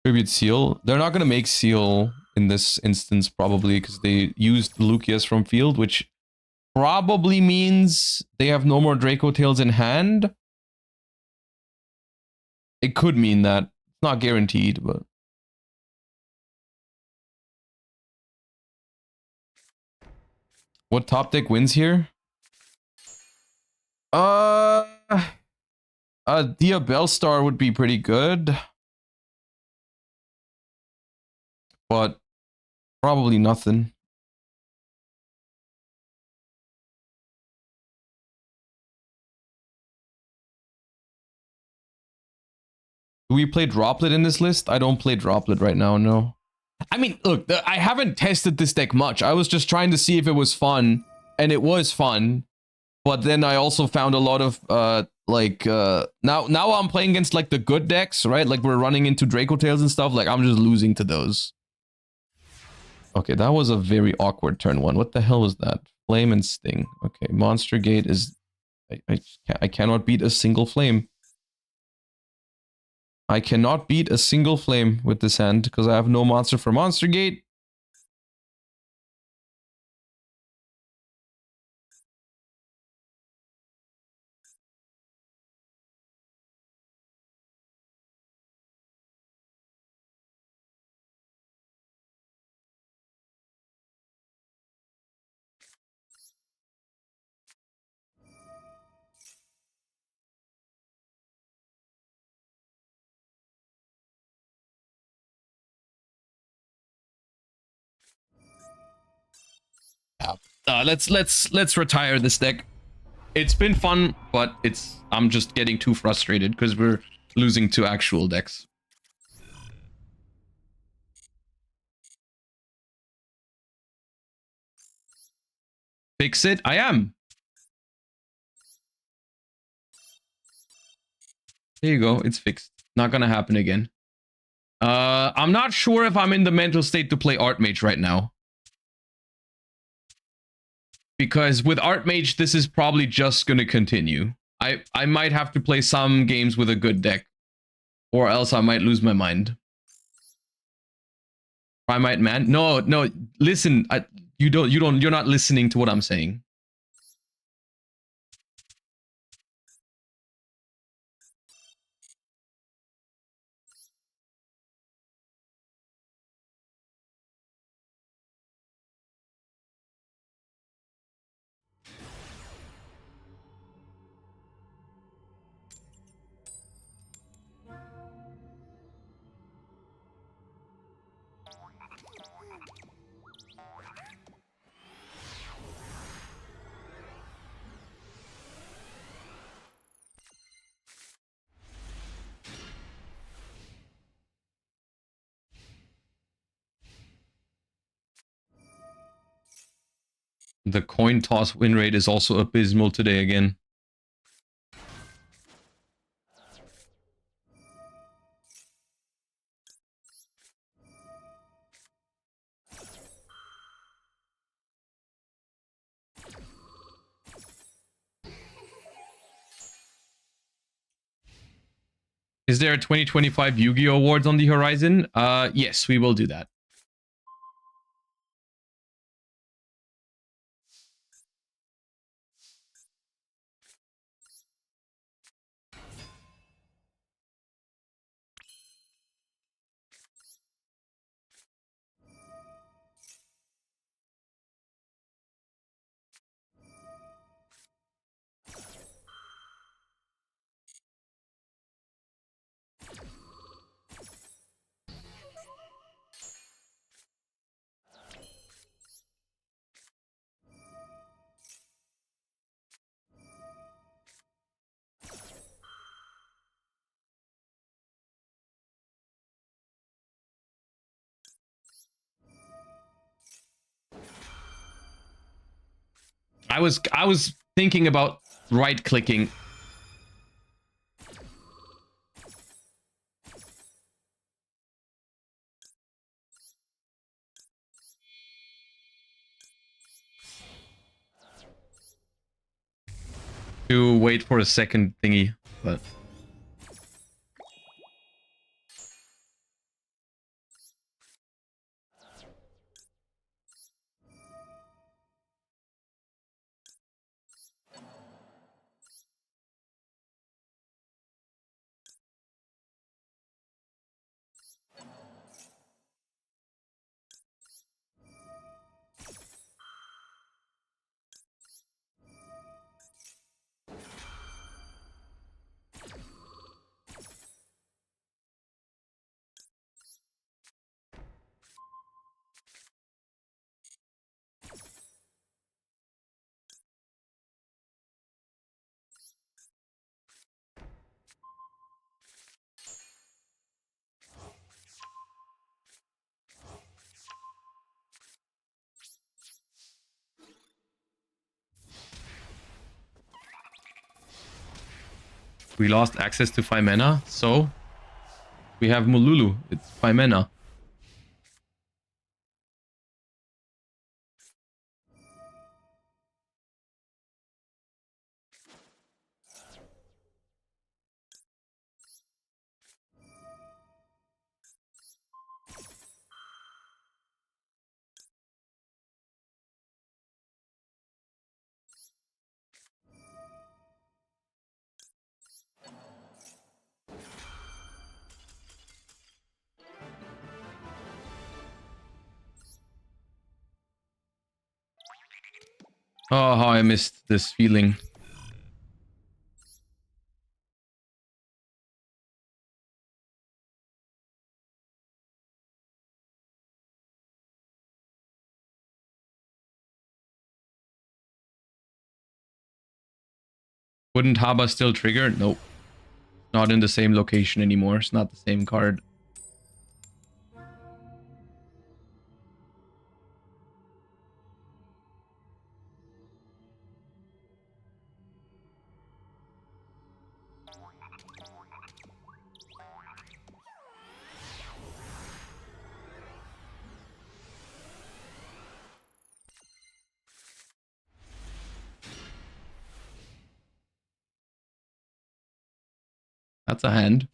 Tribute Seal. They're not going to make Seal in this instance, probably, because they used Lucius from field, which probably means they have no more Draco Tails in hand. It could mean that. It's not guaranteed, but... What top deck wins here? Diabell Star would be pretty good. But probably nothing. Do we play Droplet in this list? I don't play Droplet right now, no. I mean, look, I haven't tested this deck much. I was just trying to see if it was fun, and it was fun. But then I also found a lot of, now I'm playing against, like, the good decks, right? Like, we're running into Draco Tails and stuff. Like, I'm just losing to those. Okay, that was a very awkward turn one. What the hell was that? Flame and Sting. Okay, Monster Gate is... I cannot beat a single flame. I cannot beat a single flame with this hand because I have no monster for Monster Gate. Let's retire this deck. It's been fun, but I'm just getting too frustrated because we're losing to actual decks. Fix it? I am. There you go. It's fixed. Not gonna happen again. I'm not sure if I'm in the mental state to play Archmage right now. Because with Archmage, this is probably just gonna continue. I might have to play some games with a good deck. Or else I might lose my mind. Primite Man? No, listen, you're not listening to what I'm saying. The coin toss win rate is also abysmal today again. Is there a 2025 Yu-Gi-Oh awards on the horizon? Yes, we will do that. I was thinking about right clicking. To wait for a second thingy, but we lost access to 5 mana, so we have Mululu. It's 5 mana. Oh, how I missed this feeling. Wouldn't Haba still trigger? Nope. Not in the same location anymore. It's not the same card. That's a hand.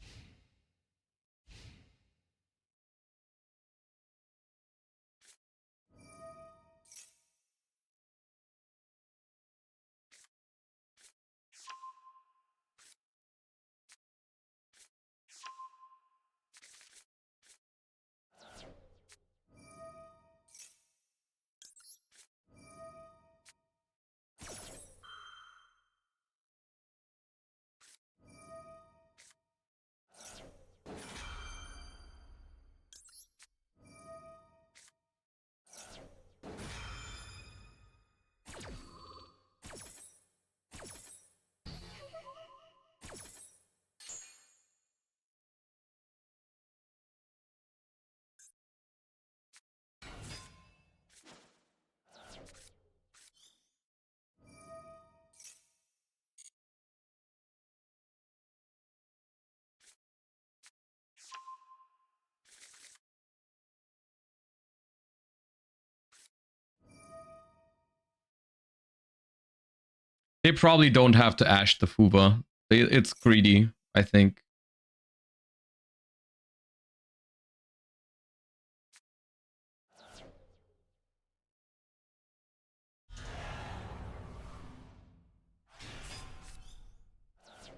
They probably don't have to Ash the Fuba. It's greedy, I think.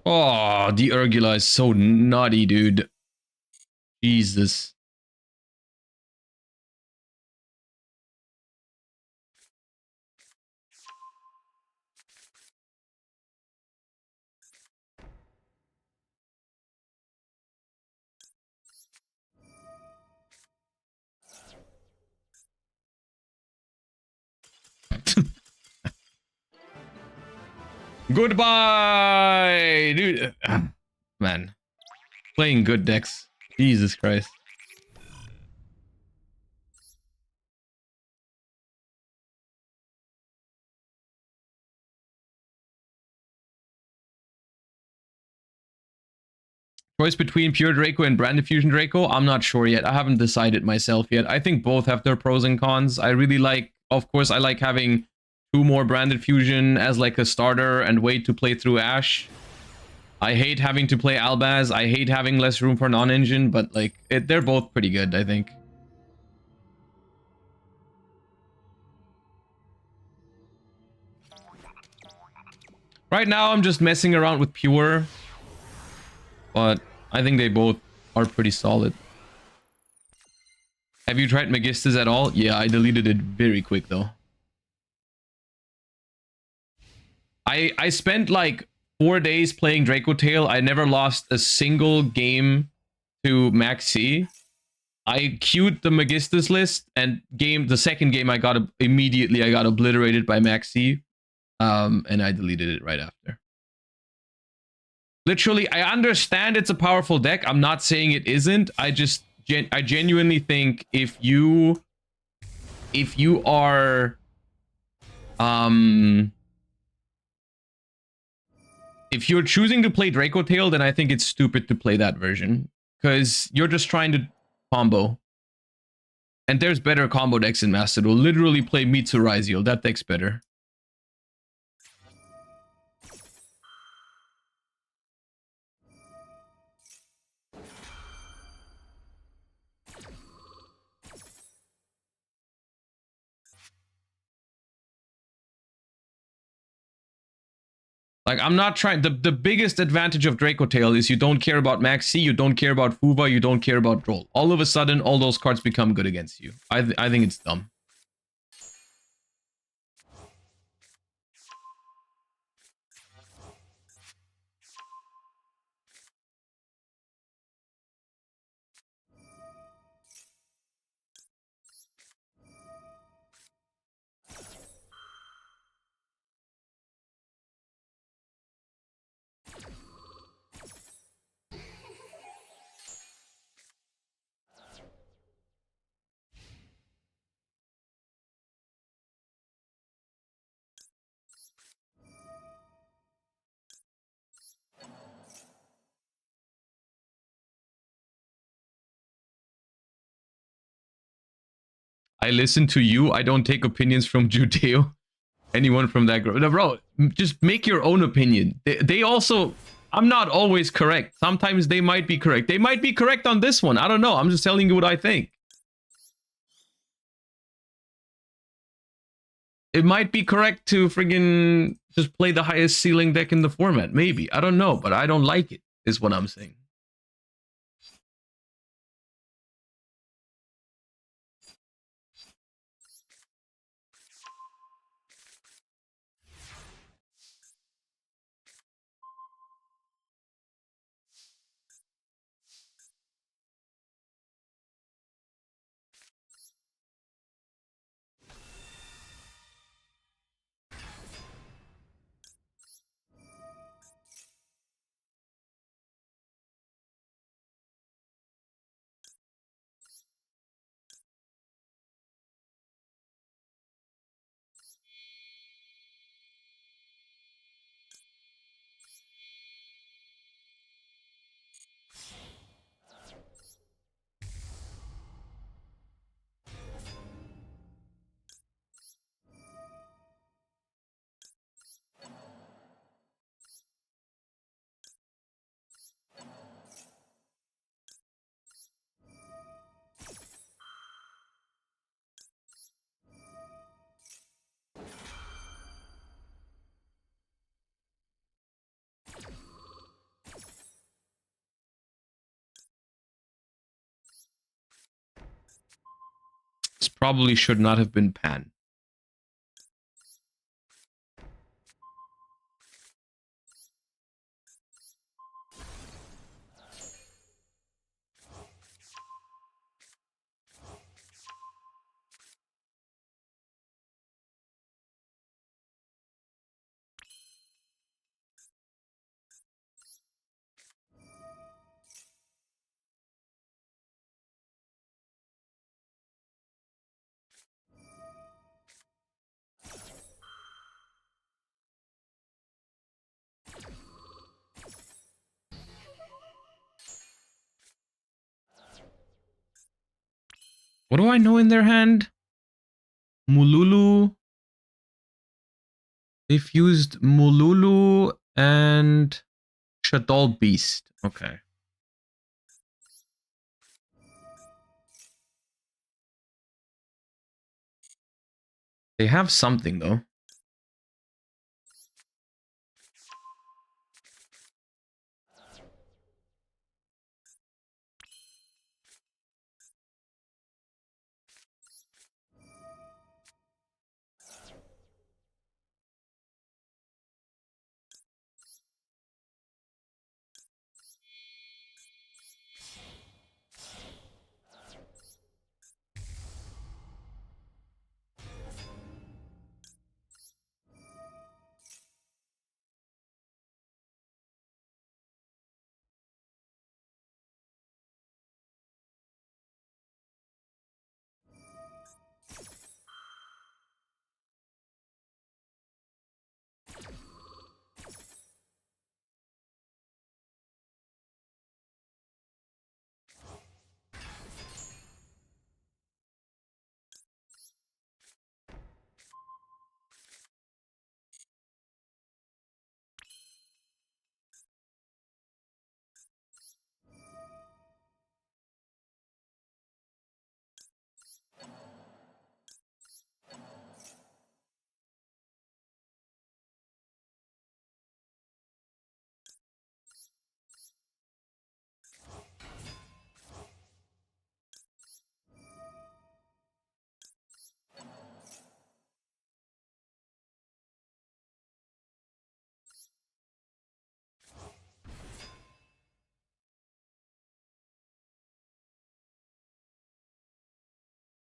Oh, the Urgula is so nutty, dude. Jesus. Goodbye, dude. Man, playing good decks. Jesus Christ. Choice between Pure Draco and Branded Fusion Draco? I'm not sure yet. I haven't decided myself yet. I think both have their pros and cons. I really like, of course, I like having 2 more Branded Fusion as like a starter and wait to play through Ash. I hate having to play Albaz. I hate having less room for non-engine, but like they're both pretty good, I think. Right now, I'm just messing around with Pure, but I think they both are pretty solid. Have you tried Magistas at all? Yeah, I deleted it very quick though. I spent like 4 days playing Draco Tail. I never lost a single game to Max C. I queued the Magistas list, and the second game I got immediately I got obliterated by Max C. And I deleted it right after. Literally, I understand it's a powerful deck. I'm not saying it isn't. I genuinely think if you are if you're choosing to play Draco Tail, then I think it's stupid to play that version, because you're just trying to combo. And there's better combo decks in Master Duel. Literally play Mitsurizio. That deck's better. Like, I'm not trying... The biggest advantage of Draco Tail is you don't care about Max C, you don't care about Fuba, you don't care about Droll. All of a sudden, all those cards become good against you. I think it's dumb. I listen to you. I don't take opinions from Judeo. Anyone from that group. No, bro, just make your own opinion. They also... I'm not always correct. Sometimes they might be correct. They might be correct on this one. I don't know. I'm just telling you what I think. It might be correct to friggin' just play the highest ceiling deck in the format. Maybe. I don't know, but I don't like it, is what I'm saying. This probably should not have been Pan. What do I know in their hand? Mululu. They fused Mululu and Shadow Beast. Okay. They have something though.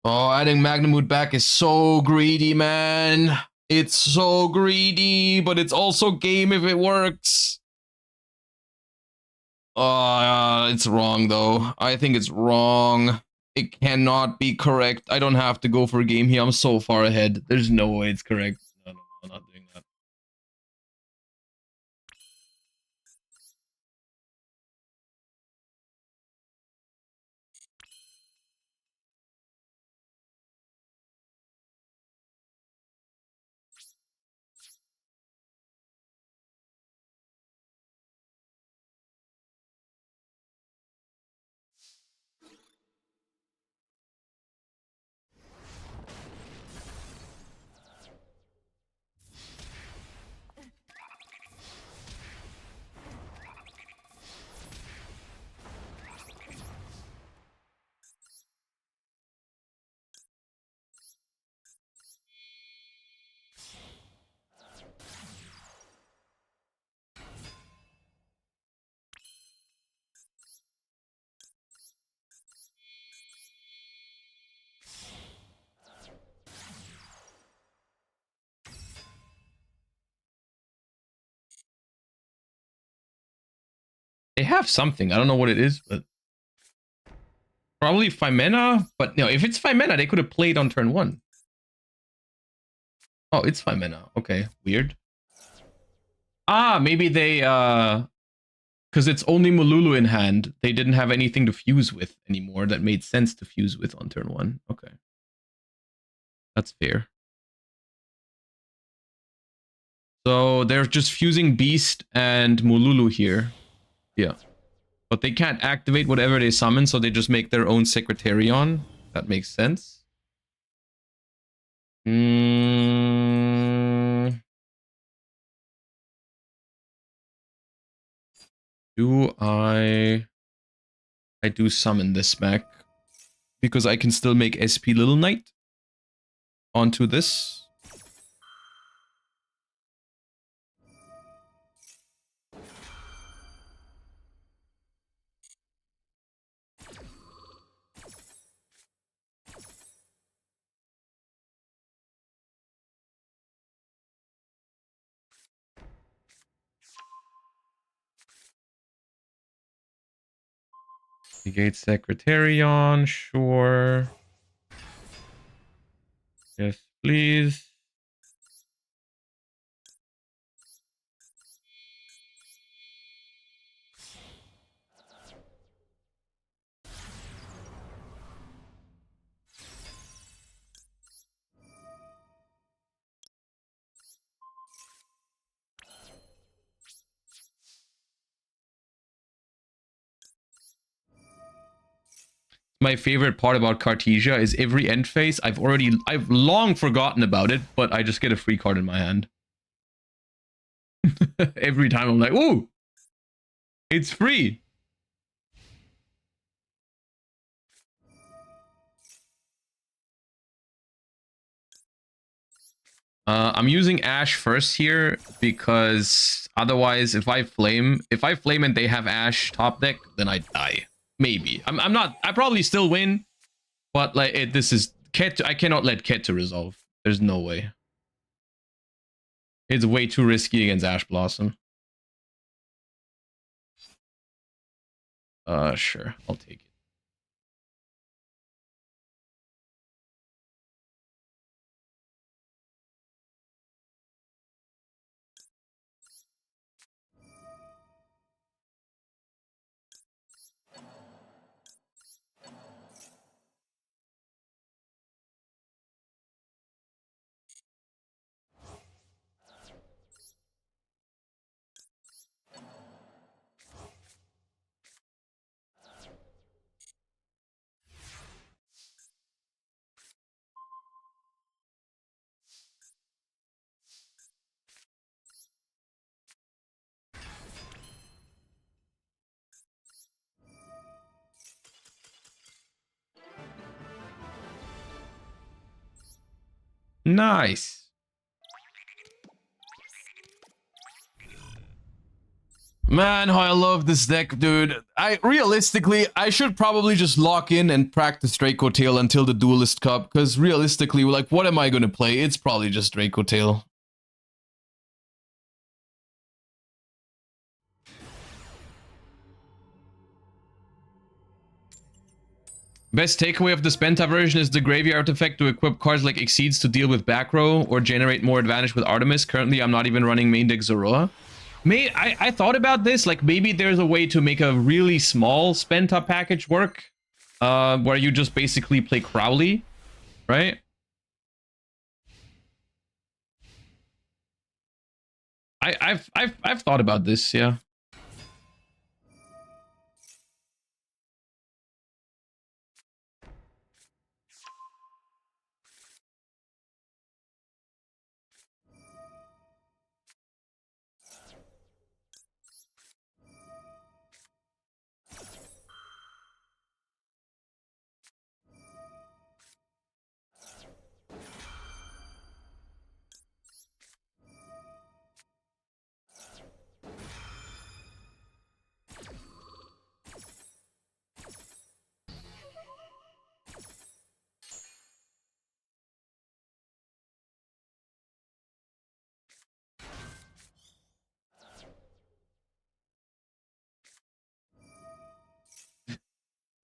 Oh, adding Magnamood back is so greedy, man. It's so greedy, but it's also game if it works. It's wrong, though. I think it's wrong. It cannot be correct. I don't have to go for a game here. I'm so far ahead. There's no way it's correct. No, I'm not doing that. They have something. I don't know what it is, but probably Femena. But no, if it's Femena, they could have played on turn 1. Oh, it's Femena. Okay, weird. Ah, maybe they because it's only Mululu in hand. They didn't have anything to fuse with anymore that made sense to fuse with on turn 1. Okay. That's fair. So they're just fusing Beast and Mululu here. Yeah. But they can't activate whatever they summon, so they just make their own Secretarion. That makes sense. Do I do summon this back because I can still make SP Little Knight onto this. Negate Secretarion, sure. Yes, please. My favorite part about Cartesia is every end phase. I've long forgotten about it, but I just get a free card in my hand. Every time I'm like, ooh, it's free. I'm using Ash first here because otherwise, if I flame and they have Ash top deck, then I die. Maybe I'm not. I probably still win, but like this is Ket. I cannot let Ket to resolve. There's no way. It's way too risky against Ash Blossom. Sure, I'll take it. Nice. Man, how I love this deck, dude. Realistically, I should probably just lock in and practice Draco Tail until the Duelist Cup, because realistically, like, what am I going to play? It's probably just Draco Tail. Best takeaway of the Spenta version is the Graveyard effect to equip cards like Exceeds to deal with back row or generate more advantage with Artemis. Currently, I'm not even running main deck Zoroa. I thought about this, like maybe there's a way to make a really small Spenta package work, where you just basically play Crowley, right? I've thought about this, yeah.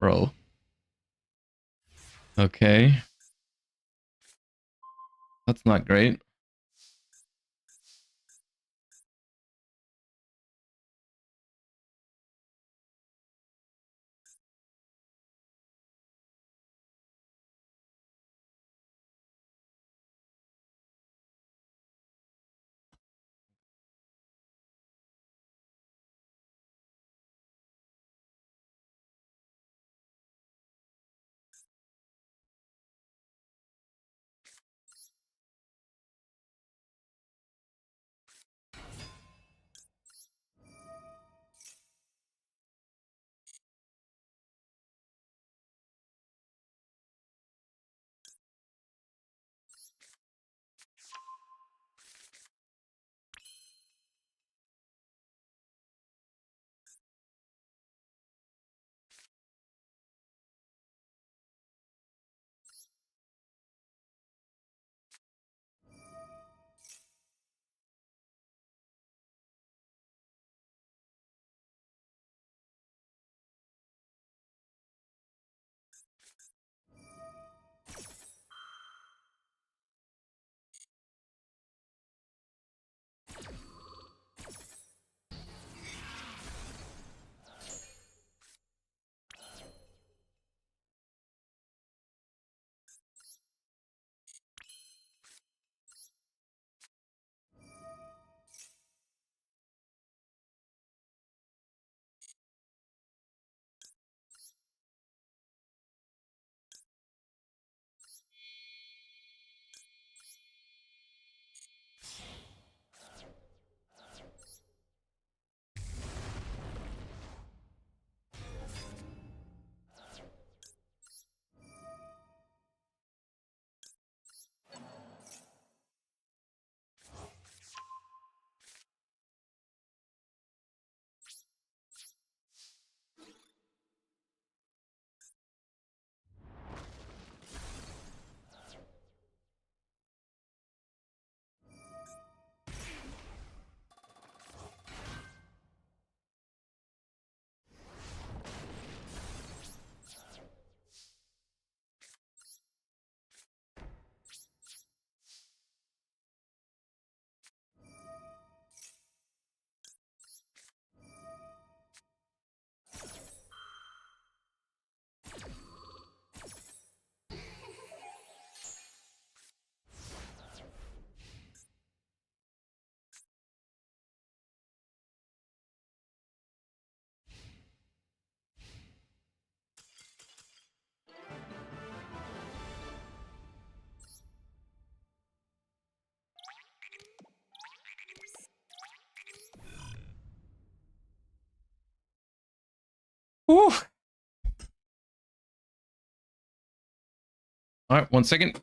Bro. Okay. That's not great. Whew. All right, 1 second.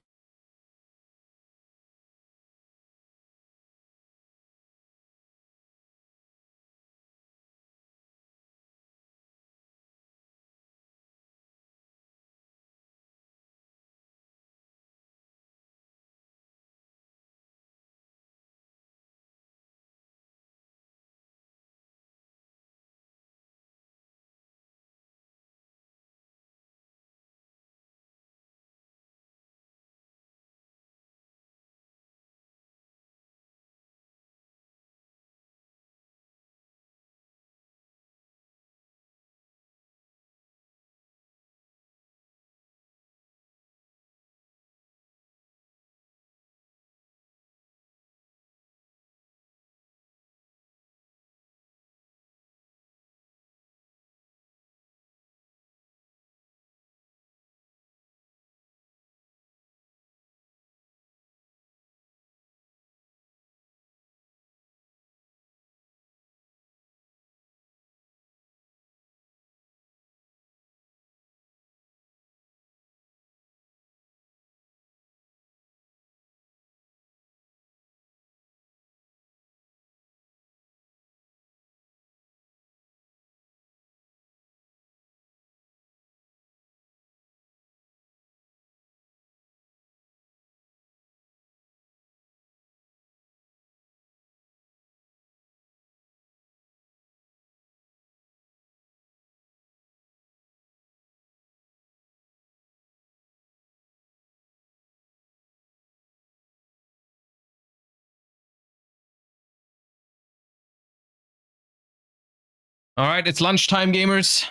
All right, it's lunchtime, gamers. A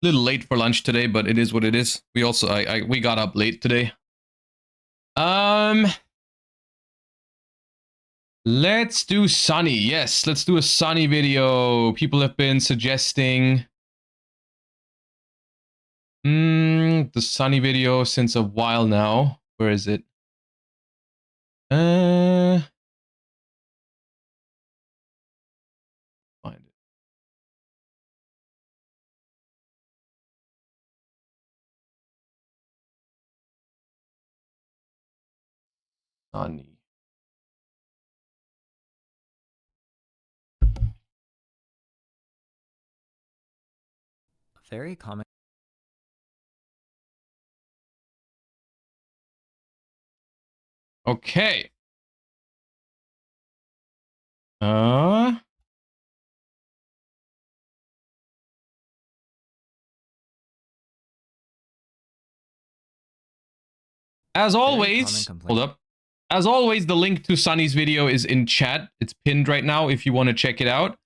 little late for lunch today, but it is what it is. We also we got up late today. Let's do Sunny. Yes, let's do a Sunny video. People have been suggesting the Sunny video since a while now. Where is it? Find it. Sunny. Very common. Okay. As always, hold up. As always, the link to Sunny's video is in chat. It's pinned right now if you want to check it out.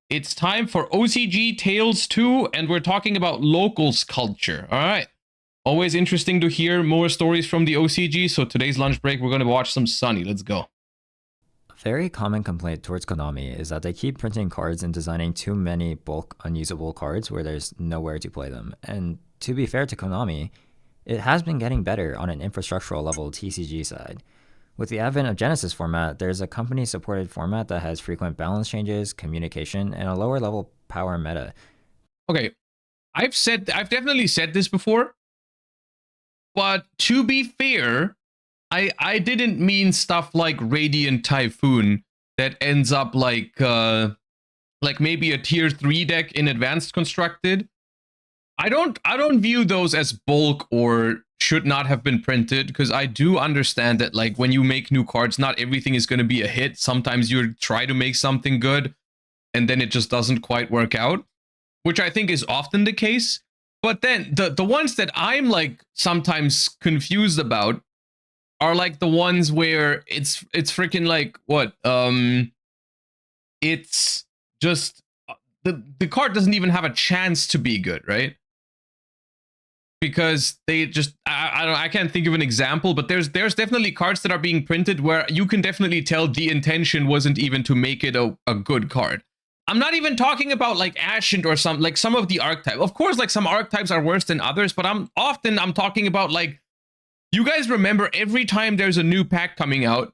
It's time for OCG Tales 2, and we're talking about locals culture. All right. Always interesting to hear more stories from the OCG, so today's lunch break, we're going to watch some Sunny. Let's go. A very common complaint towards Konami is that they keep printing cards and designing too many bulk unusable cards where there's nowhere to play them. And to be fair to Konami, it has been getting better on an infrastructural level TCG side. With the advent of Genesis format, there's a company-supported format that has frequent balance changes, communication, and a lower level power meta. Okay, I've definitely said this before, but to be fair, I didn't mean stuff like Radiant Typhoon that ends up like maybe a tier 3 deck in Advanced Constructed. I don't view those as bulk or should not have been printed, because I do understand that like when you make new cards, not everything is going to be a hit. Sometimes you try to make something good and then it just doesn't quite work out, which I think is often the case. But then the ones that I'm like sometimes confused about are like the ones where it's freaking like what it's just the card doesn't even have a chance to be good, right? Because they just I can't think of an example, but there's definitely cards that are being printed where you can definitely tell the intention wasn't even to make it a good card. I'm not even talking about like Ascent or some of the archetypes. Of course, like some archetypes are worse than others, but I'm talking about like, you guys remember every time there's a new pack coming out,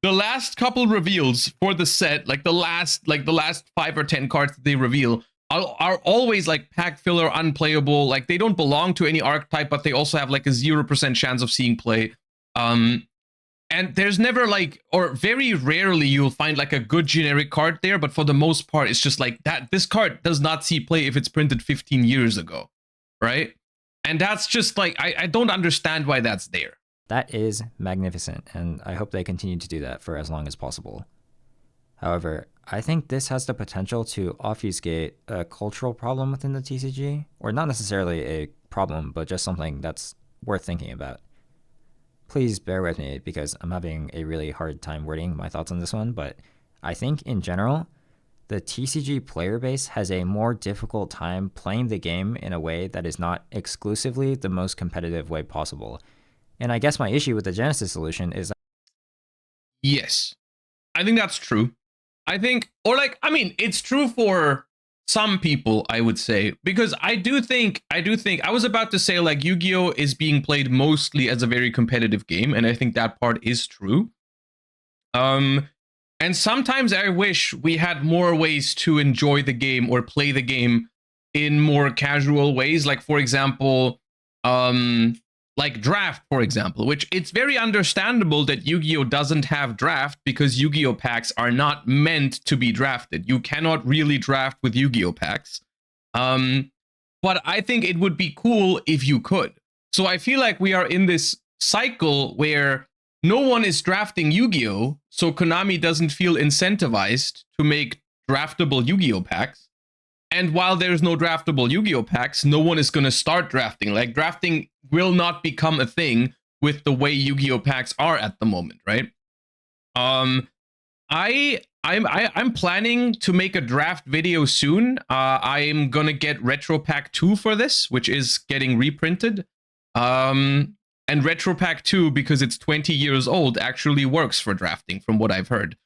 the last couple reveals for the set, like the last 5 or 10 cards that they reveal are always like pack filler, unplayable. Like they don't belong to any archetype, but they also have like a 0% chance of seeing play. And there's never like, or very rarely you'll find like a good generic card there, but for the most part, it's just like that. This card does not see play if it's printed 15 years ago, right? And that's just like, I don't understand why that's there. That is magnificent, and I hope they continue to do that for as long as possible. However, I think this has the potential to obfuscate a cultural problem within the TCG, or not necessarily a problem, but just something that's worth thinking about. Please bear with me because I'm having a really hard time wording my thoughts on this one, but I think in general, the TCG player base has a more difficult time playing the game in a way that is not exclusively the most competitive way possible. And I guess my issue with the Genesis solution is that... Yes, I think that's true. I think, or like, I mean, it's true for some people, I would say, because I was about to say like Yu-Gi-Oh is being played mostly as a very competitive game, and I think that part is true. And sometimes I wish we had more ways to enjoy the game or play the game in more casual ways. Like, for example, like draft, for example, which it's very understandable that Yu-Gi-Oh doesn't have draft because Yu-Gi-Oh packs are not meant to be drafted. You cannot really draft with Yu-Gi-Oh packs. But I think it would be cool if you could. So I feel like we are in this cycle where no one is drafting Yu-Gi-Oh, so Konami doesn't feel incentivized to make draftable Yu-Gi-Oh packs. And while there's no draftable Yu-Gi-Oh packs, no one is going to start drafting. Like, drafting will not become a thing with the way Yu-Gi-Oh packs are at the moment, right? I'm planning to make a draft video soon. I'm gonna get Retro Pack 2 for this, which is getting reprinted. And Retro Pack 2, because it's 20 years old, actually works for drafting, from what I've heard.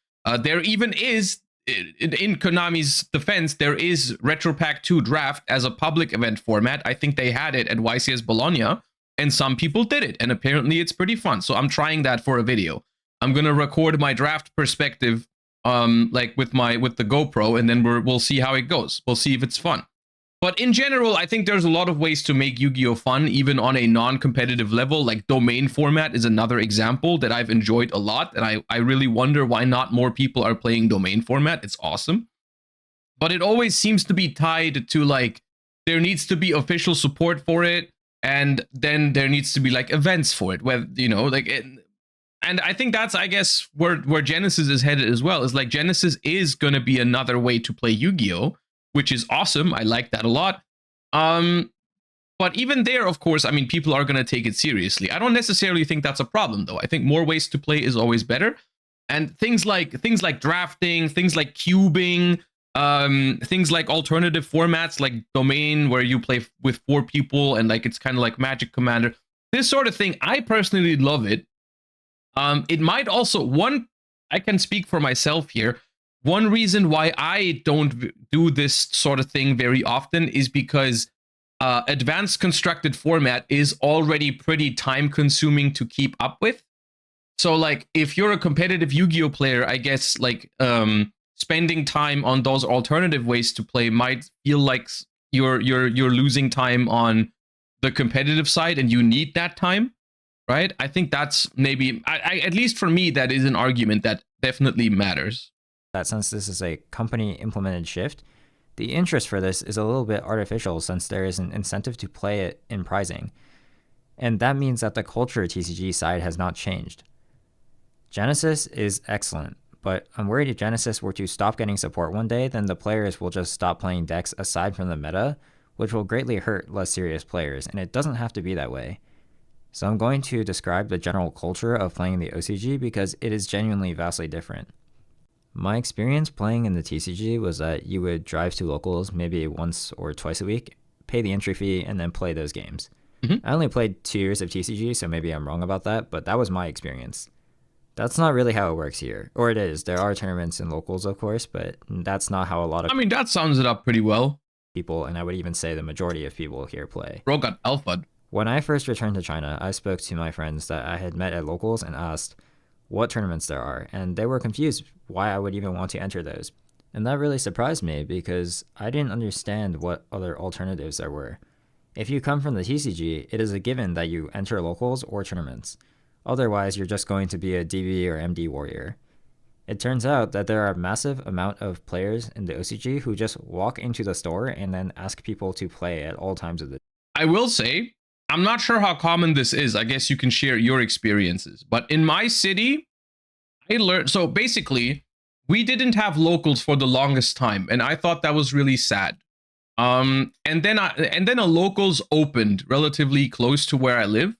There even is, in Konami's defense, there is Retro Pack 2 draft as a public event format. I think they had it at YCS Bologna, and some people did it, and apparently it's pretty fun. So I'm trying that for a video. I'm gonna record my draft perspective, like with the GoPro, and then we'll see how it goes. We'll see if it's fun. But in general, I think there's a lot of ways to make Yu-Gi-Oh fun, even on a non-competitive level. Like domain format is another example that I've enjoyed a lot, and I really wonder why not more people are playing domain format. It's awesome. But it always seems to be tied to, like, there needs to be official support for it, and then there needs to be like events for it, where, you know, like and I think that's, I guess, where Genesis is headed as well. Is like Genesis is going to be another way to play Yu-Gi-Oh, which is awesome. I like that a lot. But even there, of course, I mean, people are going to take it seriously. I don't necessarily think that's a problem, though. I think more ways to play is always better. And things like drafting, things like cubing, things like alternative formats like domain, where you play with 4 people and like it's kind of like Magic Commander. This sort of thing, I personally love it. It might also, I can speak for myself here. One reason why I don't do this sort of thing very often is because advanced constructed format is already pretty time consuming to keep up with. So like if you're a competitive Yu-Gi-Oh player, I guess like spending time on those alternative ways to play might feel like you're losing time on the competitive side, and you need that time, right? I think that's maybe, at least for me, that is an argument that definitely matters. That since this is a company implemented shift, the interest for this is a little bit artificial since there is an incentive to play it in prizing. And that means that the culture TCG side has not changed. Genesis is excellent, but I'm worried if Genesis were to stop getting support one day, then the players will just stop playing decks aside from the meta, which will greatly hurt less serious players, and it doesn't have to be that way. So I'm going to describe the general culture of playing the OCG because it is genuinely vastly different. My experience playing in the TCG was that you would drive to locals maybe once or twice a week, pay the entry fee, and then play those games. Mm-hmm. I only played 2 years of TCG, so maybe I'm wrong about that, but that was my experience. That's not really how it works here. Or it is. There are tournaments in locals, of course, but that's not how a lot of... I mean, that sums it up pretty well. People, and I would even say the majority of people here play. Bro got alpha'd. When I first returned to China, I spoke to my friends that I had met at locals and asked what tournaments there are, and they were confused why I would even want to enter those. And that really surprised me because I didn't understand what other alternatives there were. If you come from the TCG, it is a given that you enter locals or tournaments. Otherwise, you're just going to be a DB or MD warrior. It turns out that there are a massive amount of players in the OCG who just walk into the store and then ask people to play at all times of the day. I will say, I'm not sure how common this is. I guess you can share your experiences. But in my city, I learned... So basically, we didn't have locals for the longest time, and I thought that was really sad. And then a locals opened relatively close to where I live.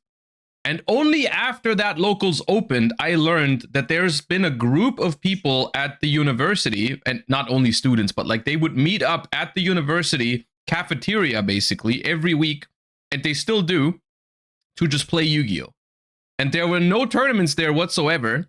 And only after that locals opened, I learned that there's been a group of people at the university, and not only students, but like they would meet up at the university cafeteria basically every week, and they still do, to just play Yu-Gi-Oh. And there were no tournaments there whatsoever,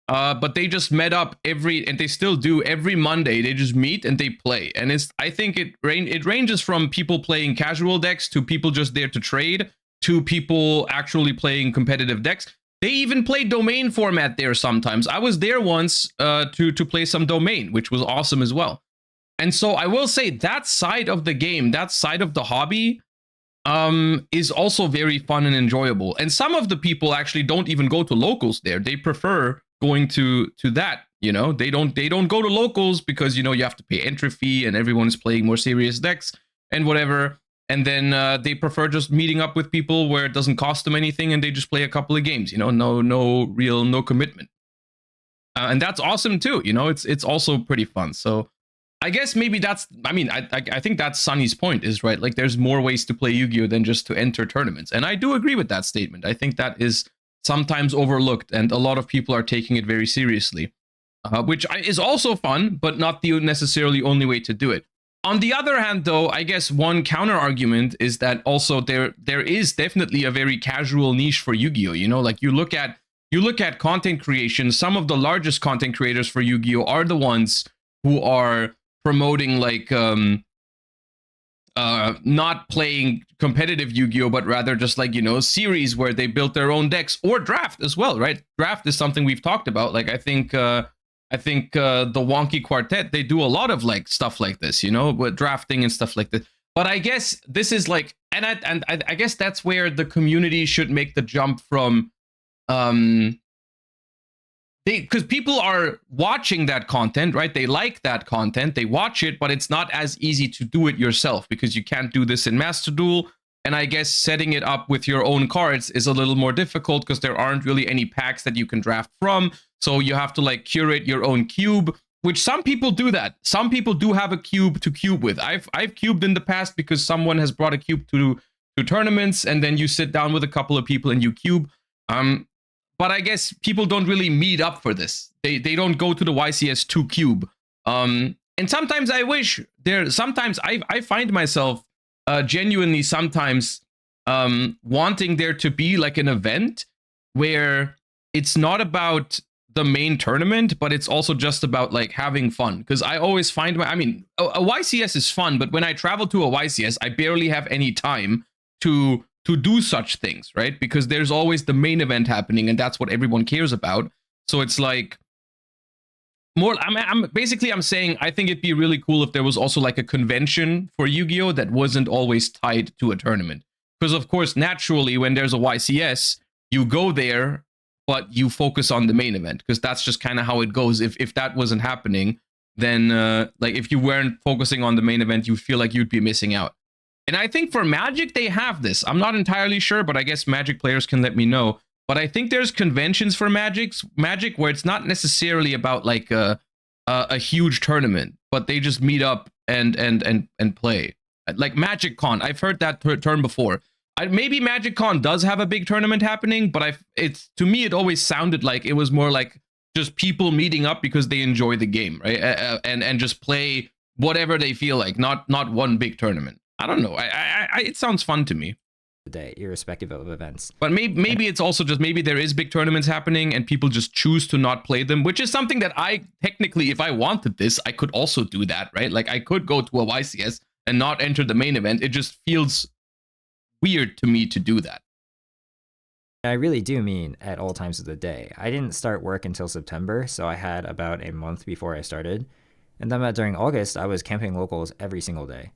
but they just met up and they still do every Monday. They just meet and they play. And I think it ranges from people playing casual decks to people just there to trade, to people actually playing competitive decks. They even play domain format there sometimes. I was there once to play some domain, which was awesome as well. And so I will say that side of the game, that side of the hobby, is also very fun and enjoyable. And some of the people actually don't even go to locals there. They prefer going to that, you know. They don't go to locals because, you know, you have to pay entry fee and everyone's playing more serious decks and whatever. And then they prefer just meeting up with people where it doesn't cost them anything and they just play a couple of games, you know, no commitment. And that's awesome too, you know. It's also pretty fun. So I guess maybe that's, I mean, I think that's Sunny's point, is right. Like there's more ways to play Yu-Gi-Oh than just to enter tournaments. And I do agree with that statement. I think that is sometimes overlooked and a lot of people are taking it very seriously. which is also fun, but not the necessarily only way to do it. On the other hand, though, I guess one counter argument is that also there is definitely a very casual niche for Yu-Gi-Oh. You know, like you look at content creation. Some of the largest content creators for Yu-Gi-Oh are the ones who are promoting like not playing competitive Yu-Gi-Oh, but rather just like, you know, series where they built their own decks, or draft as well, right? Draft is something we've talked about. Like I think the Wonky Quartet, they do a lot of like stuff like this, you know, with drafting and stuff like this. But I guess this is like, and I guess that's where the community should make the jump from, because people are watching that content, right? They like that content, they watch it, but it's not as easy to do it yourself because you can't do this in Master Duel. And I guess setting it up with your own cards is a little more difficult because there aren't really any packs that you can draft from. So you have to like curate your own cube, which some people do that. Some people do have a cube to cube with. I've cubed in the past because someone has brought a cube to tournaments, and then you sit down with a couple of people and you cube. But I guess people don't really meet up for this. They don't go to the YCS 2 cube. And sometimes I wish sometimes I find myself genuinely sometimes wanting there to be like an event where it's not about the main tournament, but it's also just about like having fun. Because I always find a YCS is fun, but when I travel to a YCS, I barely have any time to do such things, right? Because there's always the main event happening, and that's what everyone cares about. So it's like more. I'm saying I think it'd be really cool if there was also like a convention for Yu-Gi-Oh that wasn't always tied to a tournament. Because of course, naturally, when there's a YCS, you go there, but you focus on the main event because that's just kind of how it goes. If that wasn't happening, then like if you weren't focusing on the main event, you feel like you'd be missing out. And I think for Magic, they have this. I'm not entirely sure, but I guess Magic players can let me know. But I think there's conventions for Magic where it's not necessarily about like a huge tournament, but they just meet up and play. Like Magic Con, I've heard that term before. Maybe Magic Con does have a big tournament happening, but it's to me it always sounded like it was more like just people meeting up because they enjoy the game, right? And just play whatever they feel like, not one big tournament. I don't know. It sounds fun to me. Day, irrespective of events. But maybe it's also just maybe there is big tournaments happening and people just choose to not play them, which is something that I technically, if I wanted this, I could also do that, right? Like I could go to a YCS and not enter the main event. It just feels weird to me to do that. I really do mean at all times of the day. I didn't start work until September, so I had about a month before I started. And then during August, I was camping locals every single day.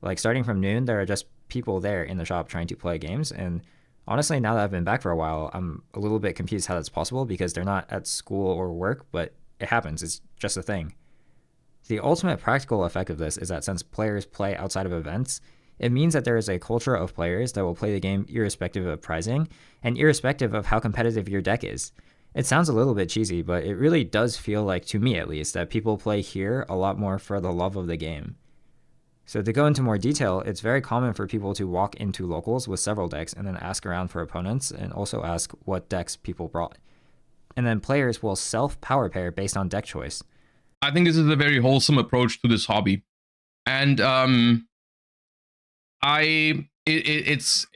Like starting from noon, there are just people there in the shop trying to play games. And honestly, now that I've been back for a while, I'm a little bit confused how that's possible because they're not at school or work, but it happens. It's just a thing. The ultimate practical effect of this is that since players play outside of events, it means that there is a culture of players that will play the game irrespective of prizing and irrespective of how competitive your deck is. It sounds a little bit cheesy, but it really does feel like, to me at least, that people play here a lot more for the love of the game. So to go into more detail, it's very common for people to walk into locals with several decks and then ask around for opponents and also ask what decks people brought. And then players will self-power pair based on deck choice. I think this is a very wholesome approach to this hobby. And it's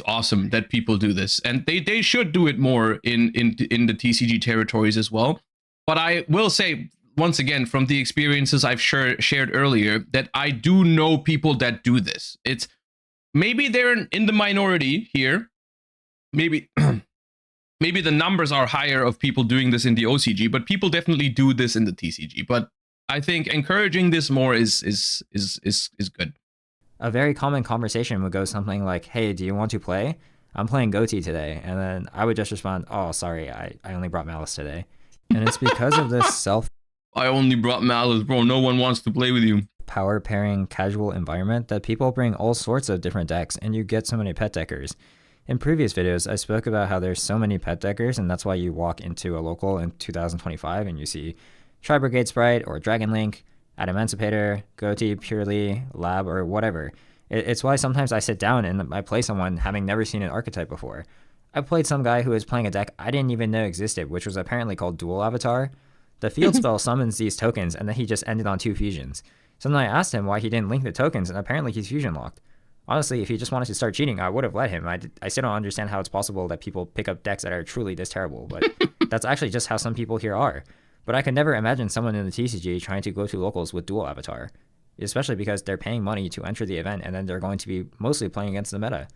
awesome that people do this. And they should do it more in the TCG territories as well. But I will say, once again, from the experiences I've shared earlier, that I do know people that do this. It's maybe they're in the minority here. Maybe maybe the numbers are higher of people doing this in the OCG, but people definitely do this in the TCG. But I think encouraging this more is good. A very common conversation would go something like, "Hey, do you want to play? I'm playing Goatee today." And then I would just respond, "Oh, sorry, I only brought Malice today." And it's because of this I only brought Malice, bro. No one wants to play with you. Power pairing casual environment that people bring all sorts of different decks and you get so many pet deckers. In previous videos, I spoke about how there's so many pet deckers and that's why you walk into a local in 2025 and you see Tri-Brigade Sprite or Dragon Link, Adamancipator, Goatee, Purely, Lab, or whatever. It's why sometimes I sit down and I play someone having never seen an archetype before. I played some guy who was playing a deck I didn't even know existed, which was apparently called Dual Avatar. The field spell summons these tokens, and then he just ended on 2 fusions. So then I asked him why he didn't link the tokens, and apparently he's fusion locked. Honestly, if he just wanted to start cheating, I would have let him. I still don't understand how it's possible that people pick up decks that are truly this terrible, but that's actually just how some people here are. But I could never imagine someone in the TCG trying to go to locals with dual avatar, especially because they're paying money to enter the event and then they're going to be mostly playing against the meta.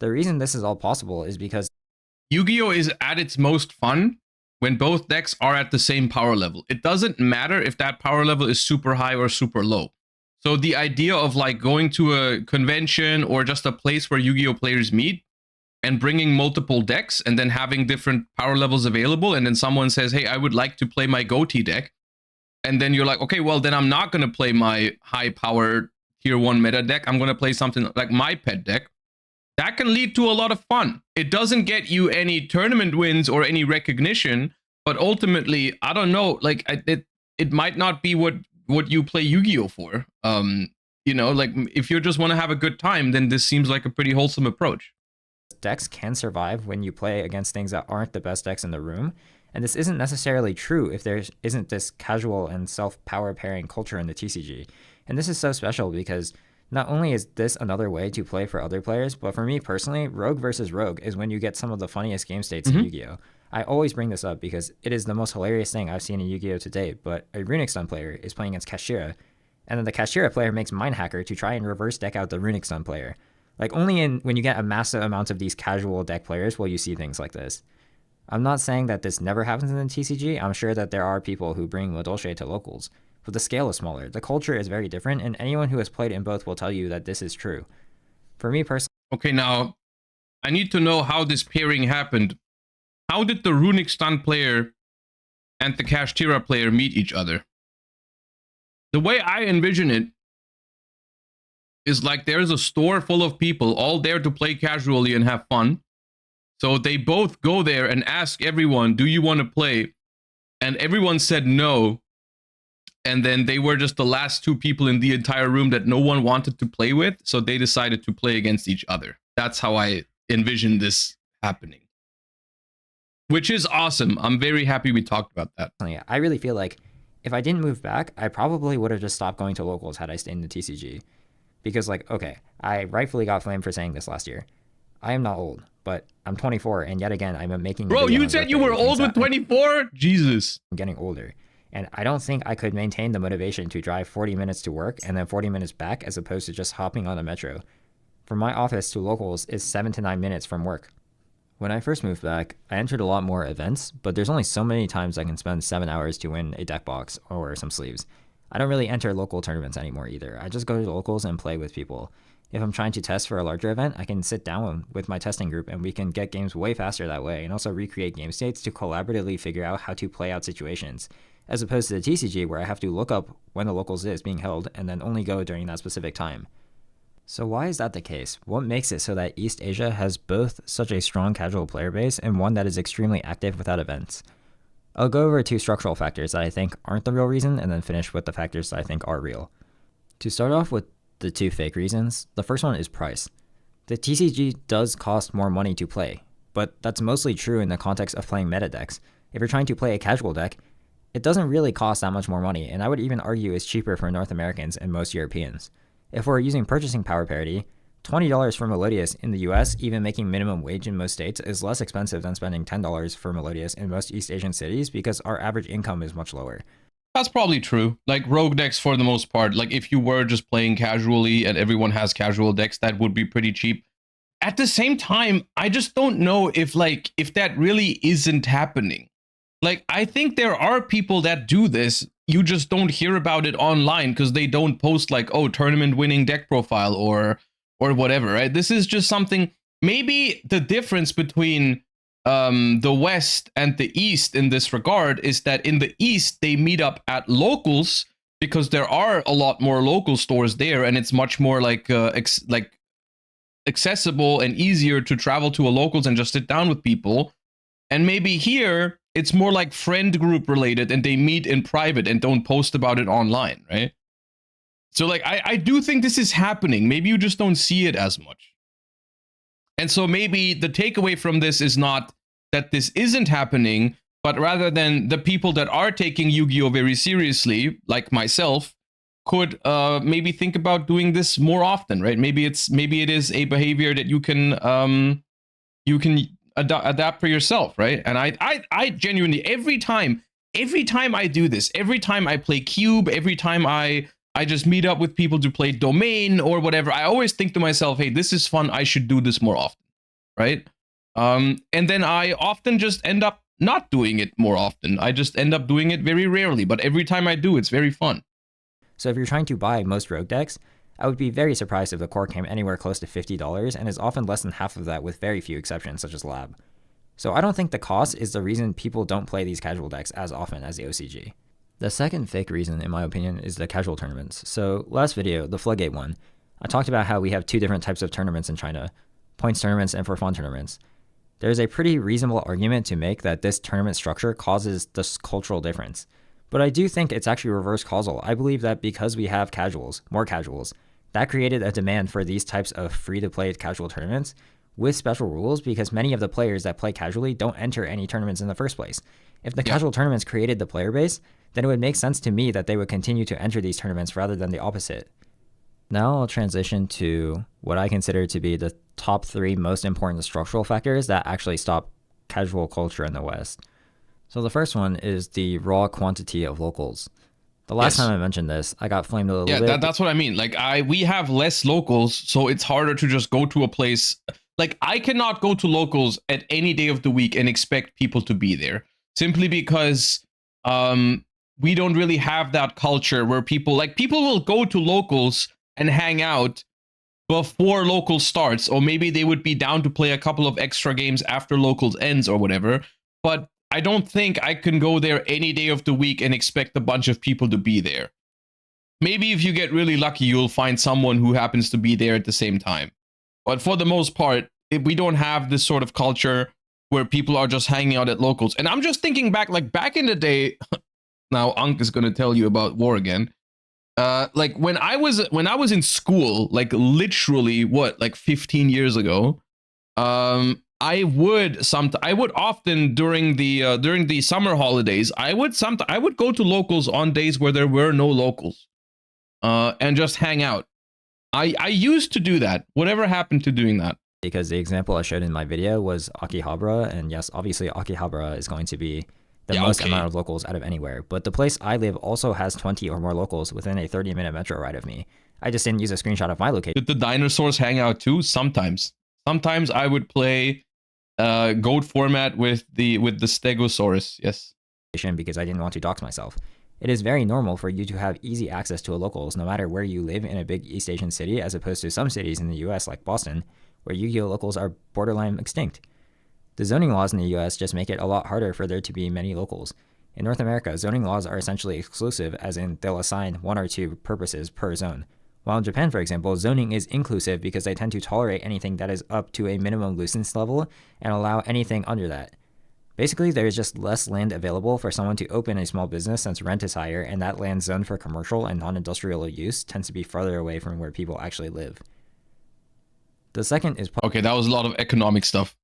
The reason this is all possible is because Yu-Gi-Oh is at its most fun when both decks are at the same power level. It doesn't matter if that power level is super high or super low. So the idea of like going to a convention or just a place where Yu-Gi-Oh players meet and bringing multiple decks and then having different power levels available, and then someone says, hey, I would like to play my goatee deck. And then you're like, okay, well, then I'm not going to play my high power tier 1 meta deck. I'm going to play something like my pet deck. That can lead to a lot of fun. It doesn't get you any tournament wins or any recognition, but ultimately, I don't know, like it might not be what you play Yu-Gi-Oh for. You know, like if you just want to have a good time, then this seems like a pretty wholesome approach. Decks can survive when you play against things that aren't the best decks in the room. And this isn't necessarily true if there isn't this casual and self-power pairing culture in the TCG. And this is so special because not only is this another way to play for other players, but for me personally, Rogue versus Rogue is when you get some of the funniest game states in Yu-Gi-Oh! I always bring this up because it is the most hilarious thing I've seen in Yu-Gi-Oh! To date, but a Runic Stun player is playing against Kashira, and then the Kashira player makes Mind Hacker to try and reverse deck out the Runic Stun player. Like, only when you get a massive amount of these casual deck players will you see things like this. I'm not saying that this never happens in the TCG. I'm sure that there are people who bring La Dolce to locals, but the scale is smaller. The culture is very different, and anyone who has played in both will tell you that this is true. For me personally... Okay, now, I need to know how this pairing happened. How did the Runic Stun player and the Kashtira player meet each other? The way I envision it is like there's a store full of people all there to play casually and have fun. So they both go there and ask everyone, do you want to play? And everyone said no. And then they were just the last 2 people in the entire room that no one wanted to play with. So they decided to play against each other. That's how I envision this happening. Which is awesome. I'm very happy we talked about that. I really feel like if I didn't move back, I probably would have just stopped going to locals had I stayed in the TCG. Because, like, okay, I rightfully got flamed for saying this last year. I am not old, but I'm 24, and yet again, I'm making... Bro, you said you were old with 24? Jesus. I'm getting older, and I don't think I could maintain the motivation to drive 40 minutes to work and then 40 minutes back as opposed to just hopping on the metro. From my office to locals is 7 to 9 minutes from work. When I first moved back, I entered a lot more events, but there's only so many times I can spend 7 hours to win a deck box or some sleeves. I don't really enter local tournaments anymore either. I just go to locals and play with people. If I'm trying to test for a larger event, I can sit down with my testing group and we can get games way faster that way, and also recreate game states to collaboratively figure out how to play out situations, as opposed to the TCG where I have to look up when the locals is being held and then only go during that specific time. So why is that the case? What makes it so that East Asia has both such a strong casual player base and one that is extremely active without events? I'll go over 2 structural factors that I think aren't the real reason and then finish with the factors that I think are real. To start off with the 2 fake reasons, the first one is price. The TCG does cost more money to play, but that's mostly true in the context of playing meta decks. If you're trying to play a casual deck, it doesn't really cost that much more money, and I would even argue it's cheaper for North Americans and most Europeans. If we're using purchasing power parity, $20 for Melodious in the US, even making minimum wage in most states, is less expensive than spending $10 for Melodious in most East Asian cities because our average income is much lower. That's probably true. Like rogue decks for the most part, like if you were just playing casually and everyone has casual decks, that would be pretty cheap. At the same time, I just don't know if that really isn't happening. Like, I think there are people that do this. You just don't hear about it online because they don't post like, oh, tournament winning deck profile or whatever, right? This is just something, maybe the difference between the West and the East in this regard is that in the East, they meet up at locals because there are a lot more local stores there, and it's much more like accessible and easier to travel to a locals and just sit down with people. And maybe here, it's more like friend group related and they meet in private and don't post about it online, right? So like, I do think this is happening. Maybe you just don't see it as much. And so maybe the takeaway from this is not that this isn't happening, But rather than the people that are taking Yu-Gi-Oh very seriously, like myself, could maybe think about doing this more often, right? Maybe it is a behavior that you can adapt for yourself, right? And I genuinely every time I do this, every time I play Cube, every time I just meet up with people to play Domain or whatever, I always think to myself, hey, this is fun. I should do this more often, right? And then I often just end up not doing it more often. I just end up doing it very rarely, but every time I do, it's very fun. So if you're trying to buy most rogue decks, I would be very surprised if the core came anywhere close to $50 and is often less than half of that with very few exceptions such as Lab. So I don't think the cost is the reason people don't play these casual decks as often as the OCG. The second fake reason, in my opinion, is the casual tournaments. So last video, the Floodgate one, I talked about how we have two different types of tournaments in China, points tournaments and for fun tournaments. There's a pretty reasonable argument to make that this tournament structure causes this cultural difference. But I do think it's actually reverse causal. I believe that because we have casuals, more casuals, that created a demand for these types of free-to-play casual tournaments with special rules because many of the players that play casually don't enter any tournaments in the first place. If the casual tournaments created the player base, then it would make sense to me that they would continue to enter these tournaments rather than the opposite. Now I'll transition to what I consider to be the top 3 most important structural factors that actually stop casual culture in the West. So the first one is the raw quantity of locals. The last time I mentioned this, I got flamed a little bit. Yeah, that's what I mean. Like we have less locals, so it's harder to just go to a place. Like I cannot go to locals at any day of the week and expect people to be there simply because we don't really have that culture where people will go to locals and hang out before local starts, or maybe they would be down to play a couple of extra games after locals ends or whatever. But I don't think I can go there any day of the week and expect a bunch of people to be there. Maybe if you get really lucky, you'll find someone who happens to be there at the same time. But for the most part, we don't have this sort of culture where people are just hanging out at locals. And I'm just thinking back, like back in the day, now Ankh is going to tell you about war again. Like when I was in school, like literally like 15 years ago, I would often during the summer holidays, I would go to locals on days where there were no locals, and just hang out. I used to do that. Whatever happened to doing that? Because the example I showed in my video was Akihabara, and yes, obviously Akihabara is going to be the most amount of locals out of anywhere. But the place I live also has 20 or more locals within a 30-minute metro ride of me. I just didn't use a screenshot of my location. Did the dinosaurs hang out too? Sometimes I would play goat format with the Stegosaurus. Yes. Because I didn't want to dox myself. It is very normal for you to have easy access to a locals no matter where you live in a big East Asian city, as opposed to some cities in the US like Boston, where Yu-Gi-Oh locals are borderline extinct. The zoning laws in the US just make it a lot harder for there to be many locals. In North America, zoning laws are essentially exclusive, as in they'll assign 1 or 2 purposes per zone. While in Japan, for example, zoning is inclusive because they tend to tolerate anything that is up to a minimum nuisance level and allow anything under that. Basically, there is just less land available for someone to open a small business since rent is higher, and that land zoned for commercial and non-industrial use tends to be farther away from where people actually live. The second is okay, that was a lot of economic stuff.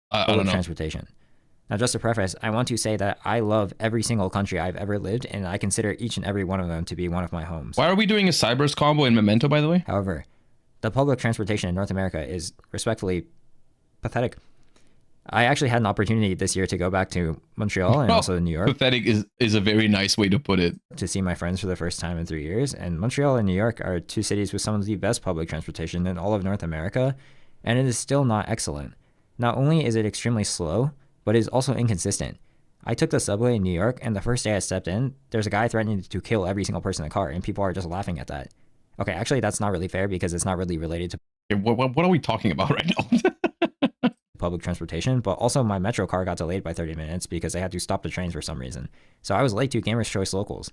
I don't know. Transportation. Now, just to preface, I want to say that I love every single country I've ever lived, and I consider each and every one of them to be one of my homes. Why are we doing a Cybers combo in Memento, by the way? However, the public transportation in North America is respectfully pathetic. I actually had an opportunity this year to go back to Montreal and also New York. Pathetic is a very nice way to put it. To see my friends for the first time in 3 years. And Montreal and New York are 2 cities with some of the best public transportation in all of North America, and it is still not excellent. Not only is it extremely slow, but it is also inconsistent. I took the subway in New York, and the first day I stepped in, there's a guy threatening to kill every single person in the car, and people are just laughing at that. Okay, actually, that's not really fair because it's not really related to... What are we talking about right now? Public transportation, but also my metro car got delayed by 30 minutes because they had to stop the trains for some reason. So I was late to Gamers Choice Locals.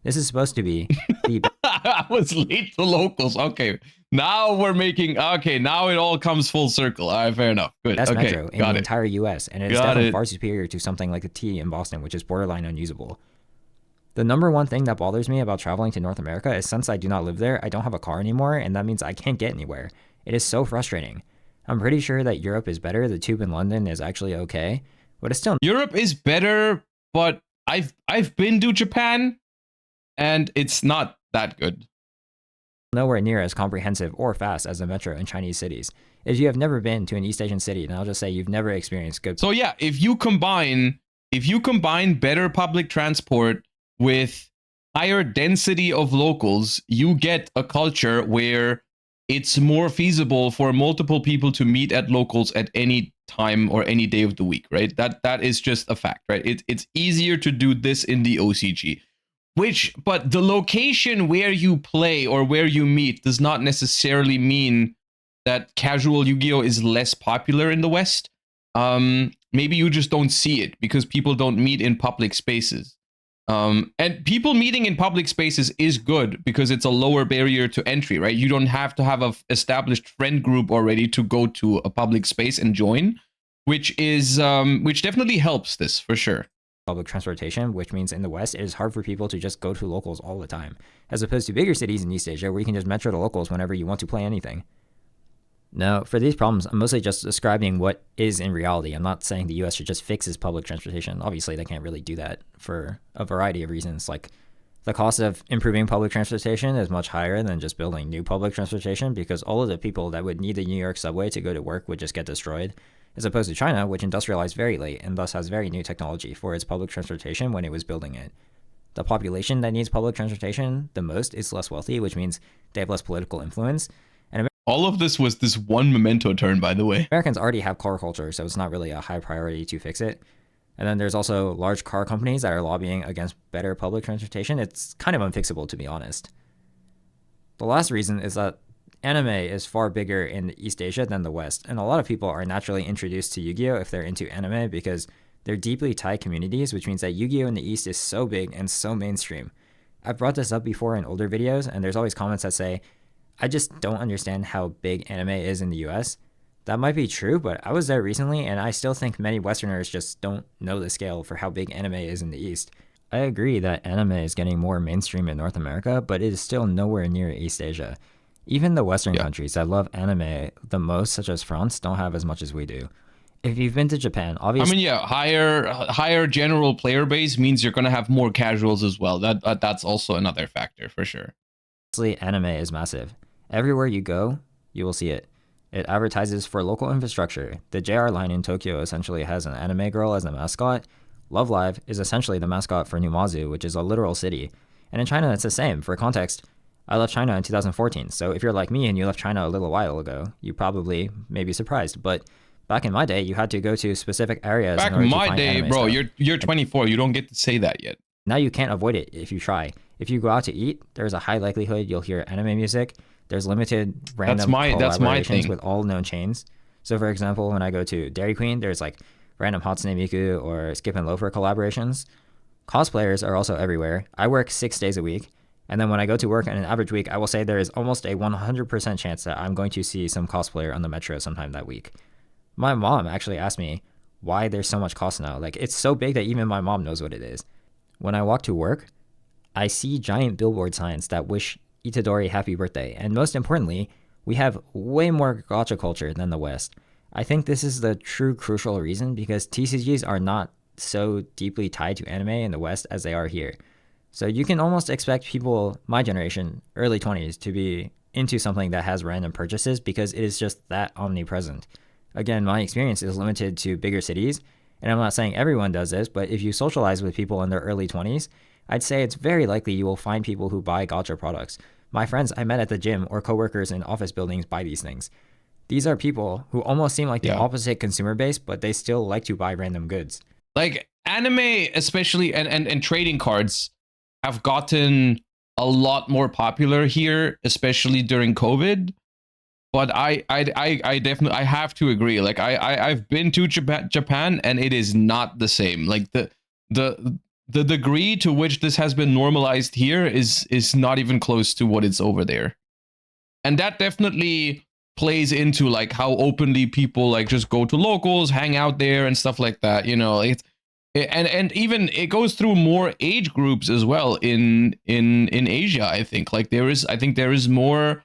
This is supposed to be the... I was late to locals. Okay, now we're making... Okay, now it all comes full circle. All right, fair enough. Good. best okay, metro in the entire US, and it is definitely far superior to something like the T in Boston, which is borderline unusable. The number one thing that bothers me about traveling to North America is since I do not live there, I don't have a car anymore, and that means I can't get anywhere. It is so frustrating. I'm pretty sure that Europe is better. The tube in London is actually okay, but it's still Europe is better, but I've been to Japan, and it's not that good. nowhere near as comprehensive or fast as the metro in Chinese cities. If you have never been to an East Asian city, then I'll just say you've never experienced good. So yeah, if you combine better public transport with higher density of locals, you get a culture where it's more feasible for multiple people to meet at locals at any time or any day of the week, right? That is just a fact, right? It's easier to do this in the OCG. But the location where you play or where you meet does not necessarily mean that casual Yu-Gi-Oh is less popular in the West. Maybe you just don't see it because people don't meet in public spaces. And people meeting in public spaces is good because it's a lower barrier to entry, right? You don't have to have an established friend group already to go to a public space and join, which definitely helps this for sure. Public transportation, which means in the West, it is hard for people to just go to locals all the time, as opposed to bigger cities in East Asia where you can just metro to locals whenever you want to play anything. Now, for these problems, I'm mostly just describing what is in reality. I'm not saying the US should just fix its public transportation. Obviously, they can't really do that for a variety of reasons. Like, the cost of improving public transportation is much higher than just building new public transportation because all of the people that would need the New York subway to go to work would just get destroyed, as opposed to China, which industrialized very late and thus has very new technology for its public transportation when it was building it. The population that needs public transportation the most is less wealthy, which means they have less political influence. And all of this was this one memento turn, by the way. Americans already have car culture, so it's not really a high priority to fix it. And then there's also large car companies that are lobbying against better public transportation. It's kind of unfixable, to be honest. The last reason is that anime is far bigger in East Asia than the West, and a lot of people are naturally introduced to Yu-Gi-Oh! If they're into anime because they're deeply tied communities, which means that Yu-Gi-Oh! In the East is so big and so mainstream. I've brought this up before in older videos, and there's always comments that say, I just don't understand how big anime is in the US. That might be true, but I was there recently, and I still think many Westerners just don't know the scale for how big anime is in the East. I agree that anime is getting more mainstream in North America, but it is still nowhere near East Asia. Even the Western countries that love anime the most, such as France, don't have as much as we do. If you've been to Japan, obviously... higher general player base means you're going to have more casuals as well. That's also another factor, for sure. Anime is massive. Everywhere you go, you will see it. It advertises for local infrastructure. The JR line in Tokyo essentially has an anime girl as the mascot. Love Live is essentially the mascot for Numazu, which is a literal city. And in China, it's the same. For context, I left China in 2014, so if you're like me and you left China a little while ago, you probably may be surprised. But back in my day, you had to go to specific areas. Back in my day, bro, you're 24. You don't get to say that yet. Now you can't avoid it if you try. If you go out to eat, there's a high likelihood you'll hear anime music. There's limited random collaborations with all known chains. So for example, when I go to Dairy Queen, there's like random Hatsune Miku or Skip and Loafer collaborations. Cosplayers are also everywhere. I work 6 days a week. And then when I go to work in an average week, I will say there is almost a 100% chance that I'm going to see some cosplayer on the metro sometime that week. My mom actually asked me why there's so much cost now. Like, it's so big that even my mom knows what it is. When I walk to work, I see giant billboard signs that wish Itadori happy birthday. And most importantly, we have way more gacha culture than the West. I think this is the true crucial reason because TCGs are not so deeply tied to anime in the West as they are here. So you can almost expect people, my generation, early 20s, to be into something that has random purchases because it is just that omnipresent. Again, my experience is limited to bigger cities, and I'm not saying everyone does this, but if you socialize with people in their early 20s, I'd say it's very likely you will find people who buy gacha products. My friends I met at the gym or coworkers in office buildings buy these things. These are people who almost seem like the opposite consumer base, but they still like to buy random goods. Like anime, especially, and trading cards have gotten a lot more popular here, especially during COVID. But I definitely have to agree. Like I've been to Japan and it is not the same. Like the degree to which this has been normalized here is not even close to what it's over there. And that definitely plays into like how openly people like just go to locals, hang out there and stuff like that. You know, and even it goes through more age groups as well in Asia. I think there is more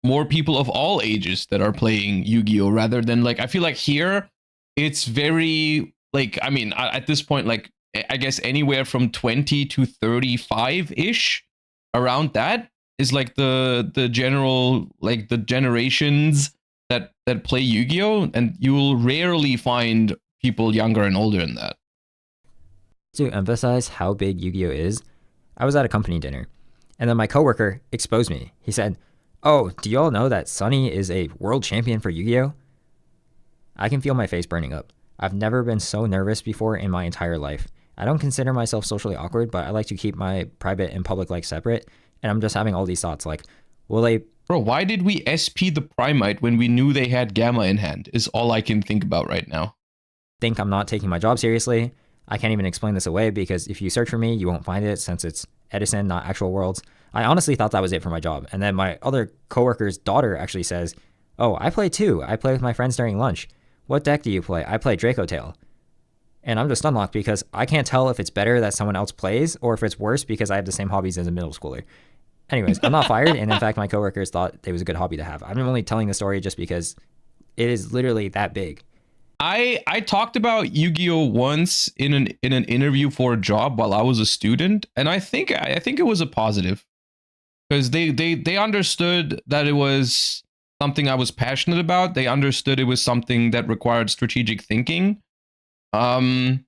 more people of all ages that are playing Yu-Gi-Oh rather than like I feel like here it's very like, I mean, at this point, like, I guess anywhere from 20 to 35 ish, around that is like the general, like the generations that play Yu-Gi-Oh, and you'll rarely find people younger and older than that. To emphasize how big Yu-Gi-Oh is, I was at a company dinner, and then my coworker exposed me. He said, "Oh, do you all know that Sunny is a world champion for Yu-Gi-Oh?" I can feel my face burning up. I've never been so nervous before in my entire life. I don't consider myself socially awkward, but I like to keep my private and public life separate, and I'm just having all these thoughts like, will they... Bro, why did we SP the Primite when we knew they had Gamma in hand, is all I can think about right now. think I'm not taking my job seriously? I can't even explain this away because if you search for me, you won't find it since it's Edison, not actual worlds. I honestly thought that was it for my job. And then my other coworker's daughter actually says, "Oh, I play too. I play with my friends during lunch. What deck do you play?" "I play Draco Tail." And I'm just unlocked because I can't tell if it's better that someone else plays or if it's worse because I have the same hobbies as a middle schooler. Anyways, I'm not fired. And in fact, my coworkers thought it was a good hobby to have. I'm only telling the story just because it is literally that big. I talked about Yu-Gi-Oh once in an interview for a job while I was a student, and I think it was a positive because they understood that it was something I was passionate about. They understood it was something that required strategic thinking. And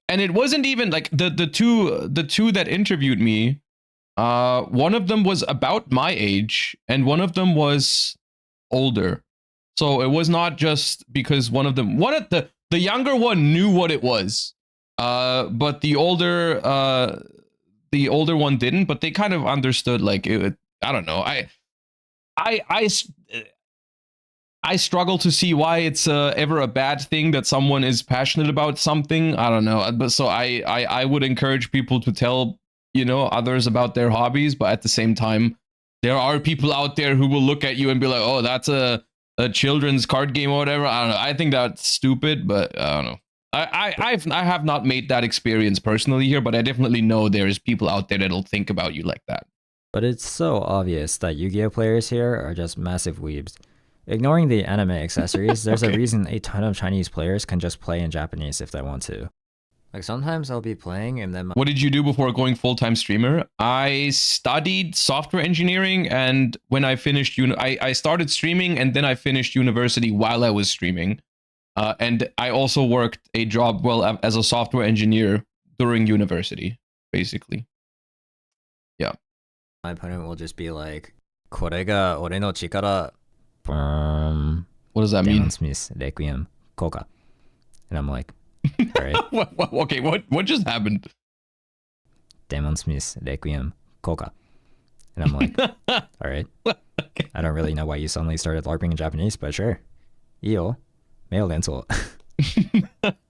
it wasn't even like the two that interviewed me. One of them was about my age, and one of them was older. So it was not just because the younger one knew what it was, but the older one didn't. But they kind of understood, like, it, I don't know. I struggle to see why it's ever a bad thing that someone is passionate about something. I don't know. But so I would encourage people to tell, others about their hobbies, but at the same time, there are people out there who will look at you and be like, "Oh, that's a children's card game or whatever." I don't know. I think that's stupid, but I don't know. I have not made that experience personally here, but I definitely know there is people out there that'll think about you like that. But it's so obvious that Yu-Gi-Oh players here are just massive weebs. Ignoring the anime accessories, there's a reason a ton of Chinese players can just play in Japanese if they want to. Like sometimes I'll be playing and then... What did you do before going full-time streamer? I studied software engineering, and when I finished, I started streaming, and then I finished university while I was streaming. And I also worked a job as a software engineer during university, basically. Yeah. My opponent will just be like, "これが俺の力." What does that mean? Demon Smith Requiem Koka. And I'm like, all right. Okay, what just happened? Demon Smith Requiem Koka. And I'm like, all right. Okay. I don't really know why you suddenly started LARPing in Japanese, but sure. Iyo, male lentil.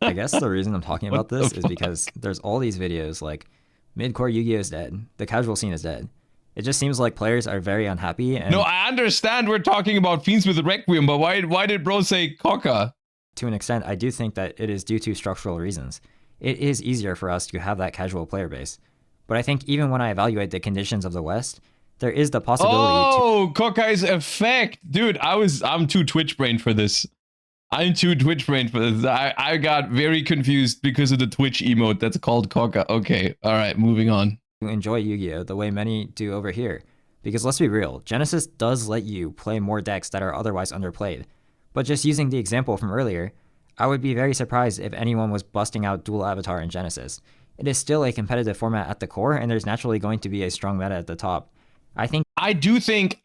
I guess the reason I'm talking about this is because there's all these videos like mid-core Yu-Gi-Oh is dead. The casual scene is dead. It just seems like players are very unhappy. And no, I understand we're talking about Fiends with Requiem, but why did bro say Koka? To an extent, I do think that it is due to structural reasons. It is easier for us to have that casual player base. But I think even when I evaluate the conditions of the West, there is the possibility Kokai's effect. Dude, I'm too Twitch brained for this. I got very confused because of the Twitch emote that's called Koka. Okay, all right, moving on. to enjoy Yu-Gi-Oh the way many do over here. Because let's be real, Genesis does let you play more decks that are otherwise underplayed. But just using the example from earlier, I would be very surprised if anyone was busting out dual avatar in Genesis. It is still a competitive format at the core, and there's naturally going to be a strong meta at the top. I do think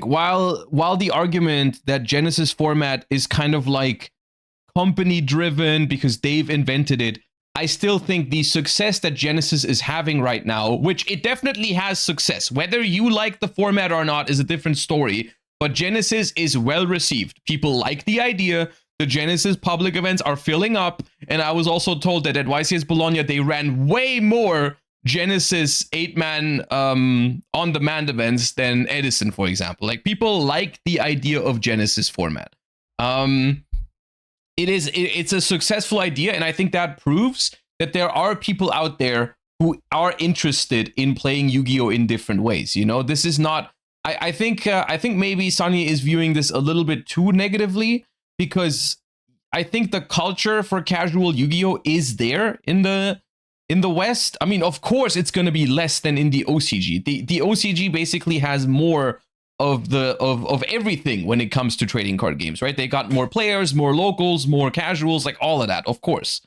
while the argument that Genesis format is kind of like company driven because they've invented it, I still think the success that Genesis is having right now, which it definitely has success, whether you like the format or not is a different story, but Genesis is well received. People like the idea. The Genesis public events are filling up, and I was also told that at YCS Bologna they ran way more Genesis 8-man on-demand events than Edison, for example. Like, people like the idea of Genesis format. It's a successful idea, and I think that proves that there are people out there who are interested in playing Yu-Gi-Oh in different ways. You know, this is not. I think maybe Sunny is viewing this a little bit too negatively, because I think the culture for casual Yu-Gi-Oh is there in the West. I mean, of course, it's going to be less than in the OCG. The OCG basically has more of everything when it comes to trading card games, right? They got more players, more locals, more casuals, like all of that, of course.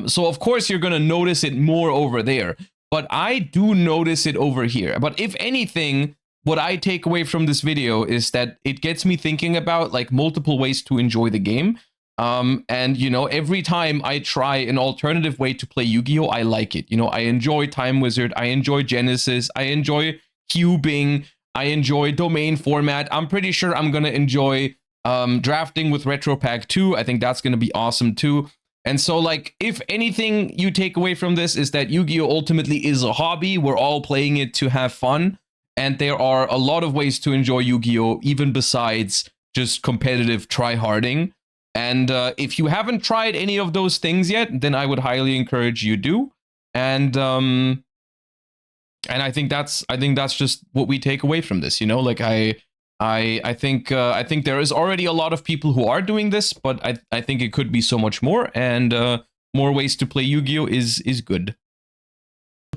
So of course you're going to notice it more over there, but I do notice it over here. But if anything, what I take away from this video is that it gets me thinking about like multiple ways to enjoy the game. And you know, every time I try an alternative way to play Yu-Gi-Oh, I like it. You know, I enjoy Time Wizard, I enjoy Genesis, I enjoy cubing, I enjoy domain format. I'm pretty sure I'm gonna enjoy drafting with Retro Pack 2. I think that's gonna be awesome too. And so, like, if anything you take away from this is that Yu-Gi-Oh ultimately is a hobby. We're all playing it to have fun. And there are a lot of ways to enjoy Yu-Gi-Oh, even besides just competitive try-harding. And if you haven't tried any of those things yet, then I would highly encourage you do. And I think that's just what we take away from this. You know, like I think there is already a lot of people who are doing this, but I think it could be so much more, and more ways to play Yu-Gi-Oh is good.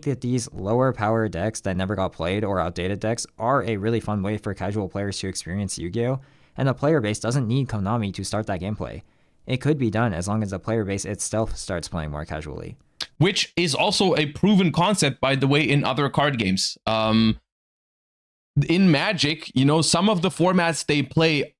That these lower power decks that never got played or outdated decks are a really fun way for casual players to experience Yu-Gi-Oh, and the player base doesn't need Konami to start that gameplay. It could be done as long as the player base itself starts playing more casually. Which is also a proven concept, by the way, in other card games. In Magic, you know, some of the formats they play,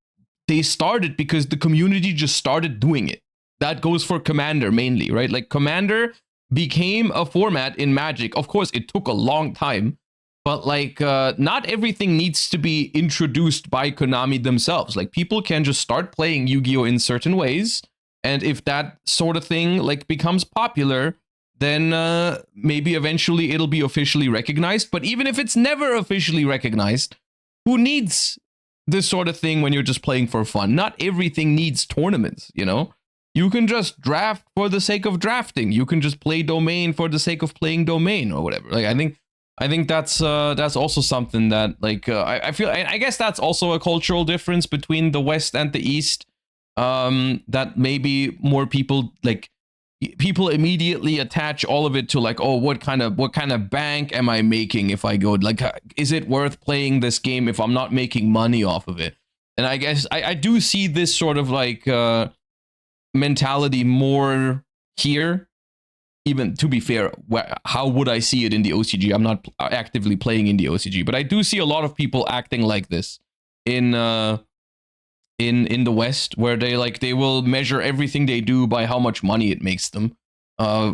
they started because the community just started doing it. That goes for Commander mainly, right? Like Commander became a format in Magic. Of course, it took a long time, but like not everything needs to be introduced by Konami themselves. Like people can just start playing Yu-Gi-Oh in certain ways, and if that sort of thing like becomes popular, then maybe eventually it'll be officially recognized. But even if it's never officially recognized, who needs this sort of thing when you're just playing for fun? Not everything needs tournaments, you know? You can just draft for the sake of drafting. You can just play domain for the sake of playing domain or whatever. Like I think that's also something that like I feel I guess that's also a cultural difference between the West and the East. That maybe more people immediately attach all of it to like, oh, what kind of bank am I making if I go, like, is it worth playing this game if I'm not making money off of it? And I guess I do see this sort of like mentality more here. Even to be fair, how would I see it in the OCG? I'm not actively playing in the OCG, but I do see a lot of people acting like this in the West, where they will measure everything they do by how much money it makes them,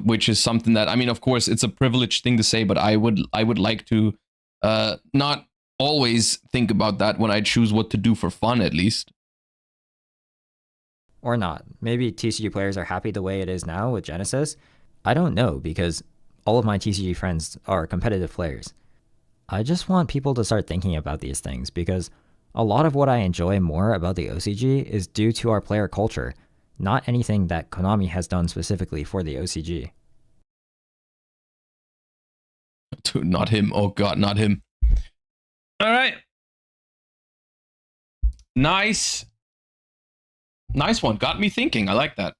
which is something that, I mean, of course, it's a privileged thing to say, but I would like to not always think about that when I choose what to do for fun, at least. Or not. Maybe TCG players are happy the way it is now with Genesis. I don't know, because all of my TCG friends are competitive players. I just want people to start thinking about these things, because a lot of what I enjoy more about the OCG is due to our player culture, not anything that Konami has done specifically for the OCG. Dude, not him. Oh god, not him. All right. Nice one. Got me thinking. I like that.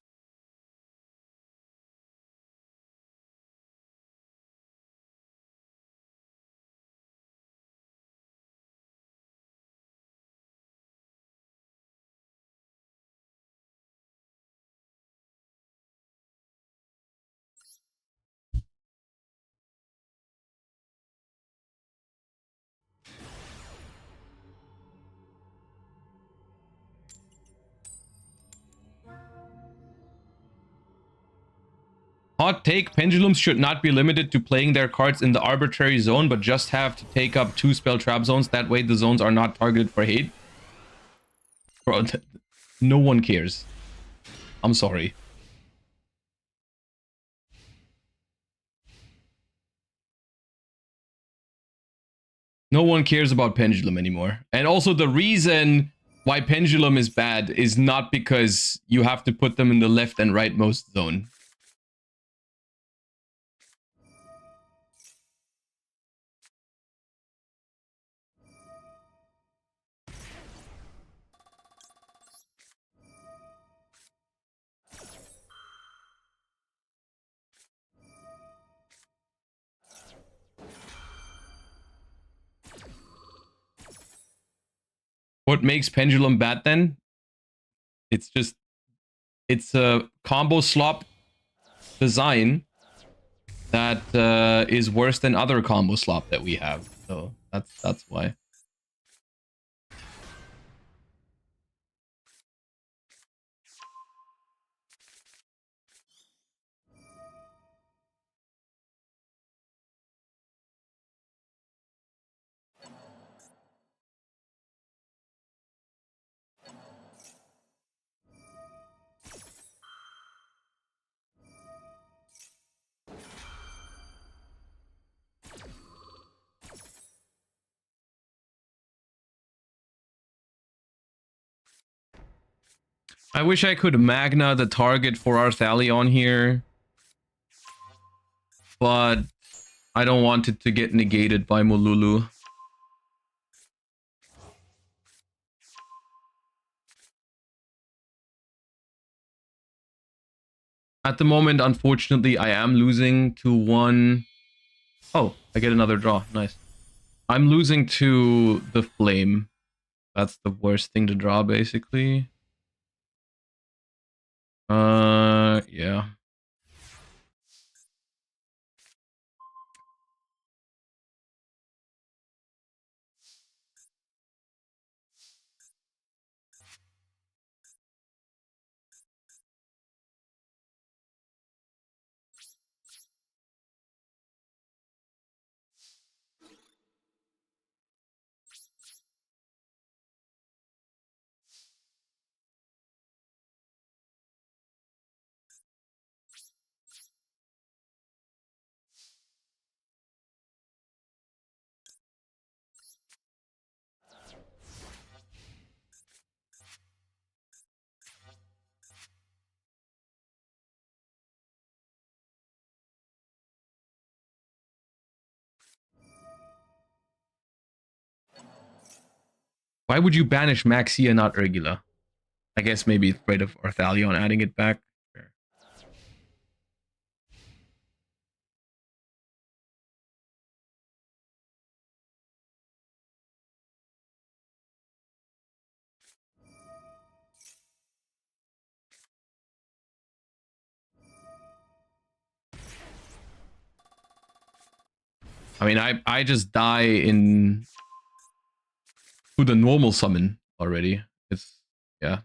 Hot take, pendulums should not be limited to playing their cards in the arbitrary zone, but just have to take up 2 spell trap zones. That way the zones are not targeted for hate. Bro, no one cares. I'm sorry. No one cares about pendulum anymore. And also the reason why pendulum is bad is not because you have to put them in the left and rightmost zone. What makes Pendulum bad then? It's a combo slop design that is worse than other combo slop that we have. So that's why. I wish I could Magna the target for our Thalion here, but I don't want it to get negated by Molulu. At the moment, unfortunately, I am losing to one. Oh, I get another draw. Nice. I'm losing to the Flame. That's the worst thing to draw, basically. Yeah. Why would you banish Maxia, not Urgula? I guess maybe afraid of Arthalion adding it back. Sure. I mean, I just die in to the normal summon already. It's yeah.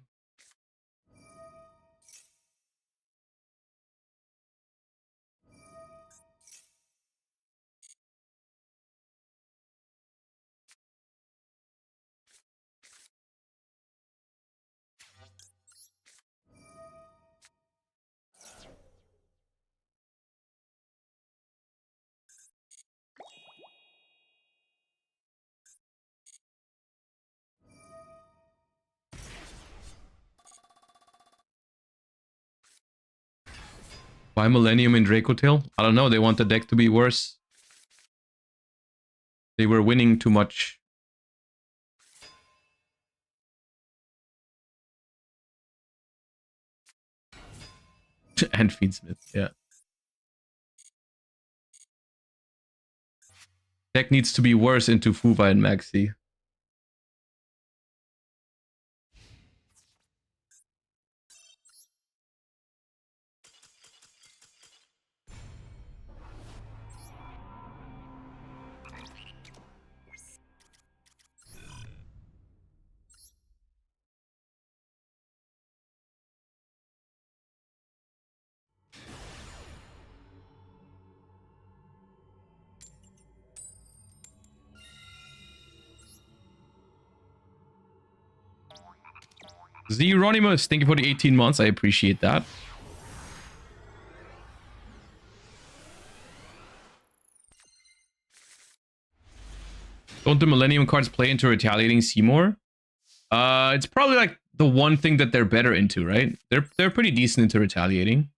Why Millennium and Draco Tail? I don't know. They want the deck to be worse. They were winning too much. And Feedsmith, yeah. Deck needs to be worse into Fuva and Maxi. Zeronimus, thank you for the 18 months. I appreciate that. Don't the Millennium cards play into retaliating Seymour? It's probably like the one thing that they're better into, right? They're pretty decent into retaliating.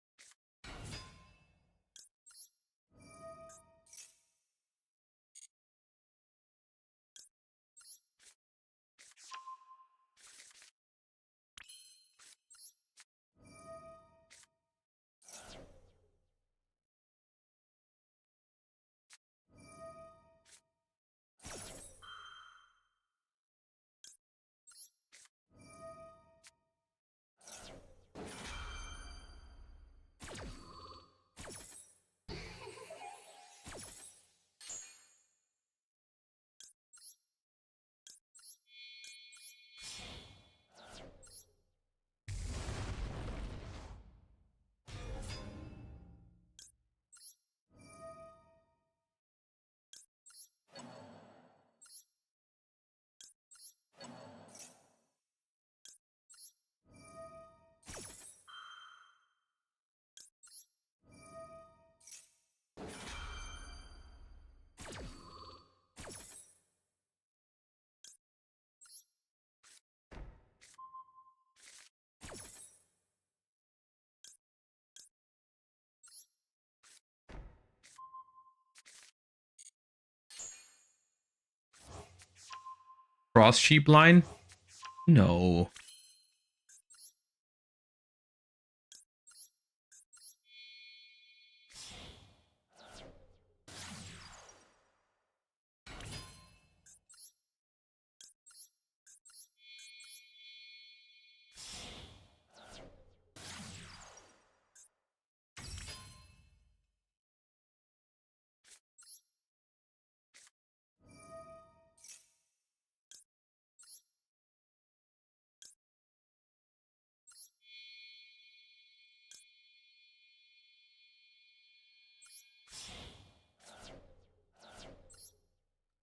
cross sheep line? No.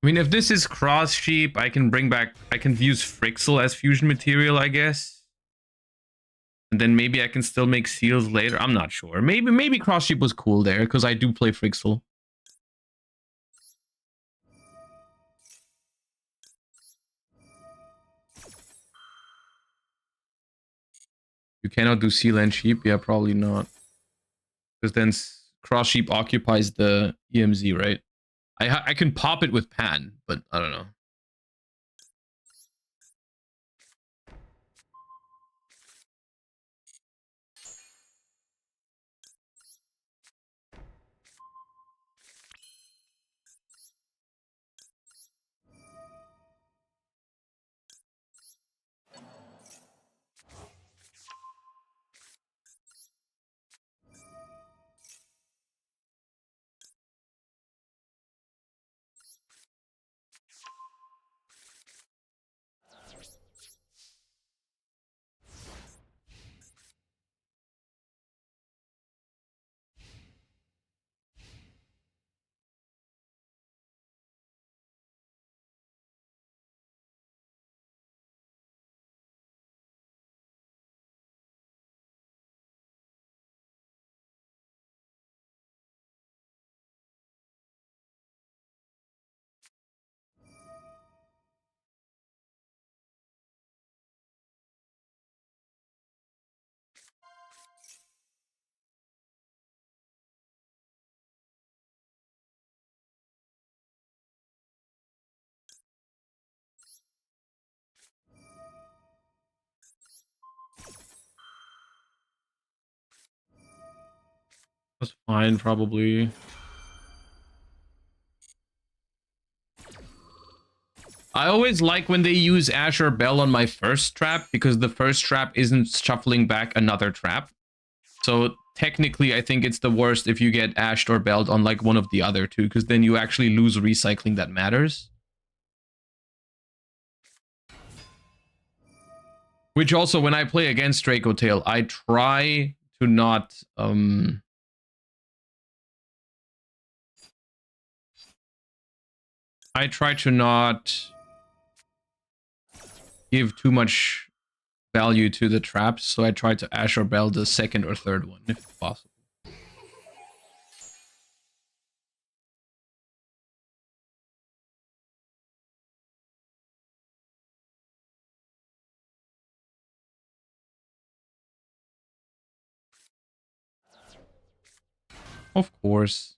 I mean, if this is cross sheep, I can use Frixel as fusion material, I guess. And then maybe I can still make seals later. I'm not sure. Maybe cross sheep was cool there, because I do play Frixel. You cannot do seal and sheep? Yeah, probably not. Because then cross sheep occupies the EMZ, right? I can pop it with pan, but I don't know. That's fine, probably. I always like when they use Ash or Bell on my first trap, because the first trap isn't shuffling back another trap. So technically, I think it's the worst if you get Ashed or Belled on like one of the other two, because then you actually lose recycling that matters. Which also, when I play against Draco Tail, I try to not give too much value to the traps, so I try to Ash or Bell the second or third one, if possible. Of course.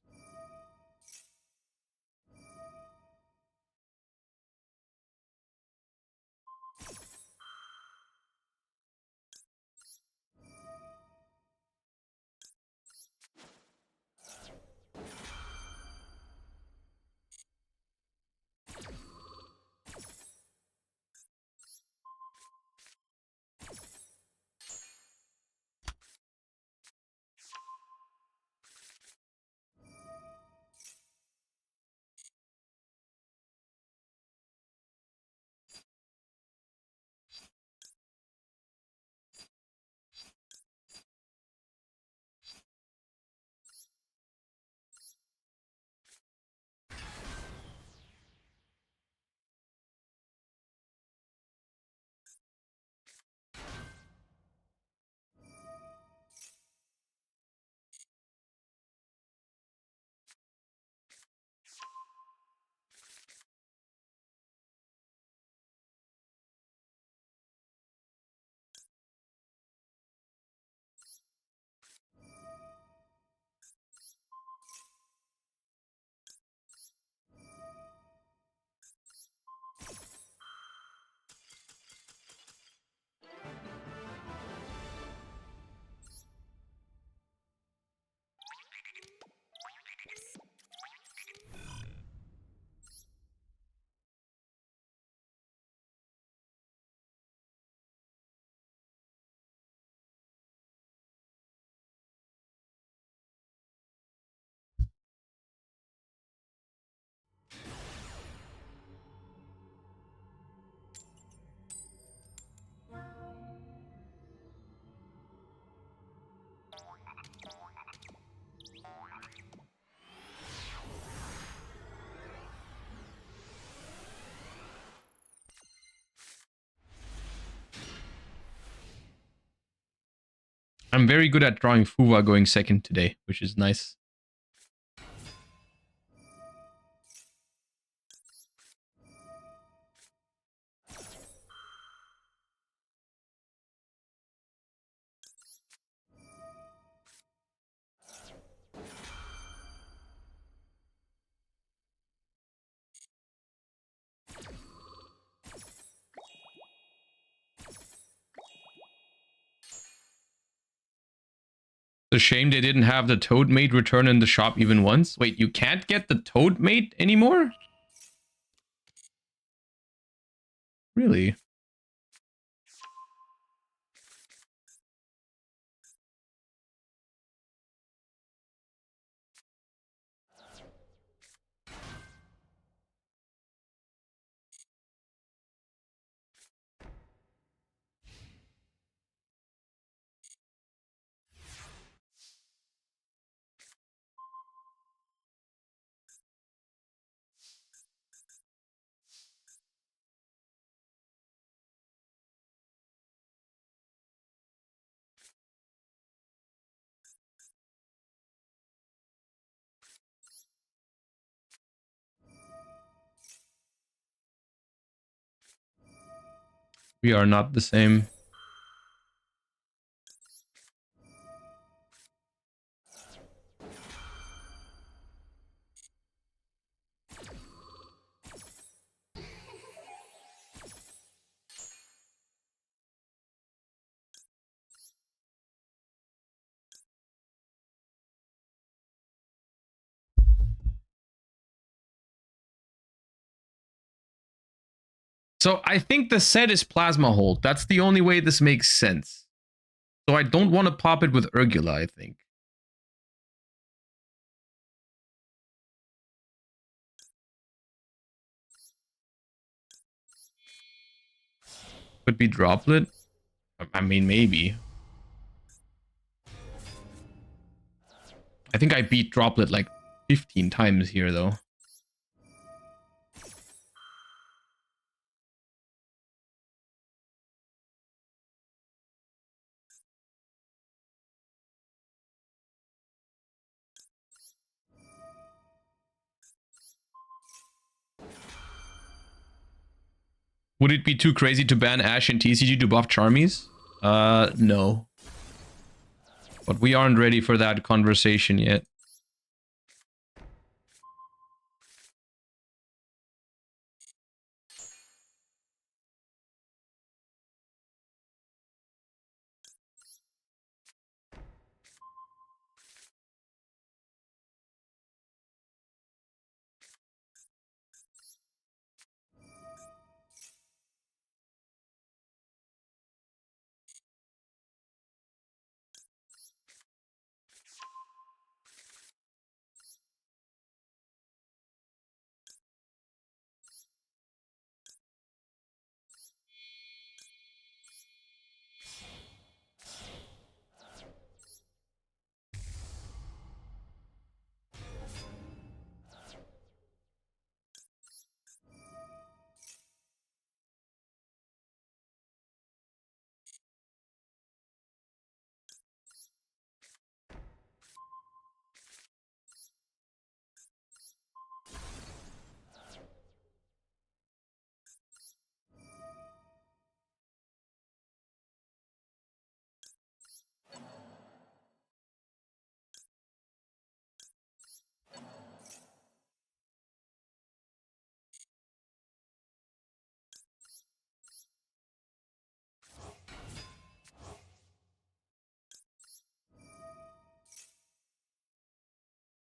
I'm very good at drawing Fuwa going second today, which is nice. It's a shame they didn't have the Toad Mate return in the shop even once. Wait, you can't get the Toad Mate anymore? Really? We are not the same. So I think the set is Plasma Hold. That's the only way this makes sense. So I don't want to pop it with Urgula, I think. Could be Droplet. I mean, maybe. I think I beat Droplet like 15 times here, though. Would it be too crazy to ban Ash and TCG to buff Charmies? No. But we aren't ready for that conversation yet.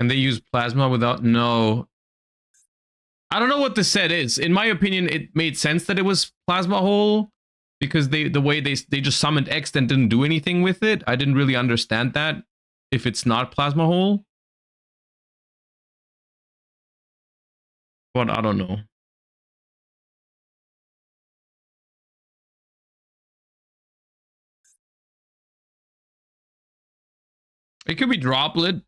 Can they use Plasma without... No. I don't know what the set is. In my opinion, it made sense that it was Plasma Hole because the way they just summoned X and didn't do anything with it. I didn't really understand that if it's not Plasma Hole. But I don't know. It could be Droplet.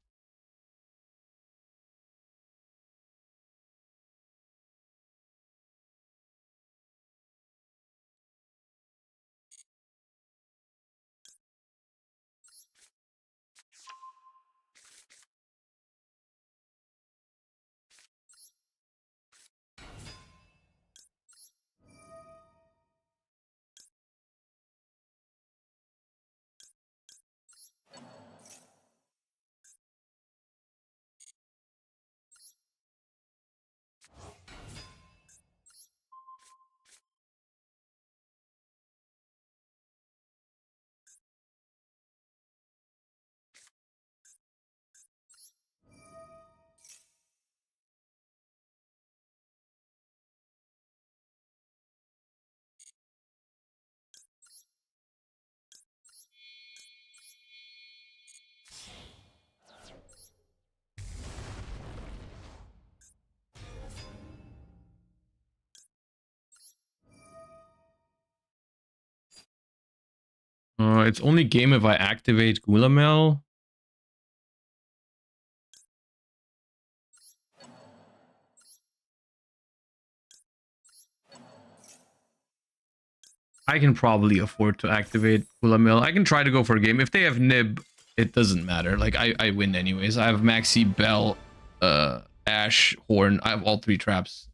It's only game if I activate Gulamel. I can probably afford to activate Gulamel. I can try to go for a game. If they have Nib, it doesn't matter. Like, I win anyways. I have Maxi, Bell, Ash, Horn. I have all 3 traps.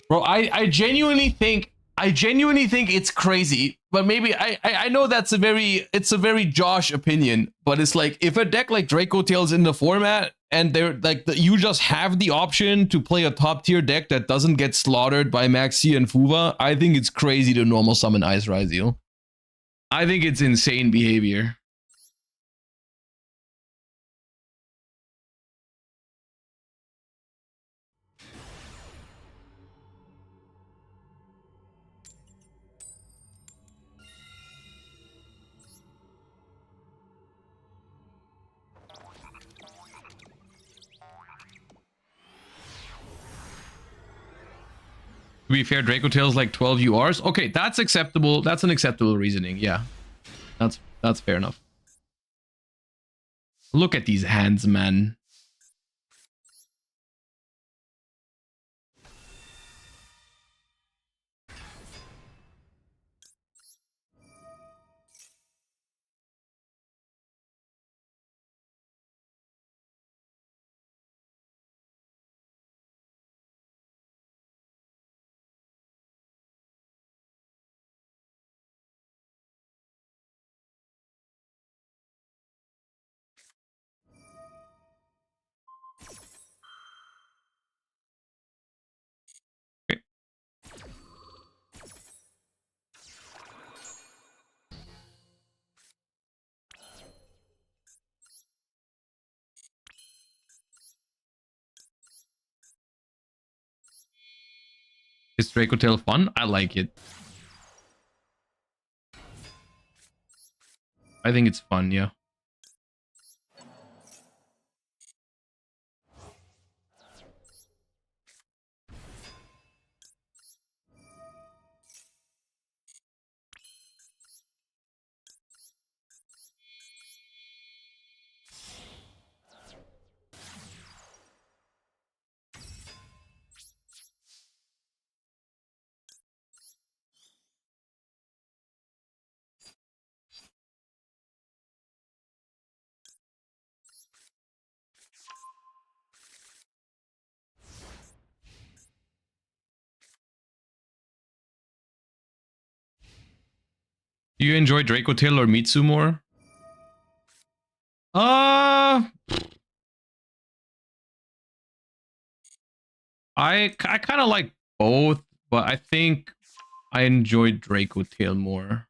Bro, I genuinely think it's crazy, but maybe I know it's a very Josh opinion, but it's like if a deck like Draco Tail's in the format and they're like you just have the option to play a top tier deck that doesn't get slaughtered by Maxi and Fuva, I think it's crazy to normal summon Ice Ryzeal. I think it's insane behavior. To be fair, Draco Tail's like 12 URs. Okay, that's acceptable. That's an acceptable reasoning. Yeah, that's fair enough. Look at these hands, man. Okay. Is Draco Tail fun? I like it. I think it's fun, yeah. Do you enjoy Draco Tail or Mitsu more? I kind of like both, but I think I enjoyed Draco Tail more.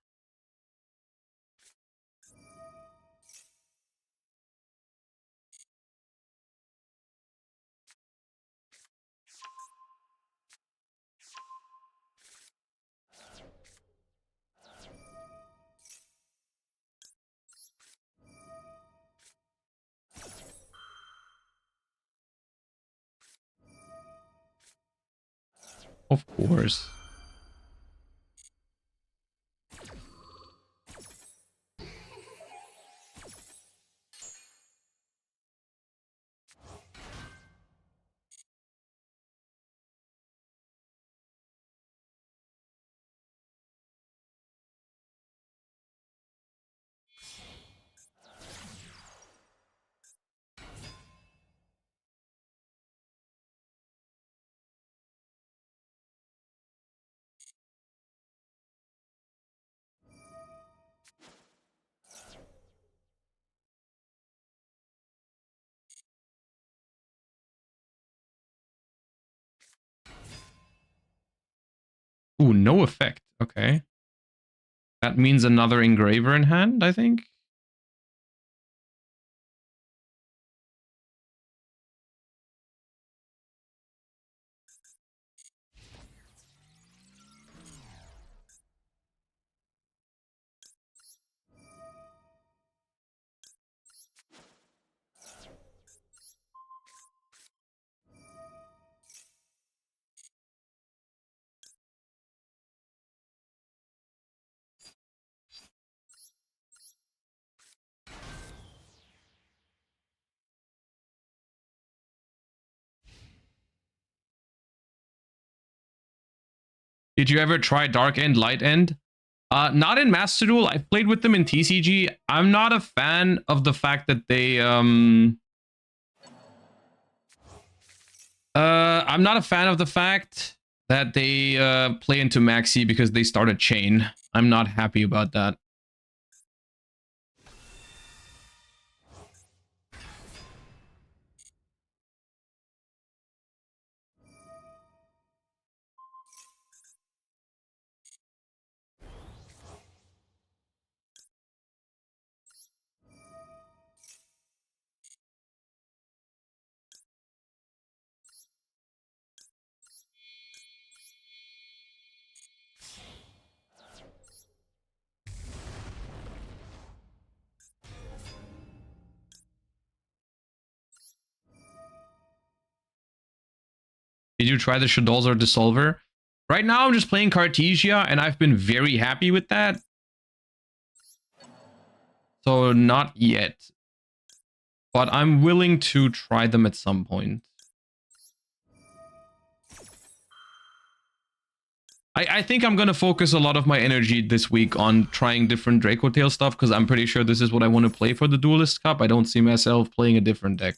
Of course. Ooh, no effect. Okay. That means another engraver in hand, I think. Did you ever try Dark End, Light End? Not in Master Duel. I played with them in TCG. I'm not a fan of the fact that they I'm not a fan of the fact that they play into Maxi because they start a chain. I'm not happy about that. Did you try the Shadolzar Dissolver? Right now, I'm just playing Cartesia, and I've been very happy with that. So not yet. But I'm willing to try them at some point. I think I'm going to focus a lot of my energy this week on trying different Draco Tail stuff, because I'm pretty sure this is what I want to play for the Duelist Cup. I don't see myself playing a different deck.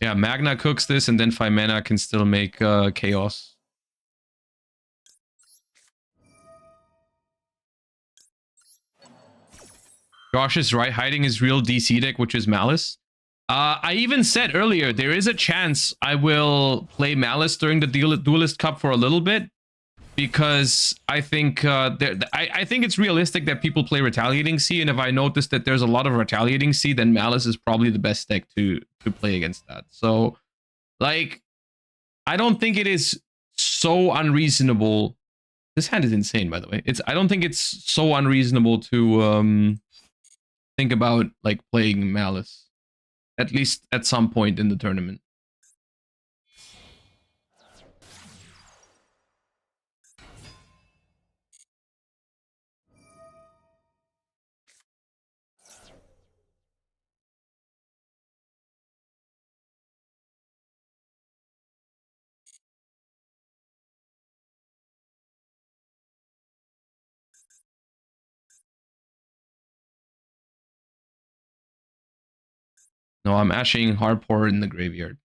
Yeah, Magna cooks this, and then 5 mana can still make chaos. Josh is right, hiding his real DC deck, which is Malice. I even said earlier, there is a chance I will play Malice during the Duelist Cup for a little bit, because I think I think it's realistic that people play Retaliating Sea, and if I notice that there's a lot of Retaliating Sea, then Malice is probably the best deck to play against that. So, like, I don't think it is so unreasonable. This hand is insane, by the way. I don't think it's so unreasonable to think about like playing Malice, at least at some point in the tournament. No, I'm ashing Hardpore in the graveyard.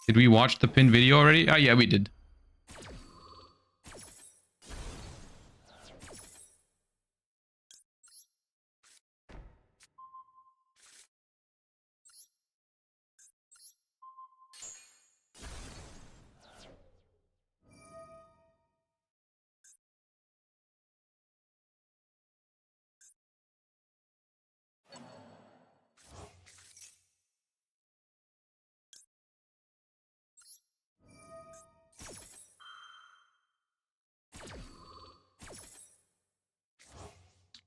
Did we watch the pin video already? Oh, yeah, we did.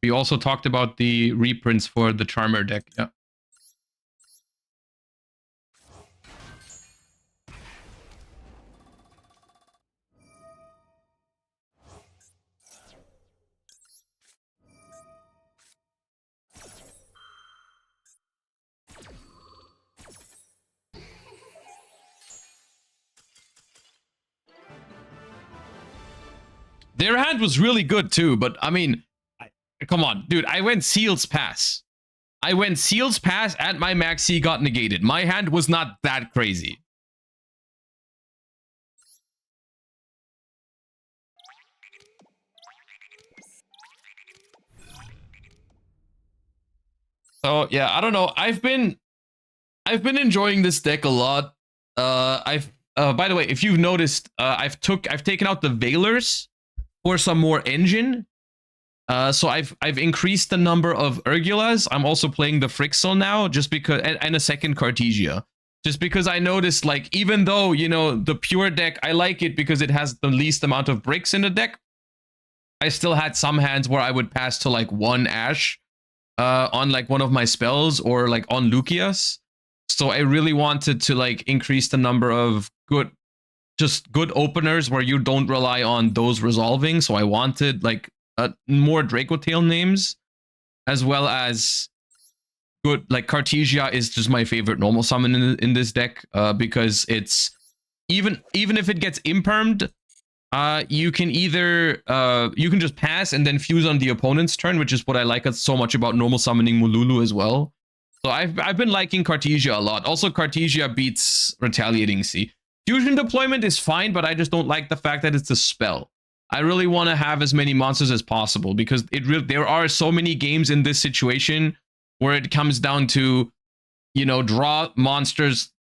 We also talked about the reprints for the Charmer deck. Yeah. Their hand was really good too, but I mean, come on, dude. I went Seals Pass. And my Maxi got negated. My hand was not that crazy. So yeah, I don't know. I've been enjoying this deck a lot. By the way, if you've noticed, I've taken out the Veilers for some more engine. So I've increased the number of Urgulas. I'm also playing the Frixel now, just because, and a second Cartesia, just because I noticed, like, even though, you know, the pure deck, I like it because it has the least amount of bricks in the deck, I still had some hands where I would pass to like one Ash on like one of my spells, or like on Lucius. So I really wanted to like increase the number of good openers where you don't rely on those resolving. So I wanted like more Draco Tail names, as well as good, like Cartesia is just my favorite normal summon in this deck, because it's even if it gets impermed, you can either you can just pass and then fuse on the opponent's turn, which is what I like so much about normal summoning Mululu as well. So I've been liking Cartesia a lot. Also, Cartesia beats Retaliating Sea. Fusion deployment is fine, but I just don't like the fact that it's a spell. I really want to have as many monsters as possible, because there are so many games in this situation where it comes down to, you know, draw monsters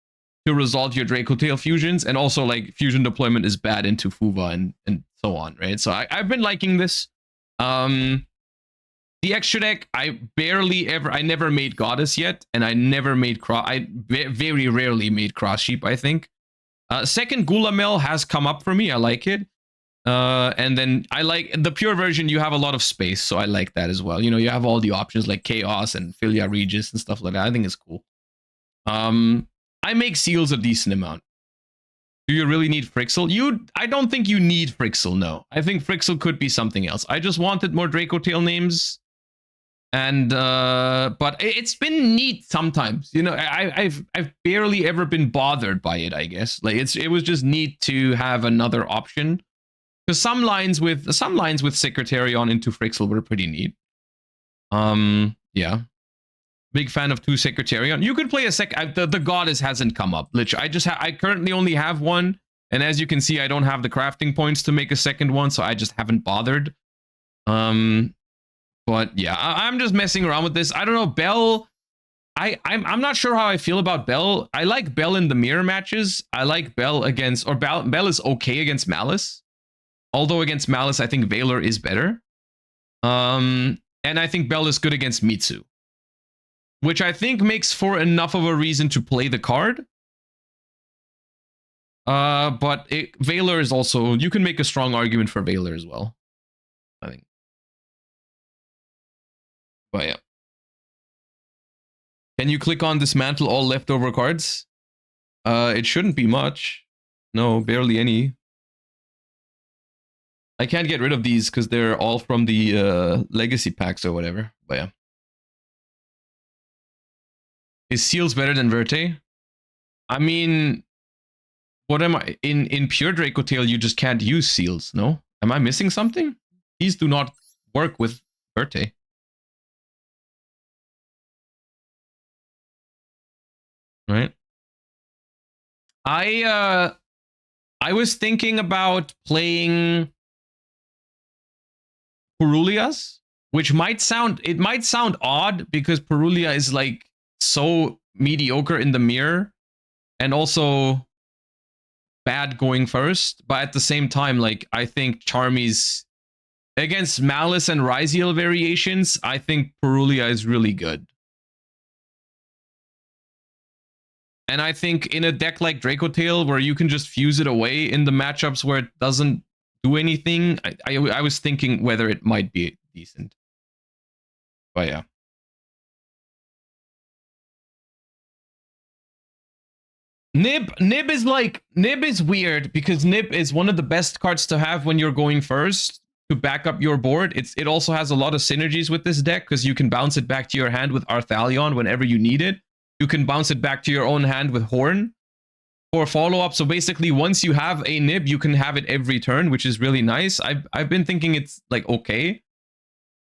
to resolve your Draco Tail fusions, and also like fusion deployment is bad into Fuva and so on, right? So I've been liking this. The extra deck, I never made Goddess yet, and I never made I very rarely made Cross Sheep, I think. Second Gulamel has come up for me. I like it. And then I like the pure version. You have a lot of space, so I like that as well. You know, you have all the options like Chaos and Philia Regis and stuff like that. I think it's cool. I make Seals a decent amount. Do you really need Frixel? I don't think you need Frixel, no. I think Frixel could be something else. I just wanted more Draco Tail names. And but it's been neat sometimes. You know, I've barely ever been bothered by it, I guess. Like it was just neat to have another option. Because some lines with Secretarion into Frixel were pretty neat. Yeah. Big fan of 2 Secretarion. You could play a the Goddess hasn't come up. Literally, I currently only have one, and as you can see, I don't have the crafting points to make a second one, so I just haven't bothered. But yeah, I'm just messing around with this. I don't know, Bell. I'm not sure how I feel about Bell. I like Bell in the mirror matches. I like Bell against, or Bell is okay against Malice. Although against Malice, I think Valor is better. And I think Bell is good against Mitsu, which I think makes for enough of a reason to play the card. But Valor is also, you can make a strong argument for Valor as well, I think. But yeah. Can you click on dismantle all leftover cards? It shouldn't be much. No, barely any. I can't get rid of these because they're all from the legacy packs or whatever. But yeah. Is Seals better than Verte? I mean, what am I in pure Draco Tail? You just can't use Seals, no? Am I missing something? These do not work with Verte. Right. I was thinking about playing Purulias, which might sound odd because Purulia is like so mediocre in the mirror and also bad going first, but at the same time, like I think Charmy's against Malice and Ryziel variations, I think Purulia is really good. And I think in a deck like Draco Tail, where you can just fuse it away in the matchups where it doesn't do anything, I was thinking whether it might be decent. But yeah. Nib is weird because Nib is one of the best cards to have when you're going first to back up your board. It also has a lot of synergies with this deck because you can bounce it back to your hand with Arthalion whenever you need it. You can bounce it back to your own hand with Horn for follow-up. So basically, once you have a Nib, you can have it every turn, which is really nice. I've been thinking it's like okay,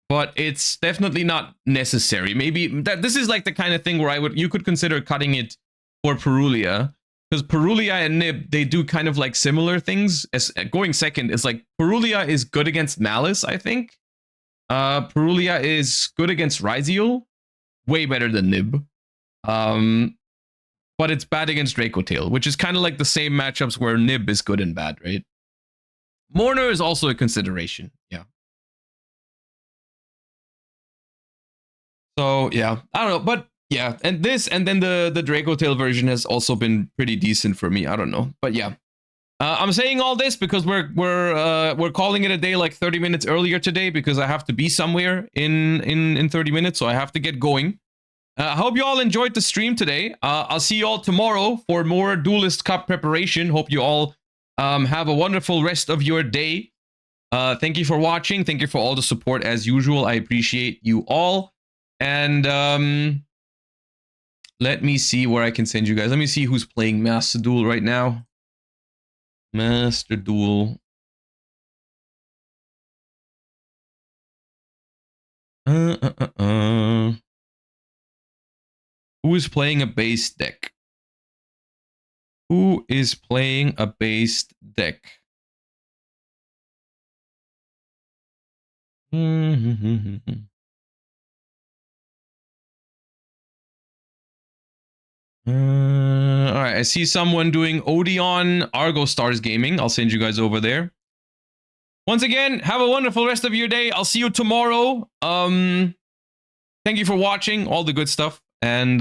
but it's definitely not necessary. Maybe this is like the kind of thing where you could consider cutting it for Perulia. Because Perulia and Nib, they do kind of like similar things. As going second is like Perulia is good against Malice, I think. Perulia is good against Ryziel, way better than Nib. But it's bad against Dracotail, which is kind of like the same matchups where Nib is good and bad, right? Mourner is also a consideration, yeah. So yeah, I don't know, but yeah, and this and then the Dracotail version has also been pretty decent for me. I don't know, but yeah, I'm saying all this because we're calling it a day like 30 minutes earlier today because I have to be somewhere in 30 minutes, so I have to get going. I hope you all enjoyed the stream today. I'll see you all tomorrow for more Duelist Cup preparation. Hope you all have a wonderful rest of your day. Thank you for watching. Thank you for all the support as usual. I appreciate you all. And let me see where I can send you guys. Let me see who's playing Master Duel right now. Master Duel. Who is playing a base deck? Who is playing a based deck? All right, I see someone doing Odeon Argo Stars Gaming. I'll send you guys over there. Once again, have a wonderful rest of your day. I'll see you tomorrow. Thank you for watching, all the good stuff. And